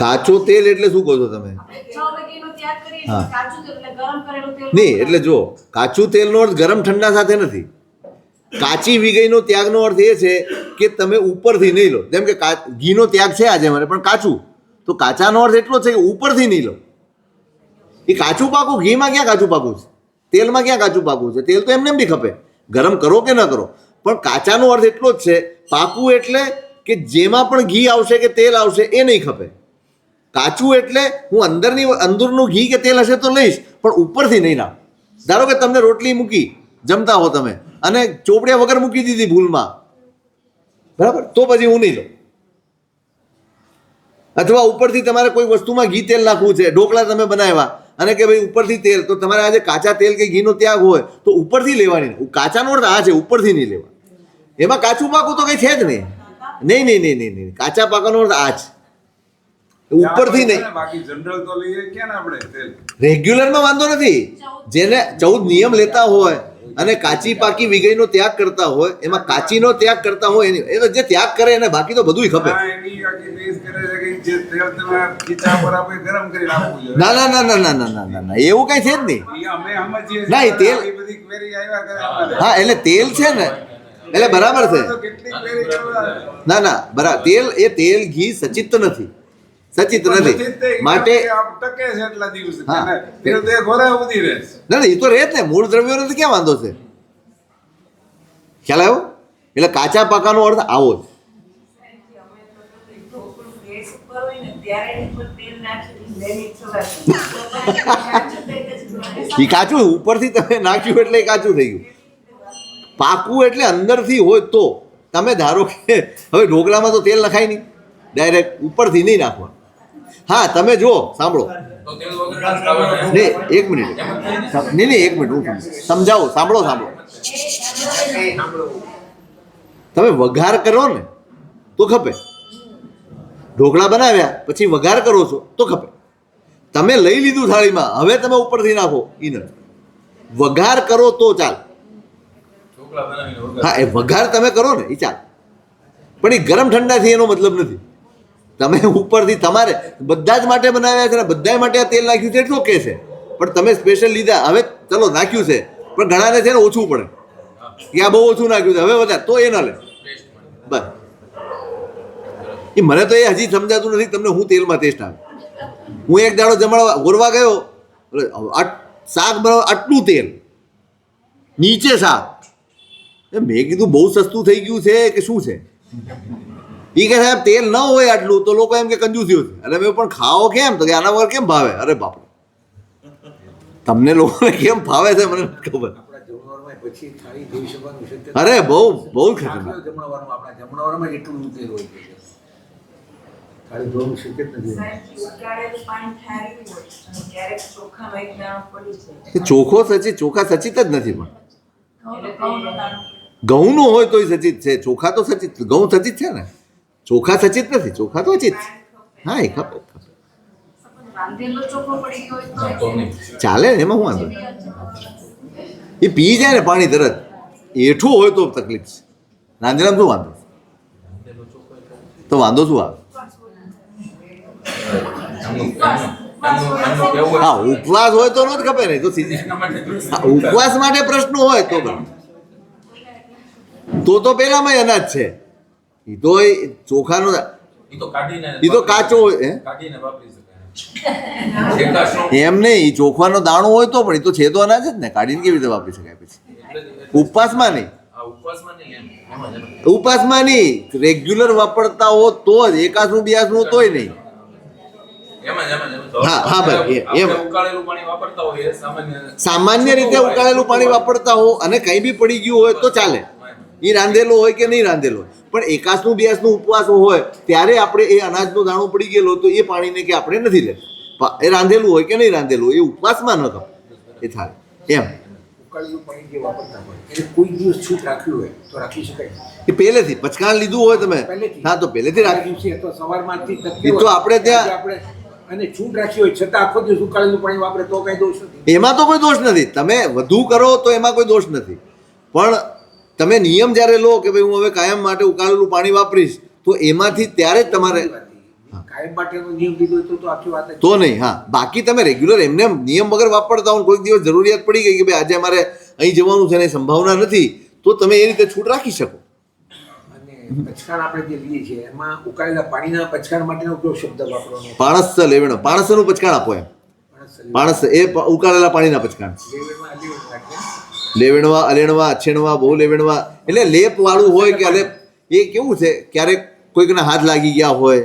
કાચો તેલ એટલે શું કહો છો તમે? આપણે 6 વાગ્યાનો ત્યાગ કરીએ હા. તો કાચું તેલ એટલે ગરમ કરેલું તેલ નહીં, એટલે જો કાચું તેલનો અર્થ ગરમ ઠંડા સાથે નથી. કાચી વીગઈનો ત્યાગનો અર્થ એ છે કે તમે ઉપરથી નહીં લો. જેમ કે ઘીનો ત્યાગ છે આજે મને, પણ કાચું, તો કાચાનો અર્થ એટલો છે કે ઉપરથી નહીં લો. એ કાચું પાકું, ઘીમાં ક્યાં કાચું પાકું છે? તેલમાં ક્યાં કાચું પાકું છે? તેલ તો એમને એમ બી ખપે, ગરમ કરો કે ન કરો. પણ કાચાનો અર્થ એટલો જ છે. પાકું એટલે કે જેમાં પણ ઘી આવશે કે તેલ આવશે એ નહીં ખપે. કાચું એટલે હું અંદરનું ઘી કે તેલ હશે તો લઈશ, પણ ઉપરથી નહીં નાખ. ધારો કે તમને રોટલી મૂકી, જમતા હો તમે, અને ચોપડિયા વગર મૂકી દીધી ભૂલમાં, બરાબર, તો પછી હું નહીં લઉં. અથવા ઉપરથી તમારે કોઈ વસ્તુમાં ઘી તેલ નાખવું છે, ઢોકળા તમે બનાવ્યા અને કે ભાઈ ઉપરથી તેલ, તો તમારે આજે કાચા તેલ કે ઘીનો ત્યાગ હોય તો ઉપરથી લેવાની. કાચાનો અર્થ આ છે, ઉપરથી નહીં લેવા. એમાં કાચું પાકું તો કંઈ છે જ નહીં. નહીં નહીં નહીં નહીં નહીં, કાચા પાકાનો અર્થ આ છે, ઉપરથી નહીં. બાકી જનરલ તો લઈએ ક્યાં ને આપણે તેલ. રેગ્યુલરમાં વાંધો નથી. જેને 14 નિયમ લેતા હોય અને કાચી પાકી વીગઈનો ત્યાગ કરતા હોય, એમાં કાચીનો ત્યાગ કરતા હોય એ તો જે ત્યાગ કરે એને બાકી તો બધું ખપે. હા, એની આખી બેઝ કરે છે કે જે તેલ તમે ખીચા પર આપણે ગરમ કરી નાખવું જોઈએ. ના ના ના ના ના ના ના ના, એવું કઈ છે જ નહીં. ઈ અમે સમજીએ છીએ. ના, એ તેલ- આવી બધી query આવ્યા કરે અમારે. હા, એટલે તેલ છે ને, એટલે બરાબર છે. તો કેટલી query કરવા? ના ના, બરાબર. તેલ ઘી સચિત્ત નથી, સચિત્ત નથી. માટે આપ ટકે છે એટલા દિવસ. હા. તેલ તો એક વરસ સુધી રહે છે. ના ના, એ તો રહે જ ને, મૂળ દ્રવ્યોનો તો ક્યાં વાંધો છે? ખ્યાલ આવ્યો? એટલે કાચા પાકાનો અર્થ આવો જ. ગેસ ઉપર હોય ને ત્યારે એની પર તેલ નાખી દૈનિક સવારે. એ કાચું ઉપરથી તમે નાખ્યું એટલે એ કાચું થઈ ગયું. પાકું એટલે અંદરથી હોય તો. તમે ધારો કે હવે ઢોકળામાં તો તેલ નખાય નહીં, ડાયરેક્ટ ઉપરથી નહીં નાખવાનું. હા, તમે જો સાંભળો, તો તેલ વગર ખાવાના. નહીં એક મિનિટ, નહીં એક મિનિટ, હું સમજાવું. સાંભળો સાંભળો, તમે વઘાર કરો ને તો ખપે. ઢોકળા બનાવ્યા પછી વઘાર કરો છો તો ખપે. તમે લઈ લીધું થાળીમાં, હવે તમે ઉપરથી નાખો એ નથી. વઘાર કરો તો ચાલ. ઢોકળા બનાવીને વઘાર. હા, એ વઘાર તમે કરો ને એ ચાલે, પણ એ ગરમ ઠંડાથી એનો મતલબ નથી. તમે ઉપરથી તમારે બધા જ માટે બનાવ્યા છે ને બધા માટે આ તેલ નાખ્યું છે એટલો કે છે, પણ તમે સ્પેશિયલ લીધા. હવે ચલો નાખ્યું છે પણ ઘણાને છે ને ઓછું પડે કે આ બહુ ઓછું નાખ્યું છે, હવે વધારે તો એ ન લે ટેસ્ટ માટે. બસ. એ મને તો એ હજી સમજાતું નથી તમને હું તેલમાં ટેસ્ટ આવે. હું એક દાડો જમણવા ગોરવા ગયો, શાક બનાવ આટલું તેલ નીચે શાક, મેં કીધું બહુ સસ્તું થઈ ગયું છે કે શું છે? એ કે સાહેબ તેલ ન હોય આટલું તો લોકો એમ કે કંજૂસીઓ છે. એટલે મેં પણ ખાઓ કેમ? તો કે આના વગર કેમ ભાવે? અરે બાપ, તમને લોકોને કેમ ભાવે છે મને નથી ખબર. આપણા જમણવારમાં પછી થાળી ધોઈ શકવાનું છે. અરે બહુ બહુ ખતરનાક. જમણવારમાં આપણા જમણવારમાં જ એટલું તેલ હોય છે. થાળી ધોવાનું શક્ય જ નથી. ઉકાળેલું પાણી ઠાર્યું હોય અને ક્યારેક ચોખામાં એક દાણો પડી જાય. એ ચોખા સચિત જ નથી. પણ એટલે ઘઉંનો દાણો ઘઉંનું હોય તોય સચિત છે, ચોખા તો સચિત, ઘઉં સચિત છે ને, ચોખા સચિત નથી, ચોખા તો અચિત છે. હા, એ ખબર રાંધેલો ચોખ્ખો પડી ગયો હોય ના, તો નહીં. ચાલે ને, એમાં હું વાંધો? એ પી જાય ને પાણી તરત. એઠું હોય તો તકલીફ છે, રાંધેલામાં શું વાંધો? તો વાંધો શું આવે? એમનું કેવું હા, ઉપવાસ હોય તો નથી ખબર ને, તો સીધી એના માટે જ. હા, ઉપવાસ માટે પ્રશ્ન હોય તો બરાબર. તો પેલામાં અનાજ છે, એ તો એ ચોખાનો, ઈ તો કાઢીને એ તો કાચો હોય. હે? કાઢીને વાપરી શકાય. એકાશનો એમ નહીં, એ ચોખાનો દાણો હોય તો પણ એ તો છે તો અનાજ જ ને, કાઢીને કેવી રીતે વાપરી શકાય પછી? એટલે ઉપવાસમાં નહીં, આ ઉપવાસમાં નહીં એમ. એમાં જ. ઉપવાસમાં નહીં, રેગ્યુલર વાપરતા હો તો જ, એકાસનું બિયાસનું તોય નહીં. એમાં. હા, હા ભાઈ, એમ. આપણે ઉકાળેલું પાણી વાપરતા હોઈએ સામાન્ય રીતે ઉકાળેલું પાણી વાપરતા હો અને કંઈ બી પડી ગયું હોય તો ચાલે, એ રાંધેલો હોય કે નહીં રાંધેલો હોય. પણ એકાસનું બિયાસનું ઉપવાસ હોય ત્યારે આપણે એ અનાજનો દાણો પડી ગયેલો તો એ પાણીને કે આપણે નથી લેતા. એ રાંધેલું હોય કે નહીં રાંધેલું હોય, એ ઉપવાસમાં ન ખબર એ થાય એમ. ઉકાળેલું પાણી જે વાપરતા હોય એને કોઈ દિવસ છૂટ રાખ્યું હોય તો રાખી શકાય. એ પહેલેથી પચકાણ લીધું હોય તમે, પહેલેથી. હા તો પહેલેથી આ રાખી. દિવસે અથવા સવારમાંથી એ તો આપણે ત્યાં- આપણે અને છૂટ રાખી હોય છતાં આખો દિવસ ઉકાળેલું પાણી વાપરે તો કઈ દોષ નથી. એમાં તો કોઈ દોષ નથી, તમે વધુ કરો તો એમાં કોઈ દોષ નથી. પણ તમે નિયમ જ્યારે લો કે ભાઈ હું હવે કાયમ માટે ઉકાળેલું પાણી વાપરીશ, તો એમાંથી ત્યારે જ તમારે કાયમ માટેનો નિયમ લીધો હોય તો આખી વાત જ. તો નહીં. હા, બાકી તમે રેગ્યુલર એમને એમ નિયમ વગર વાપરતા હો, કોઈક દિવસ જરૂરિયાત પડી ગઈ કે ભાઈ આજે અમારે અહીં જવાનું છે ને સંભાવના નથી, તો તમે એ રીતે છૂટ રાખી શકો. અને પચકાણ આપણે જે લઈએ છીએ એમાં ઉકાળેલા પાણીના પચકાણ માટેનો કયો શબ્દ વાપરવાનો? પાણસ લેવણ, પાણસનું પચકાણ આપો એમ. પાણસ એ ઉકાળેલા પાણીના પચકાણ છે. લેવેણમાં લેવેણ નાખીએ. લેવણવા, અલેણવા, અછેણવા, બહુ લેવણવા, એટલે લેપ વાળું હોય કે અલેપ. એ કેવું છે, ક્યારેક કોઈકના હાથ લાગી ગયા હોય,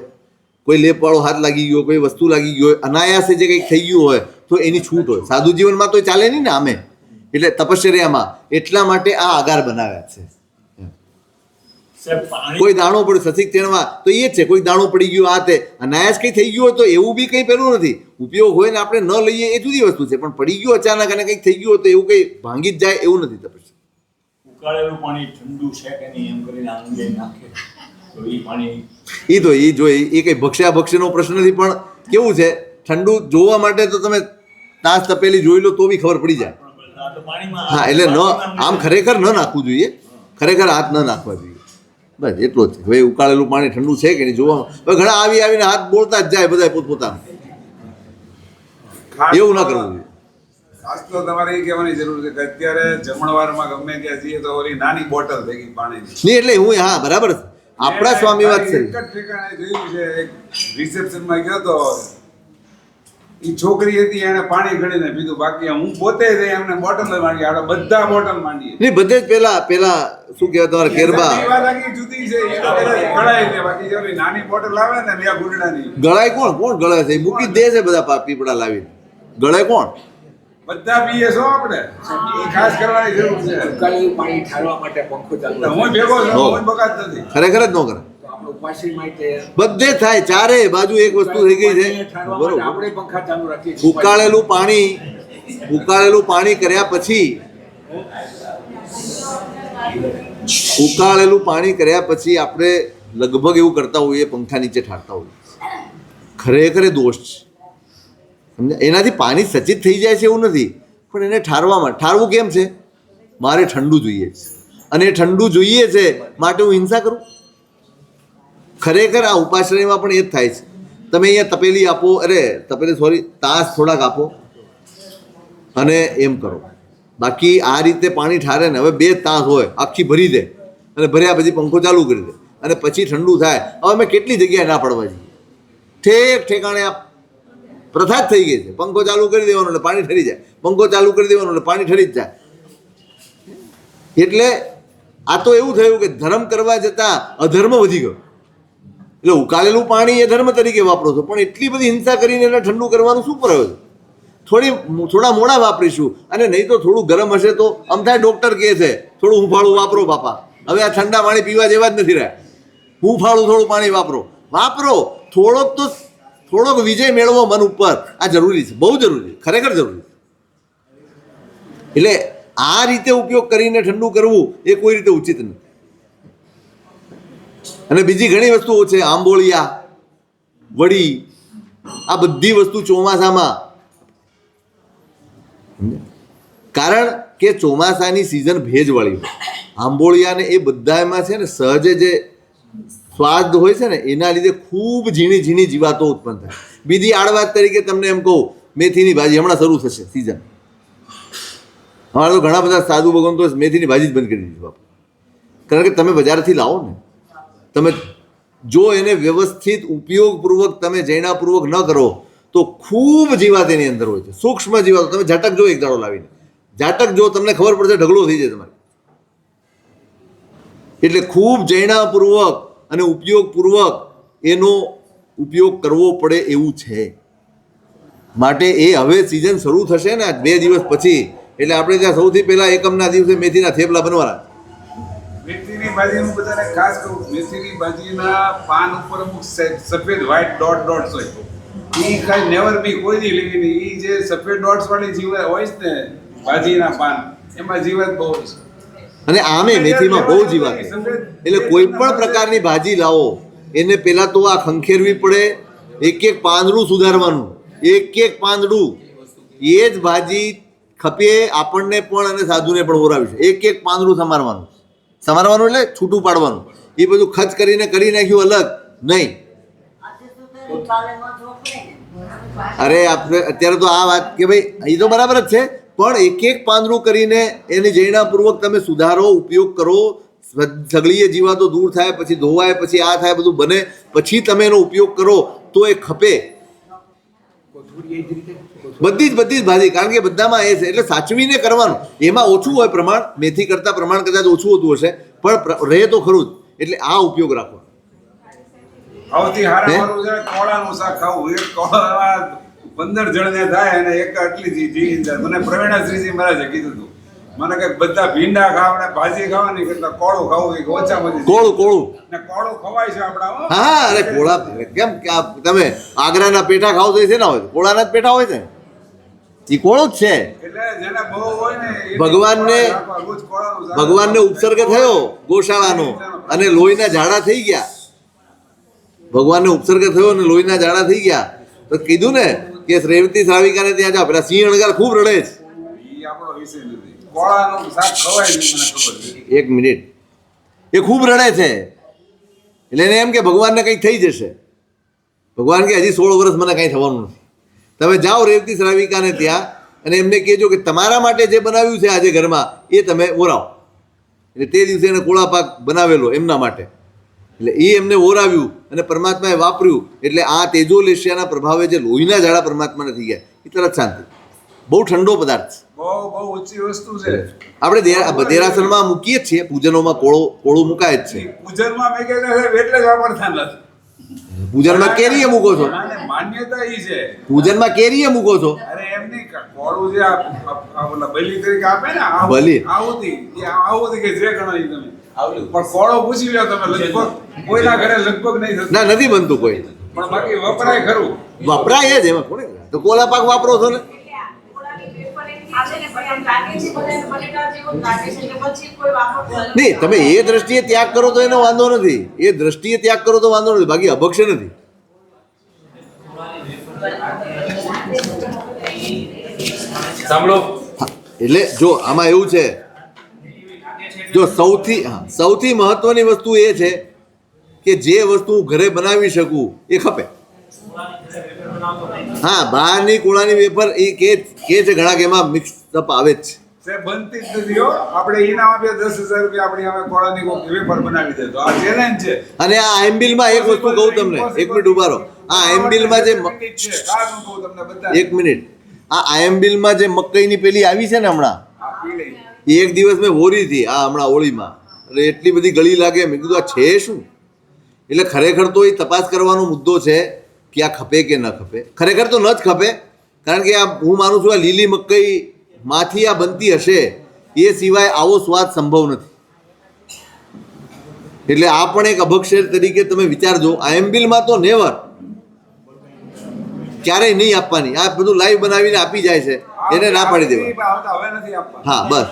કોઈ લેપ વાળો હાથ લાગી ગયો, કોઈ વસ્તુ લાગી ગયો હોય, અનાયાસે જે કંઈક થઈ ગયું હોય તો એની છૂટ હોય. સાદુ જીવનમાં તો ચાલે નહીં ને આમે, એટલે તપશ્ચર્યામાં એટલા માટે આ આગાર બનાવ્યા છે. સાહેબ પાણી કોઈ દાણો પડ્યો સસિક તેણમાં તો એ જ છે, કોઈ દાણો પડી ગયો આ તે અનાયાસ કંઈ થઈ ગયું હોય તો એવું બી કંઈ પેલું નથી. ઉપયોગ હોય ને આપણે ન લઈએ એ જુદી વસ્તુ છે, પણ પડી ગયો અચાનક અને કંઈક થઈ ગયું હોય તો એવું કંઈ ભાંગી જ જાય એવું નથી. તપસ્યા ઉકાળેલું પાણી ઠંડુ છે કે નહીં એમ કરીને આંગે નાખે તો એ પાણી એ તો એ જો એ કંઈ ભક્ષ્યા ભક્ષ્યનો પ્રશ્ન નથી, પણ કેવું છે ઠંડુ જોવા માટે તો તમે તાસ તપેલી જોઈ લો તો બી ખબર પડી જાય. આ તો પાણીમાં હા, એટલે ન આમ ખરેખર ન નાખવું જોઈએ, ખરેખર હાથ ન નાખવા જોઈએ. બસ એટલો જ છે. હવે ઉકાળેલું પાણી ઠંડુ છે કે નહીં જોવામાં, હવે ઘણા આવીને હાથ બોળતા જ જાય બધા પોતપોતાનું, એવું ના કરવું જોઈએ. ખાસ તો તમારે એ કહેવાની જરૂર છે કે અત્યારે જમણવારમાં ગમે ત્યાં જઈએ તો ઓલી નાની બોટલ થઈ ગઈ પાણીની. નહીં એટલે હું હા બરાબર છે. આપણા સ્વામી વાત છે. એક જ ઠેકાણે જોયું છે, એક રિસેપ્શનમાં ગયો તો એ છોકરી હતી એને પાણી ગળીને પીધું, બાકી હું પોતે જ એમને બોટલ માંગી, આપણે બધા બોટલ માંગીએ. નહીં બધે જ પેલા શું કહેવાય તમારે કેરબા એ વાત આખી જુદી છે. એ તો કદાચ ગળાય છે, બાકી જે ઓલી નાની બોટલ આવે ને બે ગુંડડાની ગળાય કોણ ગળાય છે? એ મૂકી જ દે છે બધા પીપળા લાવીને. ગળાય કોણ? બધા પીએ છો આપણે, એ ખાસ કરવાની જરૂર છે. ઉકાળેલું પાણી ઠારવા માટે પંખો ચાલુ રાખો. હું ભેગો છું, હું બગાડ નથી. ખરેખર જ ન કરે. તો આપણે ઉપાસી માટે બધે થાય, ચારે બાજુ એક વસ્તુ થઈ ગઈ છે. ઠારવા માટે બરોબર. આપણે પંખા ચાલુ રાખીએ છીએ. ઉકાળેલું પાણી કર્યા પછી આપણે લગભગ એવું કરતા હોઈએ, પંખા નીચે ઠારતા હોઈએ. ખરેખર એ દોષ છે, સમજ્યા? એનાથી પાણી સચિત થઈ જાય છે એવું નથી, પણ એને ઠારવું કેમ છે? મારે ઠંડુ જોઈએ છે. અને એ ઠંડુ જોઈએ છે માટે હું હિંસા કરું? ખરેખર આ ઉપાશ્રયમાં પણ એ જ થાય છે. તમે અહીંયા તપેલી આપો, તાસ થોડાક આપો અને એમ કરો. બાકી આ રીતે પાણી ઠારે ને, હવે 2 તાસ હોય આખી ભરી દે અને ભર્યા પછી પંખો ચાલુ કરી દે અને પછી ઠંડુ થાય. હવે અમે કેટલી જગ્યાએ ના પડવા જઈએ. ઠેક ઠેકાણે આ પ્રથા જ થઈ ગઈ છે. પંખો ચાલુ કરી દેવાનો એટલે પાણી ઠરી જાય, પંખો ચાલુ કરી દેવાનો એટલે પાણી ઠરી જ જાય. એટલે આ તો એવું થયું કે ધર્મ કરવા જતાં અધર્મ વધી ગયો. એટલે ઉકાળેલું પાણી એ ધર્મ તરીકે વાપરો છો, પણ એટલી બધી હિંસા કરીને એને ઠંડુ કરવાનું શું પ્રયોજન? થોડા મોડા વાપરીશું, અને નહીં તો થોડું ગરમ હશે તો અમથાય ડૉક્ટર કહે છે થોડું હુંફાળું વાપરો બાપા. હવે આ ઠંડા પાણી પીવા જેવા જ નથી રહ્યા. હુંફાળું થોડું પાણી વાપરો. થોડોક વિજય મેળવો મન ઉપર. આ જરૂરી છે, બહુ જરૂરી, ખરેખર જરૂરી. એટલે આ રીતે ઉપયોગ કરીને ઠંડુ કરવું એ કોઈ રીતે ઉચિત નથી. અને બીજી ઘણી વસ્તુઓ છે, આંબોળિયા, વડી, આ બધી વસ્તુ ચોમાસામાં, કારણ કે ચોમાસાની સિઝન ભેજવાળી હોય. આંબોળિયાને એ બધામાં છે ને સહજે જે સ્વાદ હોય છે ને એના લીધે ખૂબ ઝીણી ઝીણી જીવાતો ઉત્પન્ન થાય. બીજી આડવાત તરીકે તમને એમ કહું, મેથીની ભાજી હમણાં શરૂ થશે સિઝન. અમારે તો ઘણા બધા સાધુ ભગવાન તો મેથીની ભાજી જ બંધ કરી દીધી બાપુ. કારણ કે તમે બજારથી લાવો ને, તમે જો એને વ્યવસ્થિત ઉપયોગપૂર્વક તમે જૈનાપૂર્વક ન કરો તો ખૂબ જીવાત એની અંદર હોય છે, સૂક્ષ્મ જીવાતો. તમે ઝાટક જો એક દાડો લાવીને, ઝાટક જો, તમને ખબર પડશે ઢગલો થઈ જાય તમારે. એટલે ખૂબ જૈનાપૂર્વક અને ઉપયોગપૂર્વક એનો ઉપયોગ કરવો પડે એવું છે. માટે એ હવે સિઝન શરૂ થશે ને 2 દિવસ પછી, એટલે આપણે ત્યાં સૌથી પહેલાં એકમના દિવસે મેથીના થેપલા બનવાના. મેથીની ભાજીનું બધાને ખાસ કહું, મેથીની ભાજીના પાન ઉપર અમુક સફેદ વ્હાઈટ ડોટ્સ હોય. એ કાંઈ નેવર બી કોઈ નહીં લેવી નહીં. એ જે સફેદ ડોટ્સ વાળી જીવાત હોય છે ને ભાજીના પાન, એમાં જીવાત બહુ હોય છે. અને આમે મેથીમાં બહુ જીવાત છે. એટલે કોઈ પણ પ્રકારની ભાજી લાવો એને પહેલાં તો આ ખંખેરવી પડે, એક પાંદડું સુધારવાનું, એક પાંદડું. એ જ ભાજી ખપે આપણને પણ અને સાધુને પણ ઓરાવી છે. એક પાંદડું સમારવાનું એટલે છૂટું પાડવાનું. એ બધું ખચ કરીને કરી નાખ્યું અલગ નહીં. અરે આપણે અત્યારે તો આ વાત કે ભાઈ એ તો બરાબર જ છે, પણ એક પાંદડું કરીને એની જૈનાપૂર્વક તમે સુધારો, ઉપયોગ કરો, સગળીએ જીવાતો દૂર થાય, પછી ધોવાય, પછી આ થાય, બધું બને, પછી તમે એનો ઉપયોગ કરો તો એ ખપે. બધી જ ભાજી, કારણ કે બધામાં એ છે. એટલે સાચવીને કરવાનું. એમાં ઓછું હોય પ્રમાણ, મેથી કરતાં પ્રમાણ કદાચ ઓછું હોતું હશે, પણ રહે તો ખરું જ. એટલે આ ઉપયોગ રાખો. સૌથી હારામાં કોળાનું શાક ખાવું. એક કોળા 15 જણને થાય અને એક આટલી જી મને પ્રવીણાશ્રીજી મહારાજે કીધું હતું, મને કે બધા ભીંડા ખાવ ને ભાજી ખાવાની કરતા કોળું ખાવું એ ઓછામાં કોળું ને કોળું ખવાય છે આપણા. હા, અરે કોળા કેમ કે તમે આગ્રાના પેઠા ખાવ તો એ છે ના હોય, કોળાના જ પેઠા હોય છે, એ કોળો જ છે. એટલે જેને બહુ હોય ને ભગવાનને ઉપસર્ગ થયો ગોશાળાનો અને લોહીના ઝાડા થઈ ગયા. ભગવાનને ઉપસર્ગ થયો અને લોહીના ઝાડા થઈ ગયા તો કીધું ને કે રેવતી શ્રાવિકાને ત્યાં જાઓ. પેલા સિંહ અણગાર ખૂબ રડે છે. એક મિનિટ, એ ખૂબ રડે છે. એટલે એને એમ કે ભગવાનને કંઈક થઈ જશે. ભગવાન કે હજી 16 વર્ષ મને કંઈ થવાનું નથી. તમે જાઓ રેવતી શ્રાવિકાને ત્યાં અને એમને કહેજો કે તમારા માટે જે બનાવ્યું છે આજે ઘરમાં એ તમે ઓરાવો. એટલે તે દિવસે એને કોળા પાક બનાવેલો એમના માટે, એટલે એ એમને ઓરાવ્યું અને પરમાત્માએ વાપર્યું. એટલે આ તેજોલેશિયાના પ્રભાવે જે લોહીના ઝાડા પરમાત્માને થઈ ગયા એ તરત શાંતિ. બહુ ઠંડો પદાર્થ છે, બહુ ઊંચી વસ્તુ છે. આપણે દેરાસરમાં મૂકીએ જ છીએ, પૂજનોમાં કોળું મુકાય જ છે. પૂજનમાં મેં કહેતા એટલે જ વાપરતા નથી. પૂજનમાં કેરીએ મૂકો છો, માન્યતા ઈ છે. પૂજનમાં કેરીએ મૂકો છો. અરે એમ નહીં, કોળું જે બલી તરીકે આપે ને બલી આહુતિ કે જે ગણો ઈ તમે પણ કોળો પૂછી લો તમે, લગભગ કોઈના ઘરે લગભગ નહીં થતું. ના, નથી બનતું કોઈ, પણ બાકી વપરાય ખરું. વપરાય જ એમાં કોને. તો કોલા પાક વાપરો છો ને. નહીં, તમે એ દ્રષ્ટિએ ત્યાગ કરો તો એનો વાંધો નથી. એ દ્રષ્ટિએ ત્યાગ કરો તો વાંધો નથી, બાકી અભક્ષ નથી. સાંભળો, એટલે જો આમાં એવું છે જો સૌથી મહત્વની વસ્તુ એ છે કે જે વસ્તુ હું ઘરે બનાવી શકું એ ખપે. હા, બહારની કોળાની વેફર એ કે છે ઘણા કે એમાં મિક્સ અપ આવે જ છે. સાહેબ બનતી જ નથી હો. આપણે ઇનામ આપીએ 10,000 રૂપિયા, આપણી હવે કોળાની વેફર બનાવી દે તો આ ચેલેન્જ છે. અને આ આઈએમબીલમાં એક વસ્તુ કહું તમને, એક મિનિટ ઉભા રહો. આ આઈએમબીલમાં જે ખાસ હું કહું તમને બધા એક મિનિટ, આ આઈએમબીલમાં જે મકઈની પેલી આવી છે ને હમણાં, આ પીળી એ એક દિવસ મેં હોરી હતી આ હમણાં હોળીમાં, એટલે એટલી બધી ગળી લાગે. મેં કીધું આ છે શું? એટલે ખરેખર તો એ તપાસ કરવાનો મુદ્દો છે કે આ ખપે કે ન ખપે. ખરેખર તો ન જ ખપે, કારણ કે આ હું માનું છું આ લીલી મકઈમાંથી આ બનતી હશે, એ સિવાય આવો સ્વાદ સંભવ નથી. એટલે આ પણ એક અભક્ષેર તરીકે તમે વિચારજો. આઈએમબીલમાં તો નેવર, ક્યારેય નહીં આપવાની. આ બધું લાઈવ બનાવીને આપી જાય છે, એને ના પાડી દેવા. હવે નથી આપવા. હા બસ.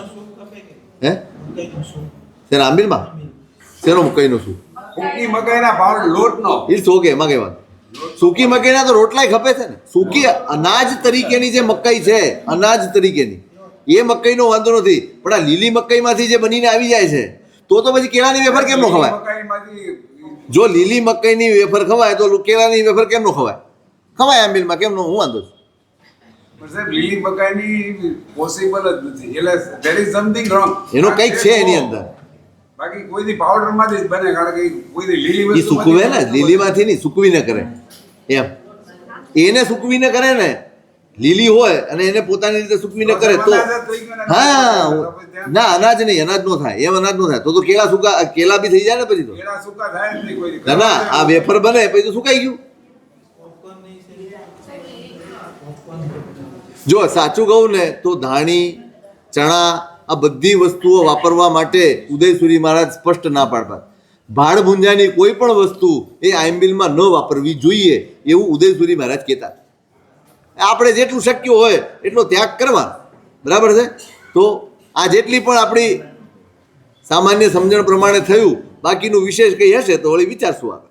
હે શેના આંબીલમાં શેનો મકઈનો શું? સૂકી મકાઈના ભાવ લોટનો એ શું કે એમાં કઈ વાત? સૂકી મકાઈના તો રોટલાય ખપે છે ને. સૂકી અનાજ તરીકેની જે મકાઈ છે, અનાજ તરીકેની એ મકાઈનો વાંધો નથી, પણ આ લીલી મકાઈમાંથી જે બનીને આવી જાય છે તો પછી કેળાની વેફર કેમ ન ખવાય? મકાઈમાંથી જો લીલી મકાઈની વેફર ખવાય તો કેળાની વેફર કેમ ન ખવાય? ખવાય આંબીલમાં, કેમ નો? હું વાંધો છું? પણ સાહેબ લીલી મકાઈની પોસિબલ જ નથી. એટલે there is something wrong. એનો કંઈક છે એની અંદર. બાકી કોઈથી પાવડરમાંથી જ બને, કારણ કે કોઈથી લીલી એ વસ્તુ સૂકવે ને, લીલીમાંથી નહીં, સૂકવીને કરે એમ. એને સૂકવીને કરે ને, લીલી હોય અને એને પોતાની રીતે સૂકવીને કરે તો. હા, ના અનાજ નહીં, અનાજ નો થાય એમ, અનાજ નો થાય તો કેળા સૂકા, કેળા બી થઈ જાય ને પછી તો. કેળા સૂકા થાય જ નહીં કોઈ. ના ના, આ વેફર બને પછી તો સુકાઈ ગયું. જો સાચું કહું ને તો ધાણી, ચણા, આ બધી વસ્તુઓ વાપરવા માટે ઉદયસુરી મહારાજ સ્પષ્ટ ના પાડતા. ભાડ ભૂંજાની કોઈ પણ વસ્તુ એ આઈએમબીલમાં ન વાપરવી જોઈએ એવું ઉદયસુરી મહારાજ કહેતા. આપણે જેટલું શક્ય હોય એટલો ત્યાગ કરવા, બરાબર છે. તો આ જેટલી પણ આપણી સામાન્ય સમજણ પ્રમાણે થયું, બાકીનું વિશેષ કંઈ હશે તો વળી વિચારશું આપણે.